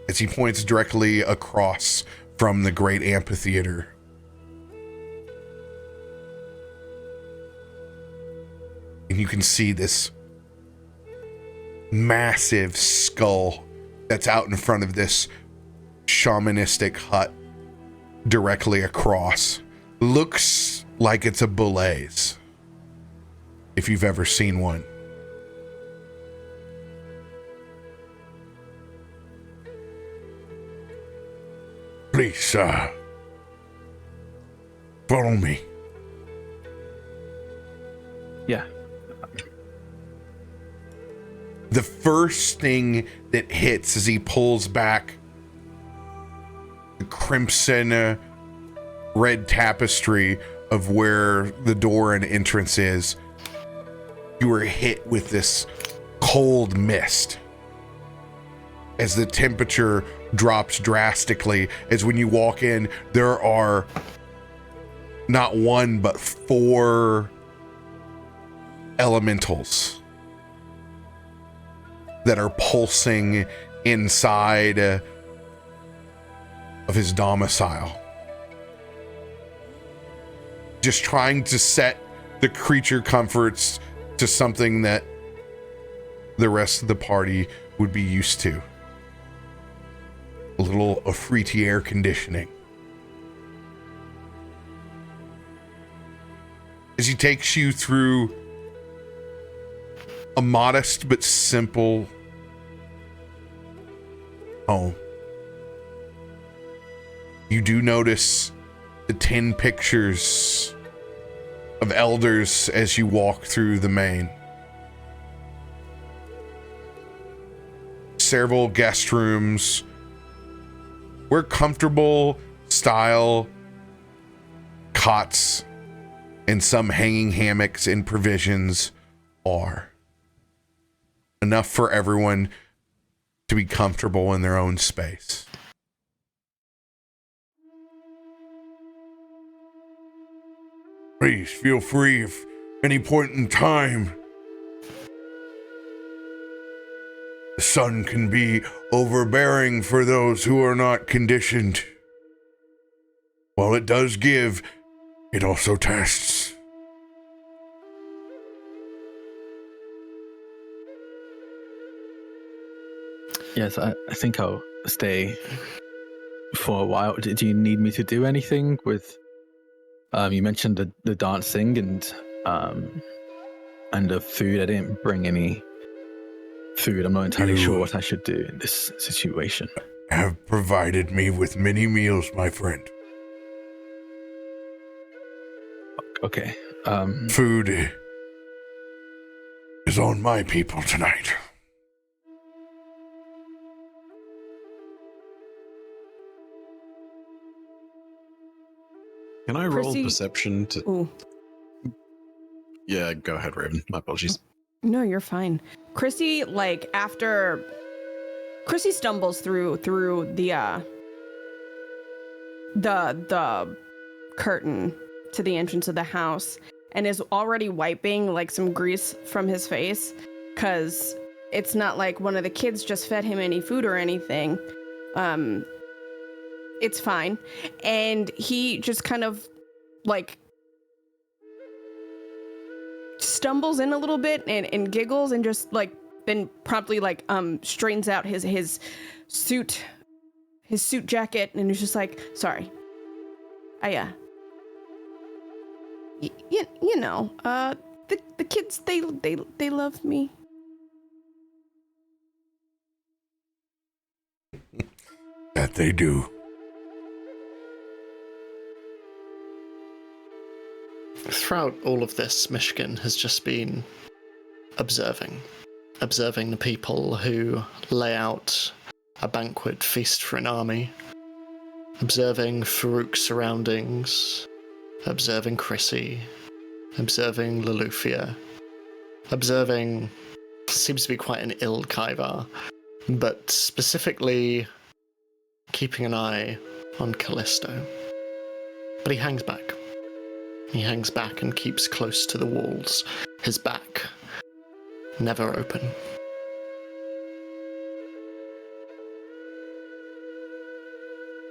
As he points directly across from the great amphitheater. And you can see this massive skull that's out in front of this shamanistic hut directly across. Looks like it's a boulet's, if you've ever seen one. Please, follow me. Yeah. The first thing that hits as he pulls back the crimson red tapestry of where the door and entrance is, you are hit with this cold mist as the temperature drops drastically. As when you walk in, there are not one but 4 elementals that are pulsing inside of his domicile, just trying to set the creature comforts to something that the rest of the party would be used to. A little Ifrit air conditioning. As he takes you through a modest but simple home, you do notice the 10 pictures of elders as you walk through the main. Several guest rooms where comfortable style cots and some hanging hammocks and provisions are. Enough for everyone to be comfortable in their own space. Please feel free if any point in time the sun can be overbearing for those who are not conditioned. While it does give, it also tests. Yes, I think I'll stay for a while. Do you need me to do anything with? You mentioned the dancing and the food. I didn't bring any food. I'm not entirely sure what I should do in this situation. Have provided me with many meals, my friend. Okay. Food is on my people tonight. Can I roll Chrissy- perception to? Ooh. Yeah, go ahead, Raven. My apologies. No, you're fine. Chrissy, like, after Chrissy stumbles through the curtain to the entrance of the house and is already wiping like some grease from his face, because it's not like one of the kids just fed him any food or anything. It's fine. And he just kind of like stumbles in a little bit and giggles and just like then promptly like straightens out his suit jacket and is just like, sorry, I you know, the kids they love me. That they do. Throughout all of this, Myshkin has just been observing the people who lay out a banquet feast for an army, observing Farouk's surroundings, observing Chrissy, observing Loluphia, observing seems to be quite an ill Kaivar, but specifically keeping an eye on Kallisto. But he hangs back. He hangs back and keeps close to the walls, his back never open.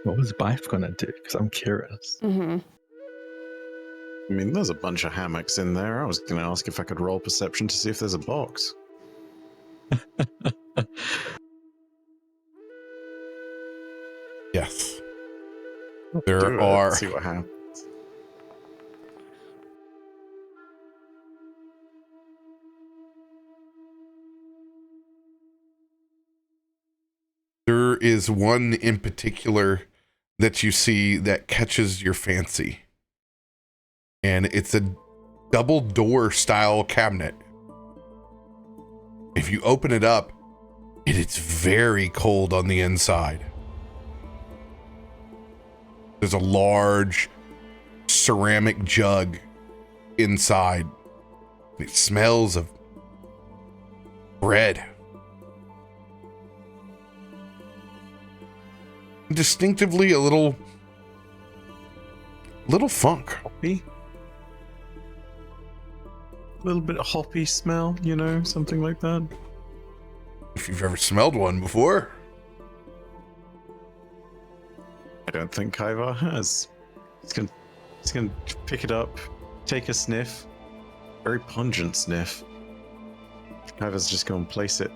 What was Bife gonna do? Because I'm curious. Mm-hmm. I mean, there's a bunch of hammocks in there. I was going to ask if I could roll perception to see if there's a box. Yes. Do There it, are. see what happens. There is one in particular that you see that catches your fancy. And it's a double door style cabinet. If you open it up, it's very cold on the inside. There's a large ceramic jug inside. It smells of bread. Distinctively a little funk. Hoppy? A little bit of hoppy smell, you know, something like that. If you've ever smelled one before. I don't think Kaivar has. He's gonna pick it up, take a sniff. Very pungent sniff. Kaivar's just gonna place it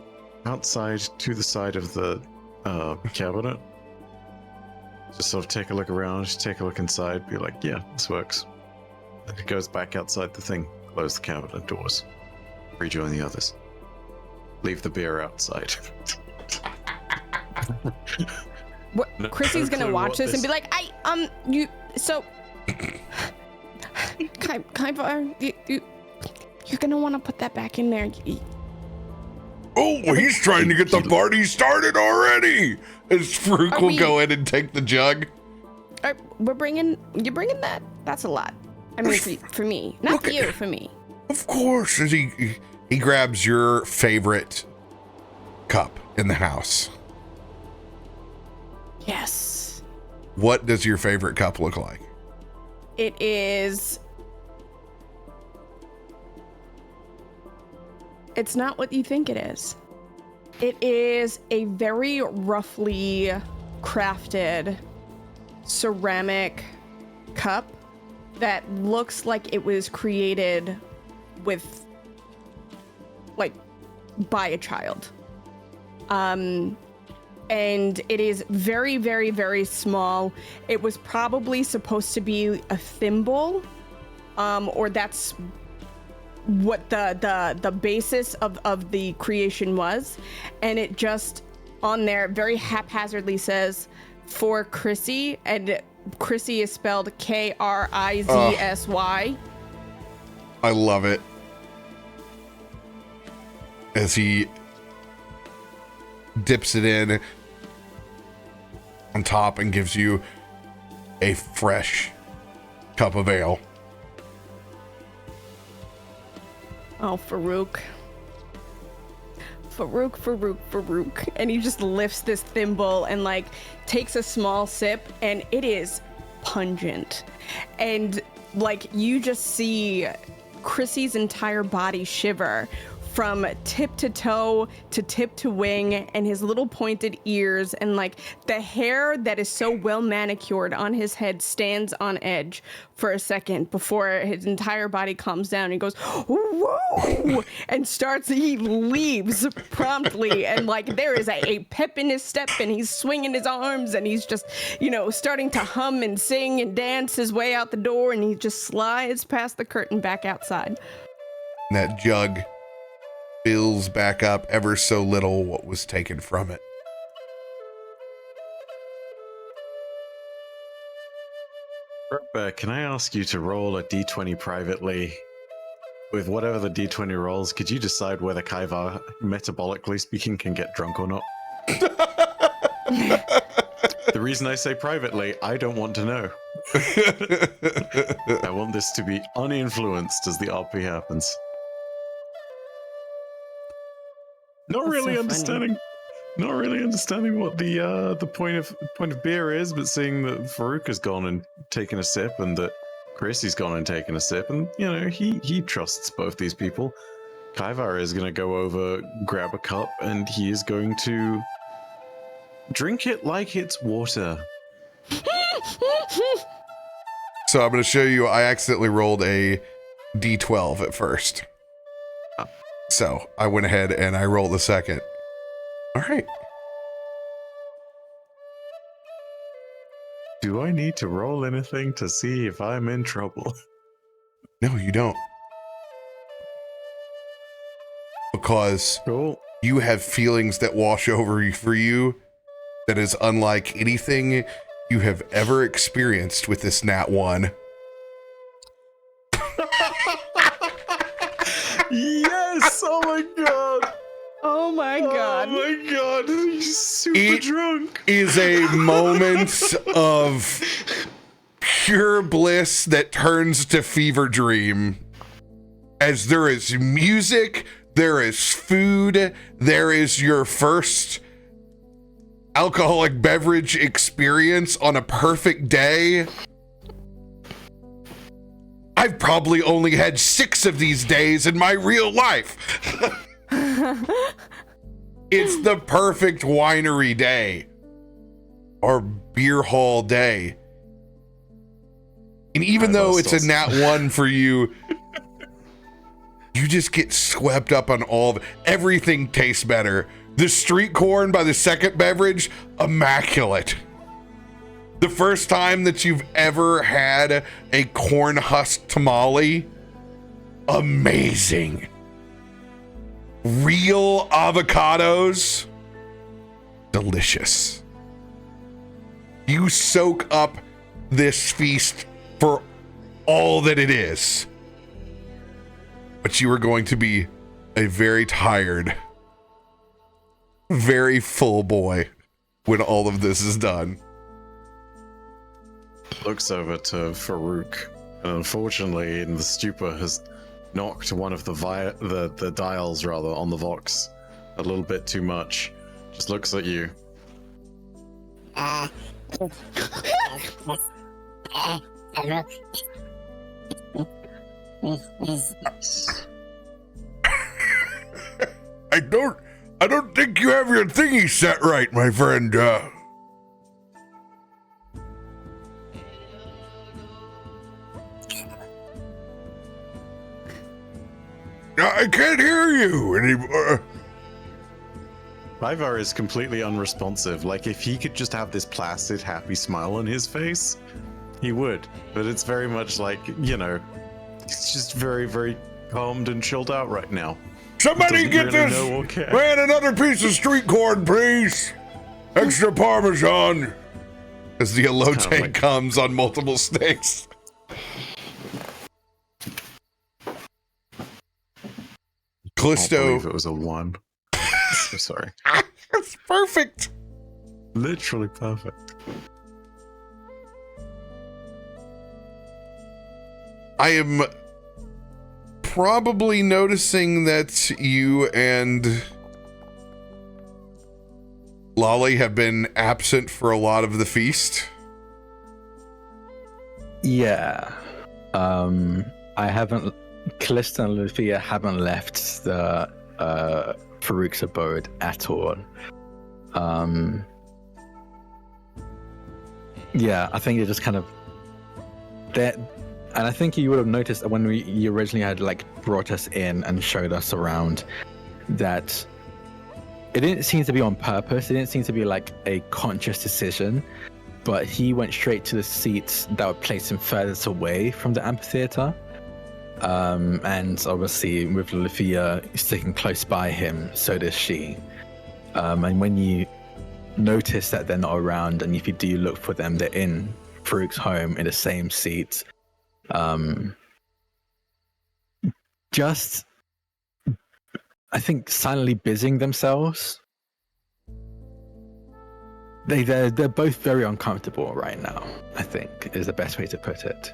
outside to the side of the cabinet. Just sort of take a look around, just take a look inside, be like, yeah, this works. Then it goes back outside the thing, close the cabinet doors, rejoin the others. Leave the beer outside. What, No Chrissy's gonna clue watch what this and this- be like, so Kaivar, you're gonna want to put that back in there. Oh, he's trying to get the party started already. As Farouk Are will we- go in and take the jug. You're bringing that? That's a lot. I mean, for me, not Look for at- you, for me. Of course. As he grabs your favorite cup in the house. Yes. What does your favorite cup look like? It is. It's not what you think it is. It is a very roughly crafted ceramic cup that looks like it was created with, like, by a child. and it is very, very, very small. It was probably supposed to be a thimble, or that's what the basis of the creation was, and it just on there very haphazardly says for Chrissy, and Chrissy is spelled K-R-I-Z-S-Y. I love it. As he dips it in on top and gives you a fresh cup of ale. Oh, Farouk. And he just lifts this thimble and like takes a small sip, and it is pungent. And like you just see Chrissy's entire body shiver from tip to toe to tip to wing, and his little pointed ears and like the hair that is so well manicured on his head stands on edge for a second before his entire body calms down. He goes, whoa, and he leaves promptly, and like there is a pep in his step, and he's swinging his arms, and he's just, starting to hum and sing and dance his way out the door, and he just slides past the curtain back outside. That jug fills back up ever so little what was taken from it. Robert, can I ask you to roll a d20 privately? With whatever the d20 rolls, could you decide whether Kaivar, metabolically speaking, can get drunk or not? The reason I say privately, I don't want to know. I want this to be uninfluenced as the RP happens. Not really understanding what the point of beer is, but seeing that Farouk has gone and taken a sip, and that Chrissy's gone and taken a sip, and he trusts both these people. Kaivar is going to go over, grab a cup, and he is going to drink it like it's water. So I'm going to show you, I accidentally rolled a D12 at first. So I went ahead and I rolled the second. All right. Do I need to roll anything to see if I'm in trouble? No, you don't. Because Cool. you have feelings that wash over for you that is unlike anything you have ever experienced with this Nat 1. Yes! Oh my god! Oh my god. Oh my god, he's super drunk. Is a moment of pure bliss that turns to fever dream. As there is music, there is food, there is your first alcoholic beverage experience on a perfect day. I've probably only had 6 of these days in my real life. It's the perfect winery day or beer hall day. And even though it's a Nat 1 for you, you just get swept up on all of it. Everything tastes better. The street corn by the second beverage, immaculate. The first time that you've ever had a corn husk tamale, amazing. Real avocados, delicious. You soak up this feast for all that it is. But you are going to be a very tired, very full boy when all of this is done. Looks over to Farouk, and unfortunately, in the stupor, has knocked one of the dials rather on the Vox a little bit too much. Just looks at you. I don't think you have your thingy set right, my friend. I can't hear you anymore. Ivar is completely unresponsive. Like, if he could just have this placid, happy smile on his face, he would. But it's very much like, you know, he's just very, very calmed and chilled out right now. Somebody Doesn't get really this! know or care. Man, another piece of street corn, please! Extra Parmesan! As the elote like- comes on multiple sticks. I can't believe Callisto. it was a 1. So sorry. That's perfect! Literally perfect. I am probably noticing that you and Lolly have been absent for a lot of the feast. Yeah. I haven't. Kallisto and Loluphia haven't left the Farouk's abode at all. Yeah, I think it just kind of that, and I think you would have noticed that when you originally had like brought us in and showed us around, that it didn't seem to be on purpose. It didn't seem to be like a conscious decision, but he went straight to the seats that would place him furthest away from the amphitheater. And obviously with Loluphia sticking close by him, so does she. And when you notice that they're not around, and if you do look for them, they're in Farouk's home in the same seat. Just, I think, silently busying themselves. They're both very uncomfortable right now, I think, is the best way to put it.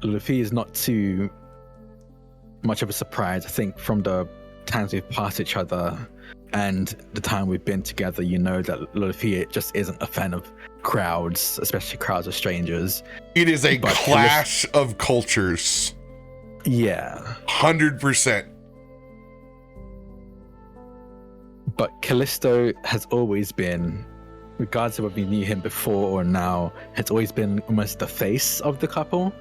Loluphia is not too much of a surprise. I think from the times we've passed each other and the time we've been together, you know that Loluphia just isn't a fan of crowds, especially crowds of strangers. It is a But clash of cultures. Yeah. 100%. But Kallisto has always been, regardless of whether you knew him before or now, has always been almost the face of the couple.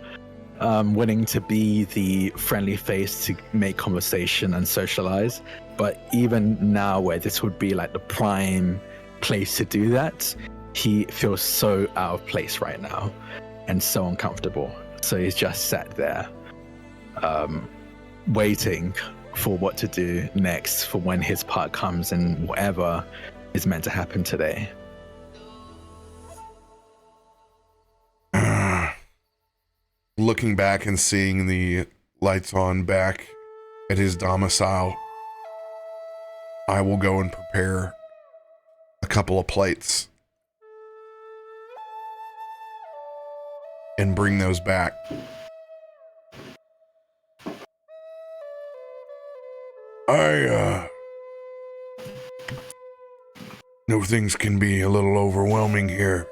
Willing to be the friendly face to make conversation and socialize. But even now, where this would be like the prime place to do that, he feels so out of place right now and so uncomfortable. So he's just sat there, waiting for what to do next for when his part comes and whatever is meant to happen today. Looking back and seeing the lights on back at his domicile, I will go and prepare a couple of plates and bring those back. I know things can be a little overwhelming here.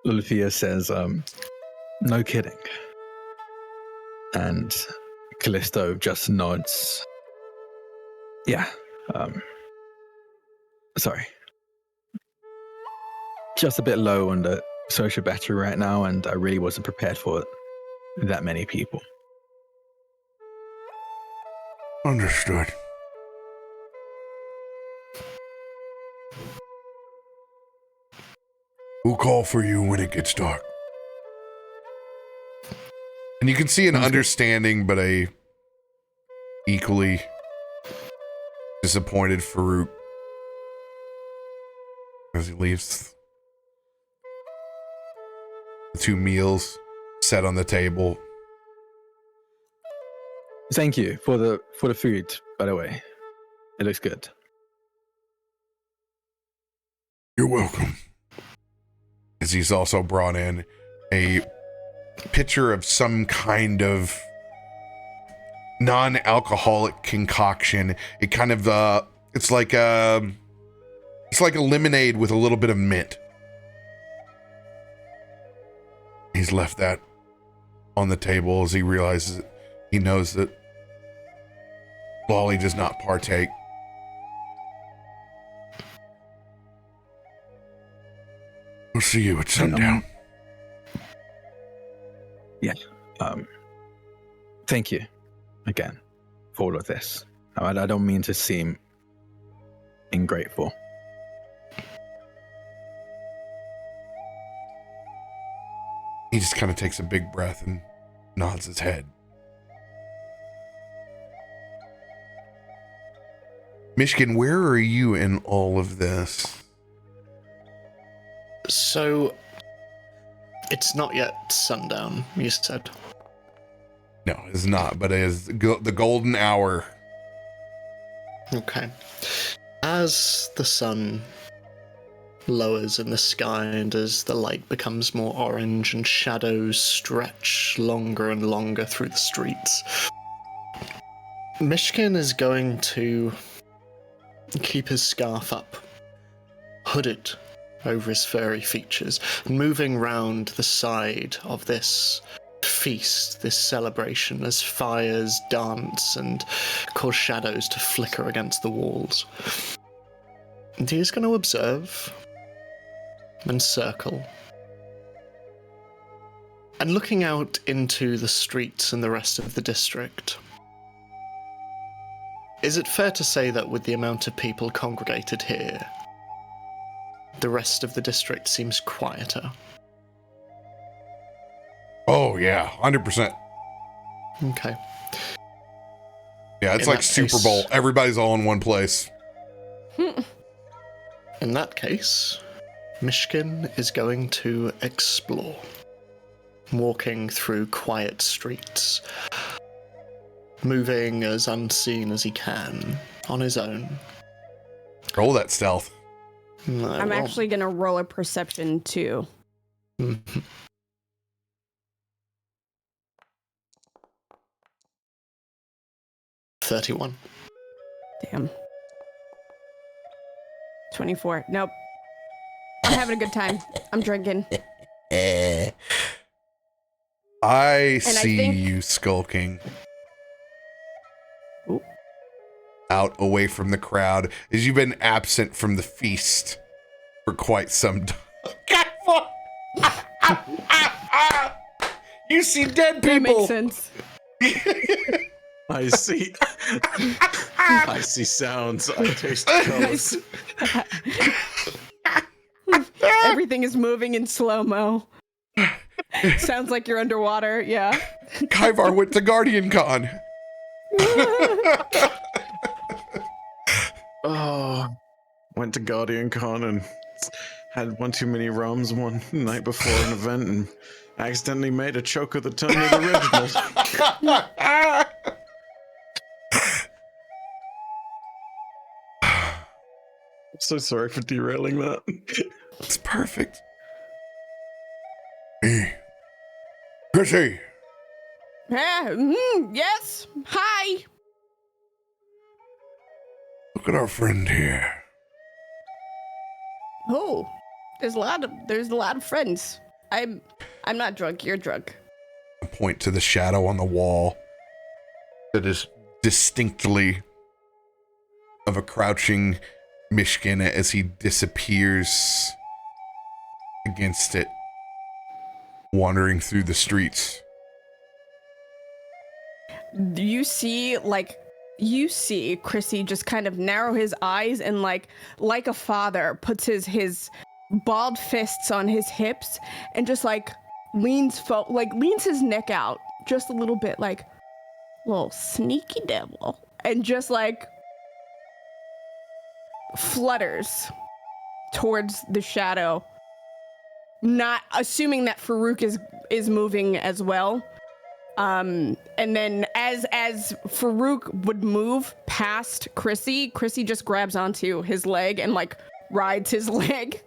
Loluphia says, no kidding. And Kallisto just nods. Yeah, sorry. Just a bit low on the social battery right now, and I really wasn't prepared for that many people. Understood. We'll call for you when it gets dark. And you can see an understanding, but a equally disappointed Farouk as he leaves. The two meals set on the table. Thank you for the food, by the way. It looks good. You're welcome. As he's also brought in a pitcher of some kind of non-alcoholic concoction. It kind of it's like a lemonade with a little bit of mint. He's left that on the table as he realizes he knows that Lolly does not partake. We'll see you at sundown. Yeah. Thank you. again for all of this. I don't mean to seem ungrateful. He just kind of takes a big breath and nods his head. Myshkin, where are you in all of this? So, it's not yet sundown, you said. No, it's not, but it is the golden hour. Okay. As the sun lowers in the sky and as the light becomes more orange and shadows stretch longer and longer through the streets, Myshkin is going to keep his scarf up, hooded over his furry features, moving round the side of this feast, this celebration, as fires dance and cause shadows to flicker against the walls. And he's going to observe and circle. And looking out into the streets and the rest of the district, is it fair to say that with the amount of people congregated here, the rest of the district seems quieter? Oh, yeah, 100%. Okay. Yeah, it's In like that Super case- Bowl. Everybody's all in one place. In that case, Myshkin is going to explore, walking through quiet streets, moving as unseen as he can, on his own. Roll that stealth. I'm actually going to roll a perception too. Mhm. 31. Damn. 24. Nope. I'm having a good time. I'm drinking. I see think- you skulking Ooh. out away from the crowd as you've been absent from the feast for quite some time. You see dead That makes people. sense. I see. I see sounds. I taste colors. Everything is moving in slow-mo. Sounds like you're underwater, yeah. Kaivar went to Guardian Con. Oh, went to Guardian Con and had one too many rums one night before an event and accidentally made a choker that turned into originals. I'm so sorry for derailing that. It's perfect. Hey, Chrissy, Yes. Hi. look at our friend here. Oh, there's a lot of friends. I'm not drunk. You're drunk. I point to the shadow on the wall that is distinctly of a crouching Myshkin as he disappears against it, wandering through the streets. You see Chrissy just kind of narrow his eyes and like a father puts his balled fists on his hips and just like leans his neck out just a little bit, like little sneaky devil, and just like flutters towards the shadow, not assuming that Farouk is moving as well. And then as Farouk would move past Chrissy just grabs onto his leg and like rides his leg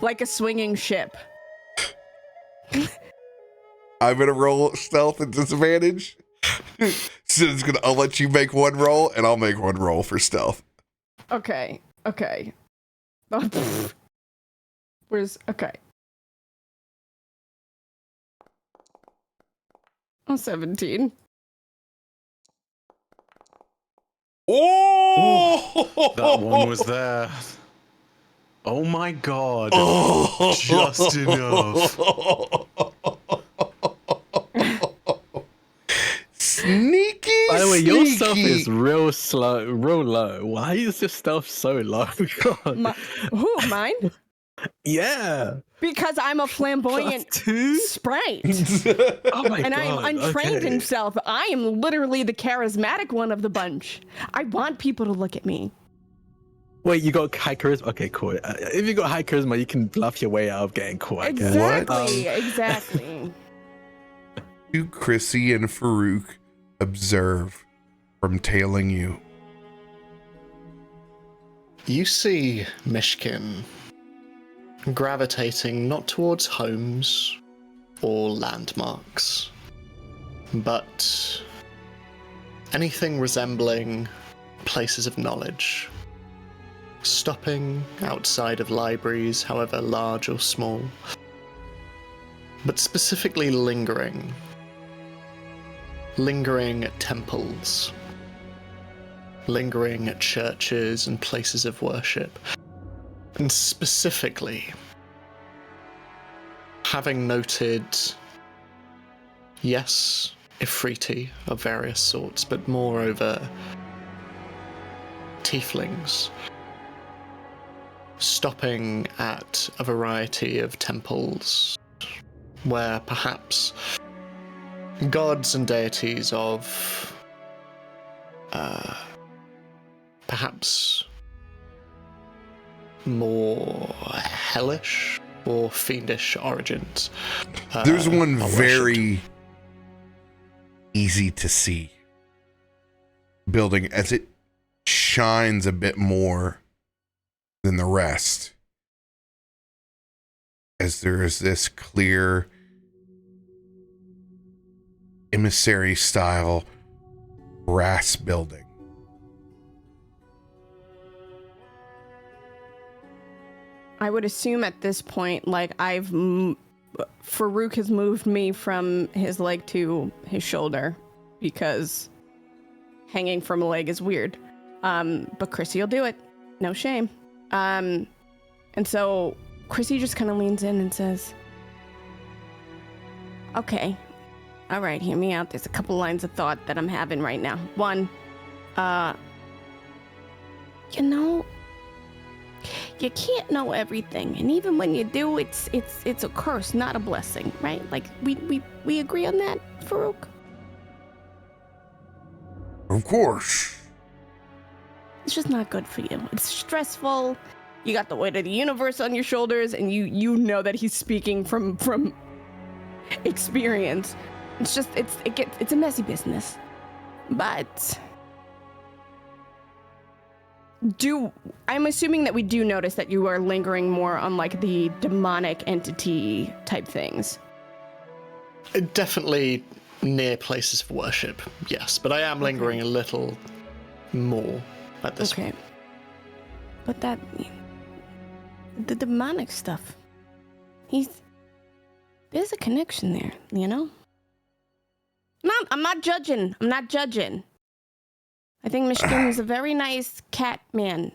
like a swinging ship. I'm gonna roll stealth at disadvantage. So I'll let you make one roll, and I'll make one roll for stealth. Okay. Where's okay? Oh, 17. Oh! That one was there. Oh my god. Just enough. Sneaky Wait, your stealth sneaky. is real slow, real low. Why is your stealth so low? God. Who, mine? Yeah. Because I'm a flamboyant +2? sprite. Oh my And god. I am untrained okay. in stealth. I am literally the charismatic one of the bunch. I want people to look at me. Wait, you got high charisma? Okay, cool. If you got high charisma, you can bluff your way out of getting caught, I guess. Exactly, exactly. You, Chrissy and Farouk, observe from tailing you. You see Myshkin gravitating not towards homes or landmarks, but anything resembling places of knowledge. Stopping outside of libraries, however large or small, but specifically lingering at temples, lingering at churches and places of worship, and specifically having noted, yes, Ifriti of various sorts, but moreover tieflings, stopping at a variety of temples where perhaps gods and deities of perhaps more hellish or fiendish origins. There's one are very easy to see building as it shines a bit more than the rest, as there is this clear emissary style brass building. I would assume at this point, like Farouk has moved me from his leg to his shoulder because hanging from a leg is weird. But Chrissy will do it. No shame. And so Chrissy just kind of leans in and says, okay, all right, hear me out. There's a couple lines of thought that I'm having right now. One, you can't know everything, and even when you do, it's a curse, not a blessing, right? Like we agree on that, Farouk? Of course. It's just not good for you. It's stressful. You got the weight of the universe on your shoulders, and you know that he's speaking from experience. It's just it's a messy business. But I'm assuming that we do notice that you are lingering more on like the demonic entity type things. Definitely near places of worship, yes, but I am lingering a little more at this point. But the demonic stuff, there's a connection there, you know? I'm not judging. I think Myshkin is a very nice cat man.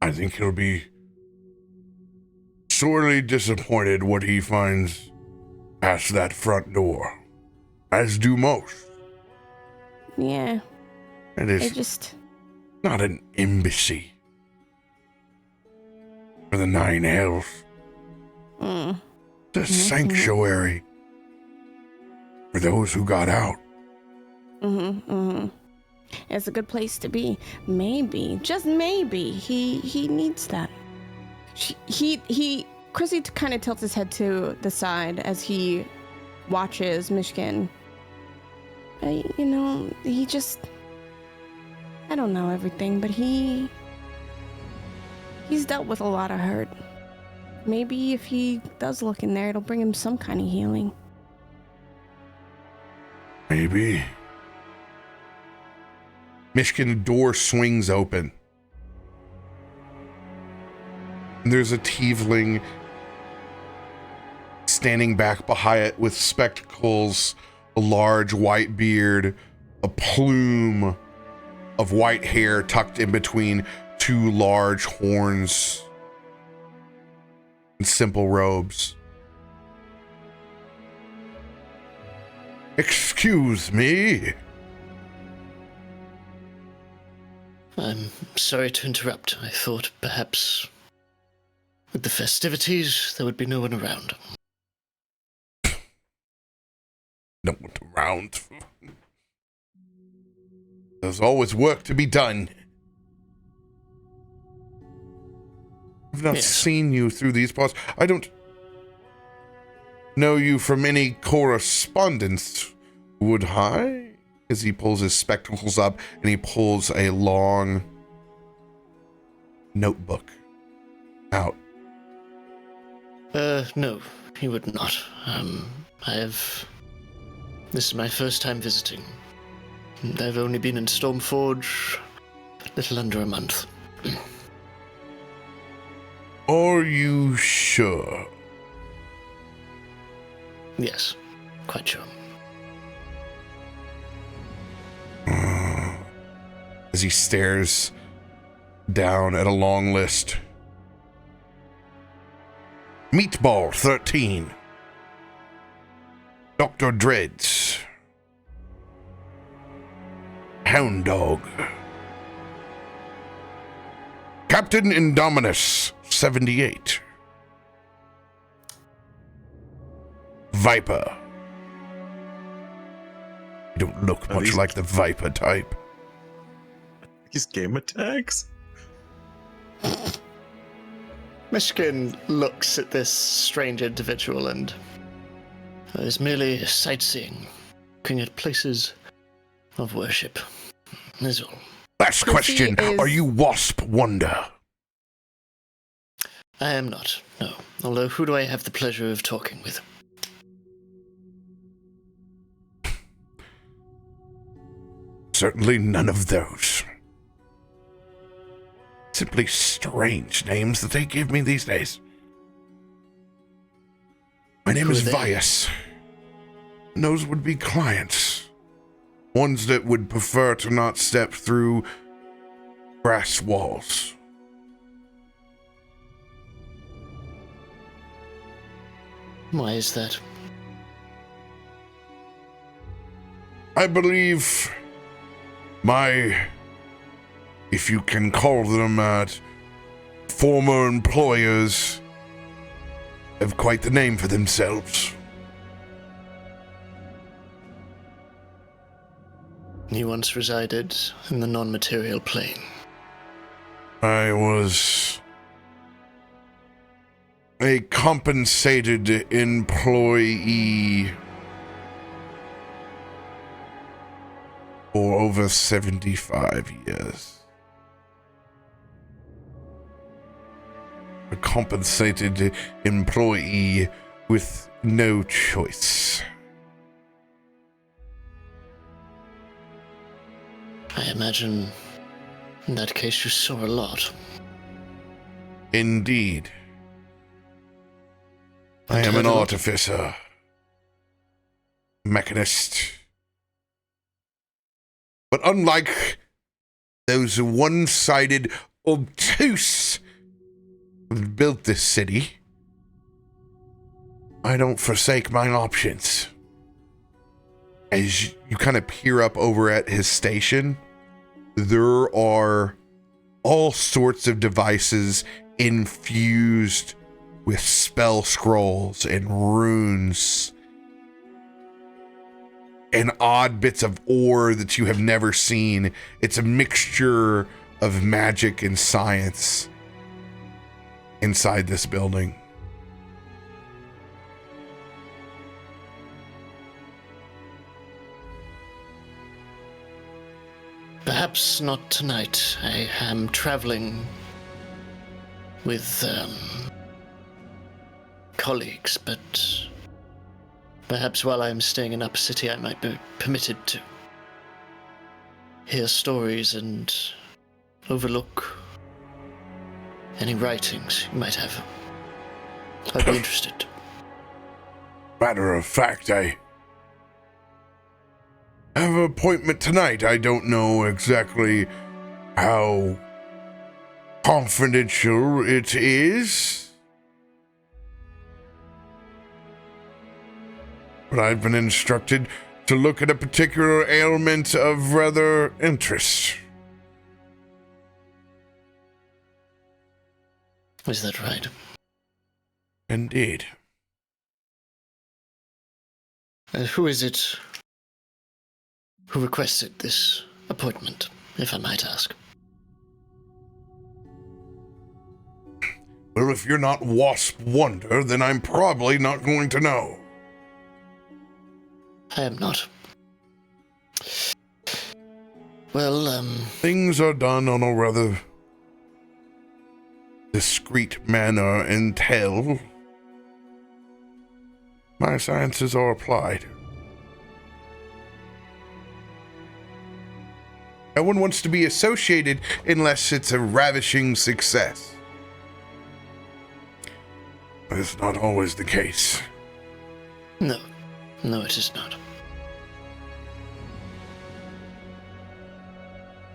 I think he'll be sorely disappointed what he finds past that front door, as do most. Yeah. It is not an embassy for the Nine Hells. It's a sanctuary for those who got out. It's a good place to be. Maybe, just maybe, he needs that. Chrissy kind of tilts his head to the side as he watches Myshkin. He just, I don't know everything, but he's dealt with a lot of hurt. Maybe if he does look in there, it'll bring him some kind of healing. Maybe. Myshkin door swings open. And there's a tiefling standing back behind it with spectacles, a large white beard, a plume of white hair tucked in between two large horns, and simple robes. Excuse me. I'm sorry to interrupt. I thought perhaps with the festivities there would be no one around. No one around. There's always work to be done. I've not seen you through these parts. I don't know you from any correspondence, would I? As he pulls his spectacles up and he pulls a long notebook out. No, he would not. This is my first time visiting. I've only been in Stormforge a little under a month. Are you sure? Yes, quite sure. As he stares down at a long list. Meatball 13. Dr. Dreads. Hound Dog. Captain Indominus 78. Viper. You don't look much like the Viper type. These gamer tags? Myshkin looks at this strange individual and is merely sightseeing, looking at places of worship. Is all. Last question. Are you Wasp Wonder? I am not, no. Although, who do I have the pleasure of talking with? Certainly none of those. Simply strange names that they give me these days. My name is Vias. And those would be clients. Ones that would prefer to not step through brass walls. Why is that? I believe if you can call them that, former employers have quite the name for themselves. You once resided in the non-material plane. I was a compensated employee for over 75 years. A compensated employee with no choice. I imagine in that case you saw a lot. Indeed. I am an artificer, mechanist. But unlike those one-sided, obtuse who built this city, I don't forsake my options. As you kind of peer up over at his station, there are all sorts of devices infused with spell scrolls and runes and odd bits of ore that you have never seen. It's a mixture of magic and science inside this building. Perhaps not tonight. I am traveling with colleagues, but perhaps while I'm staying in Upper City I might be permitted to hear stories and overlook any writings you might have. I'd be interested. Matter of fact, I have an appointment tonight. I don't know exactly how confidential it is, but I've been instructed to look at a particular ailment of rather interest. Is that right? Indeed. Who is it who requested this appointment, if I might ask? Well, if you're not Wasp Wonder, then I'm probably not going to know. I am not. Well, Things are done on a rather discreet manner until my sciences are applied. No one wants to be associated unless it's a ravishing success. That's not always the case. no. No, it is not.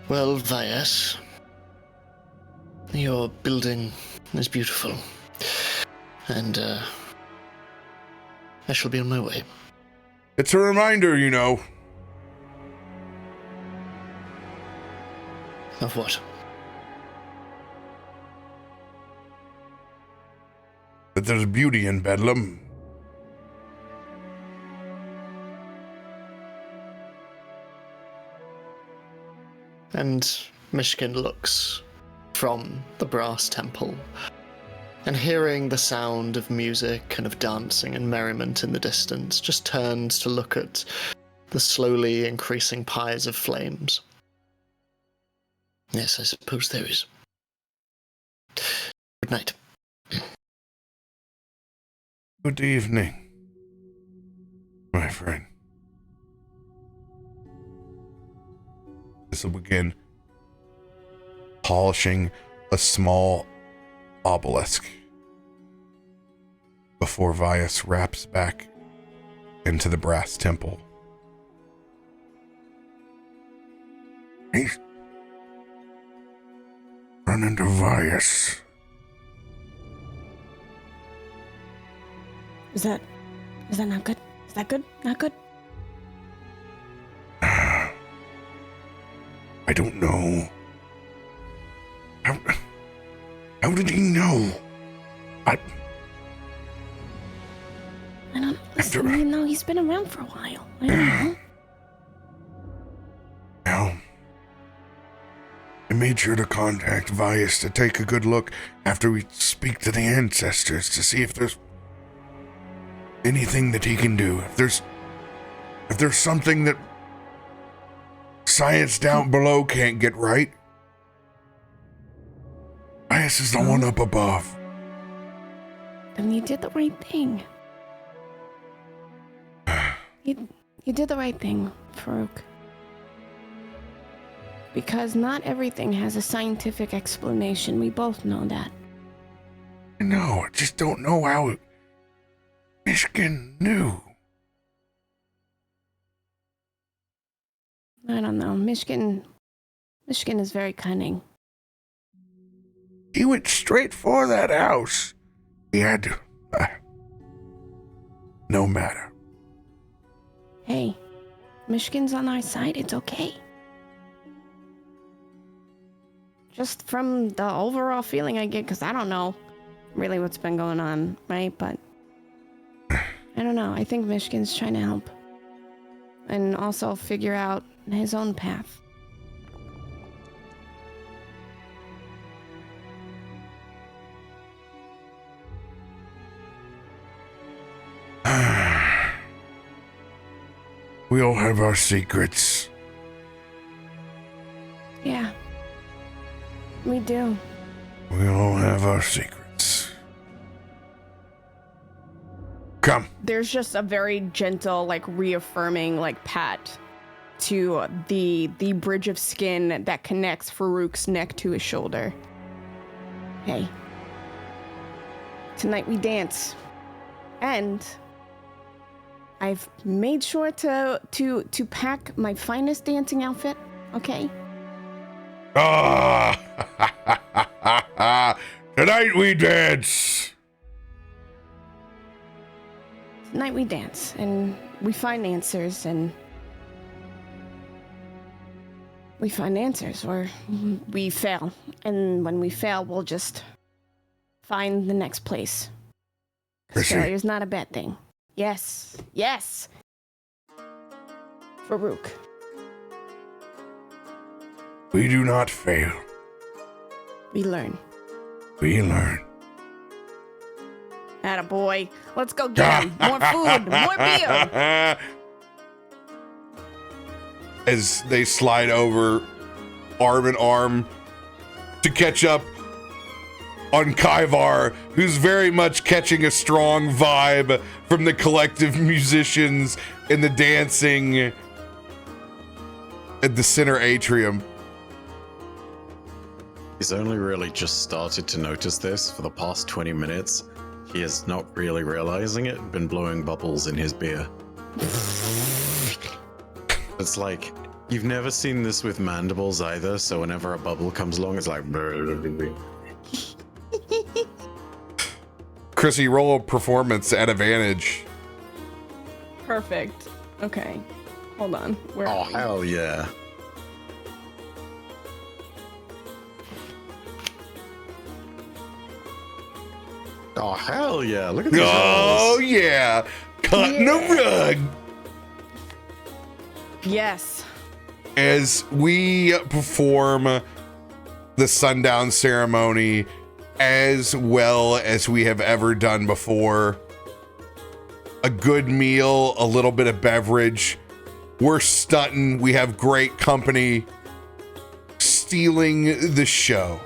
Well, Vyas, your building is beautiful, and I shall be on my way. It's a reminder, you know. Of what? That there's beauty in Bedlam. And Myshkin looks from the brass temple, and hearing the sound of music and of dancing and merriment in the distance, just turns to look at the slowly increasing piles of flames. Yes, I suppose there is. Good night. Good evening, my friend. This will begin polishing a small obelisk before Vyas wraps back into the brass temple. He's run into Vyas. Is that not good? Is that good? Not good? I don't know. How did he know? I don't listen, you know, he's been around for a while. I don't know. Well, I made sure to contact Vyas to take a good look after we speak to the ancestors to see if there's anything that he can do. If there's something that science down below can't get right, Vyas is the one up above. Then you did the right thing. You did the right thing, Farouk. Because not everything has a scientific explanation. We both know that. I know, I just don't know how Myshkin knew. I don't know. Myshkin is very cunning. He went straight for that house. He had to. No matter. Hey, Myshkin's on our side. It's okay. Just from the overall feeling I get, because I don't know really what's been going on, right? But I don't know. I think Myshkin's trying to help. And also figure out his own path. We all have our secrets. Yeah. We do. We all have our secrets. Come. There's just a very gentle, like, reaffirming, like, pat to the bridge of skin that connects Farouk's neck to his shoulder. Hey. Tonight we dance. And I've made sure to pack my finest dancing outfit, okay? Ah! Tonight we dance. Tonight we dance, and we find answers, or we fail. And when we fail, we'll just find the next place. 'Cause Chrissy. failure's not a bad thing. Yes. Yes. Farouk. We do not fail. We learn. We learn. Attaboy. Let's go get him. More food. More beer. As they slide over arm in arm to catch up on Kaivar, who's very much catching a strong vibe from the collective musicians and the dancing at the center atrium. He's only really just started to notice this for the past 20 minutes. He is not really realizing it, been blowing bubbles in his beer. It's like, you've never seen this with mandibles either, so whenever a bubble comes along, it's like... Chrissy, roll a performance at advantage. Perfect. Okay. Hold on. Where Oh, are we? hell yeah. Oh, hell yeah. Look at these Oh, rolls. yeah. Cutting the rug. Yes. As we perform the sundown ceremony as well as we have ever done before, a good meal, a little bit of beverage. We're stunting. We have great company stealing the show.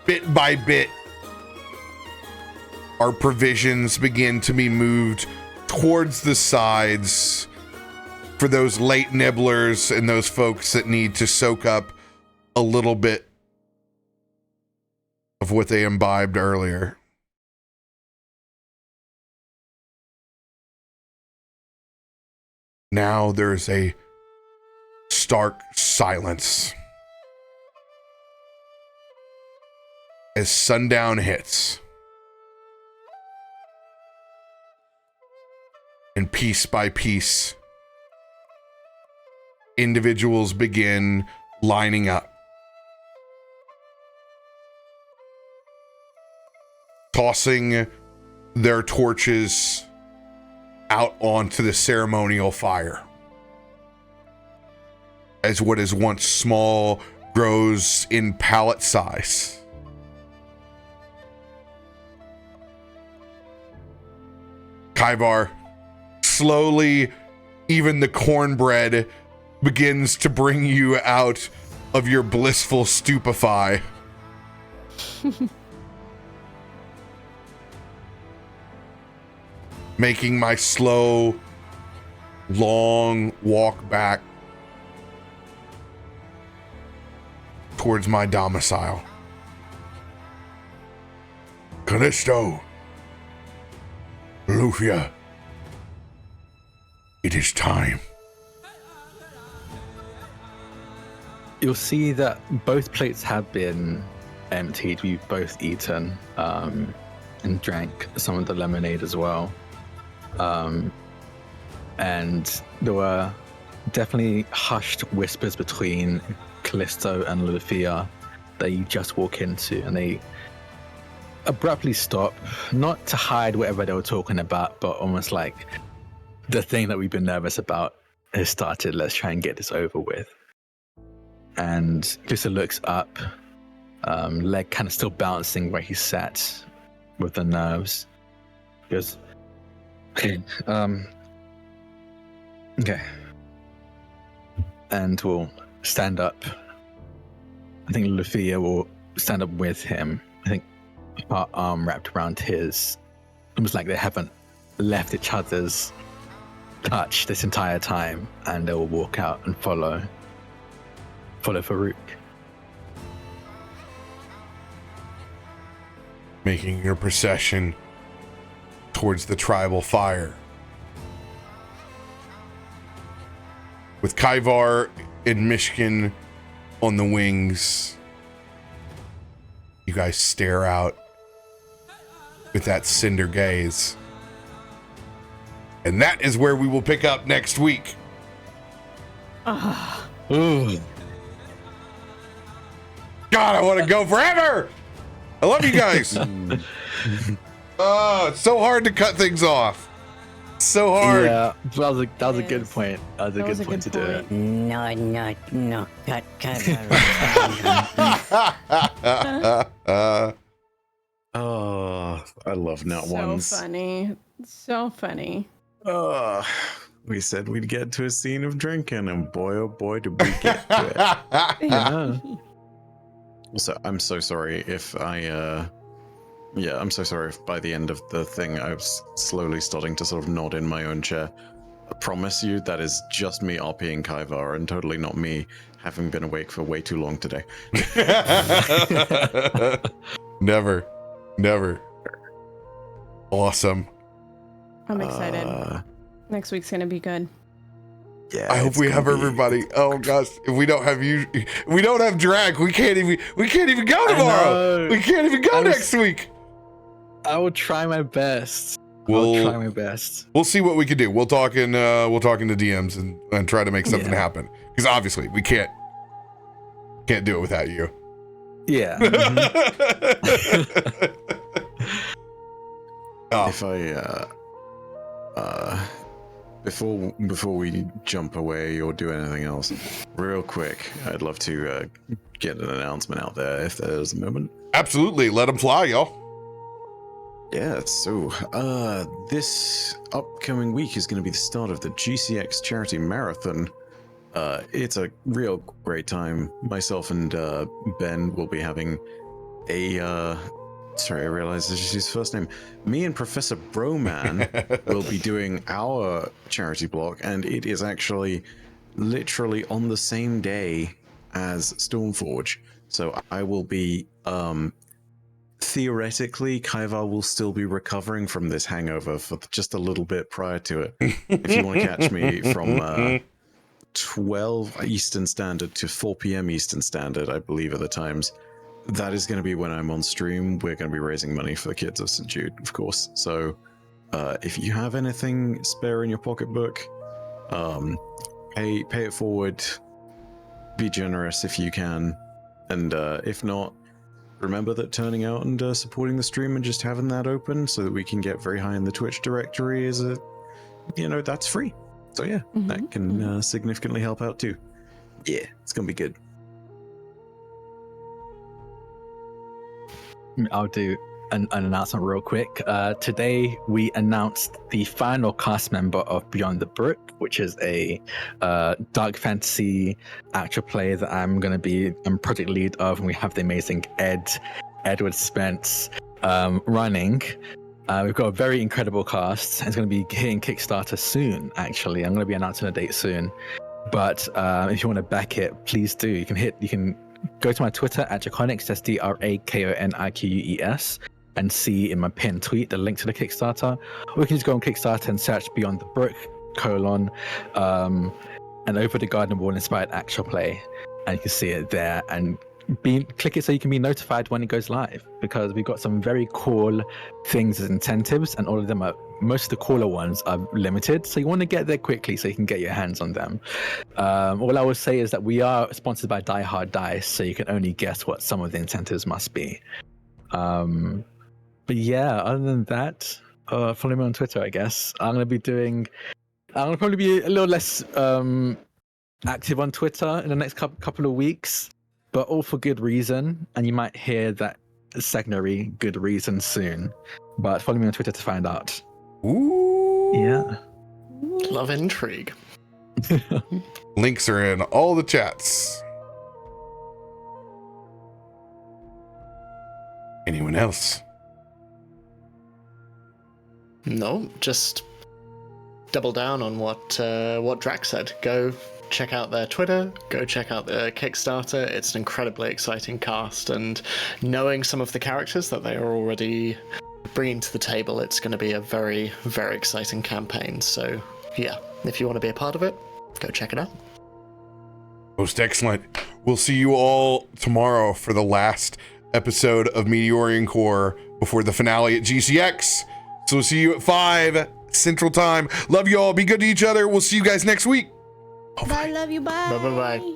Bit by bit, our provisions begin to be moved towards the sides for those late nibblers and those folks that need to soak up a little bit of what they imbibed earlier. Now there's a stark silence as sundown hits. And piece by piece, individuals begin lining up, tossing their torches out onto the ceremonial fire. As what is once small grows in pallet size. Kaivar, slowly, even the cornbread begins to bring you out of your blissful stupefy. Making my slow, long walk back towards my domicile. Kallisto, Loluphia, it is time. You'll see that both plates have been emptied. We've both eaten and drank some of the lemonade as well. And there were definitely hushed whispers between Kallisto and Loluphia that you just walk into, and they abruptly stop, not to hide whatever they were talking about, but almost like the thing that we've been nervous about has started. Let's try and get this over with. And Kallisto looks up, leg kind of still bouncing where he sat with the nerves. He goes, okay, okay. And we'll stand up. I think Loluphia will stand up with him. I think her arm wrapped around his, almost like they haven't left each other's touch this entire time, and they will walk out and follow Farouk. Making your procession towards the tribal fire. With Kaivar and Myshkin on the wings, you guys stare out with that cinder gaze. And that is where we will pick up next week. Ooh. God, I want to go forever. I love you guys. Oh, it's so hard to cut things off. So hard. Yeah, that was a good Yes. point. That was a good point to do it. No. Cut. Oh, I love nut So ones. funny. So funny. Oh, we said we'd get to a scene of drinking, and boy, oh boy, did we get to it. Yeah. Also, I'm so sorry if I'm so sorry if by the end of the thing I was slowly starting to sort of nod in my own chair. I promise you that is just me RPing Kaivar and totally not me having been awake for way too long today. Never. Awesome. I'm excited. Next week's gonna be good. Yeah, I hope it's we gonna have be- everybody. Oh gosh, if we don't have you, we don't have Drak. We can't even go tomorrow. know. We can't even go I was- next week. I will try my best. We'll I'll try my best. we'll see what we can do. We'll talk in the DMs and try to make something Yeah. happen. Because obviously we can't do it without you. Yeah. Oh, If I before we jump away or do anything else, real quick, I'd love to get an announcement out there if there's a moment. absolutely. Let them fly, y'all. Yeah, so this upcoming week is going to be the start of the GCX Charity Marathon. It's a real great time. Myself and Ben will be having a sorry, I realized this is his first name. Me and Professor Broman will be doing our charity block, and it is actually literally on the same day as Stormforge. So I will be theoretically, Kaivar will still be recovering from this hangover for just a little bit prior to it. If you want to catch me from 12 Eastern Standard to 4 p.m. Eastern Standard, I believe are the times, that is going to be when I'm on stream. We're going to be raising money for the kids of St. Jude, of course. So if you have anything spare in your pocketbook, pay it forward. Be generous if you can. And if not, remember that turning out and supporting the stream and just having that open so that we can get very high in the Twitch directory is that's free. So yeah, that can significantly help out too. Yeah, it's gonna be good. I'll do an announcement real quick. Today we announced the final cast member of Beyond the Brook, which is a dark fantasy actual play that I'm project lead of, and we have the amazing Edward Spence running. We've got a very incredible cast. It's going to be hitting Kickstarter soon, actually. I'm going to be announcing a date soon. But if you want to back it, please do. You can go to my Twitter at Draconics, that's DRAKONIQUES, and see in my pinned tweet the link to the Kickstarter. Or you can just go on Kickstarter and search Beyond the Brook, and Over the Garden Wall inspired actual play. And you can see it there. And click it so you can be notified when it goes live, because we've got some very cool things as incentives, and most of the cooler ones are limited, so you want to get there quickly so you can get your hands on them. All I would say is that we are sponsored by Die Hard Dice, so you can only guess what some of the incentives must be. But yeah, other than that, follow me on Twitter, I guess. I'm gonna probably be a little less active on Twitter in the next couple of weeks, but all for good reason, and you might hear that secondary good reason soon. But follow me on Twitter to find out. Ooh. Yeah. Love intrigue. Links are in all the chats. Anyone else? No, just double down on what Drak said. Go check out their Twitter, go check out their Kickstarter. It's an incredibly exciting cast, and knowing some of the characters that they are already bringing to the table, it's going to be a very, very exciting campaign. So yeah, if you want to be a part of it, go check it out. Most excellent. We'll see you all tomorrow for the last episode of Meteorian Core before the finale at GCX. So we'll see you at 5 Central Time. Love you all. Be good to each other. We'll see you guys next week. Bye, love you. Bye. Bye.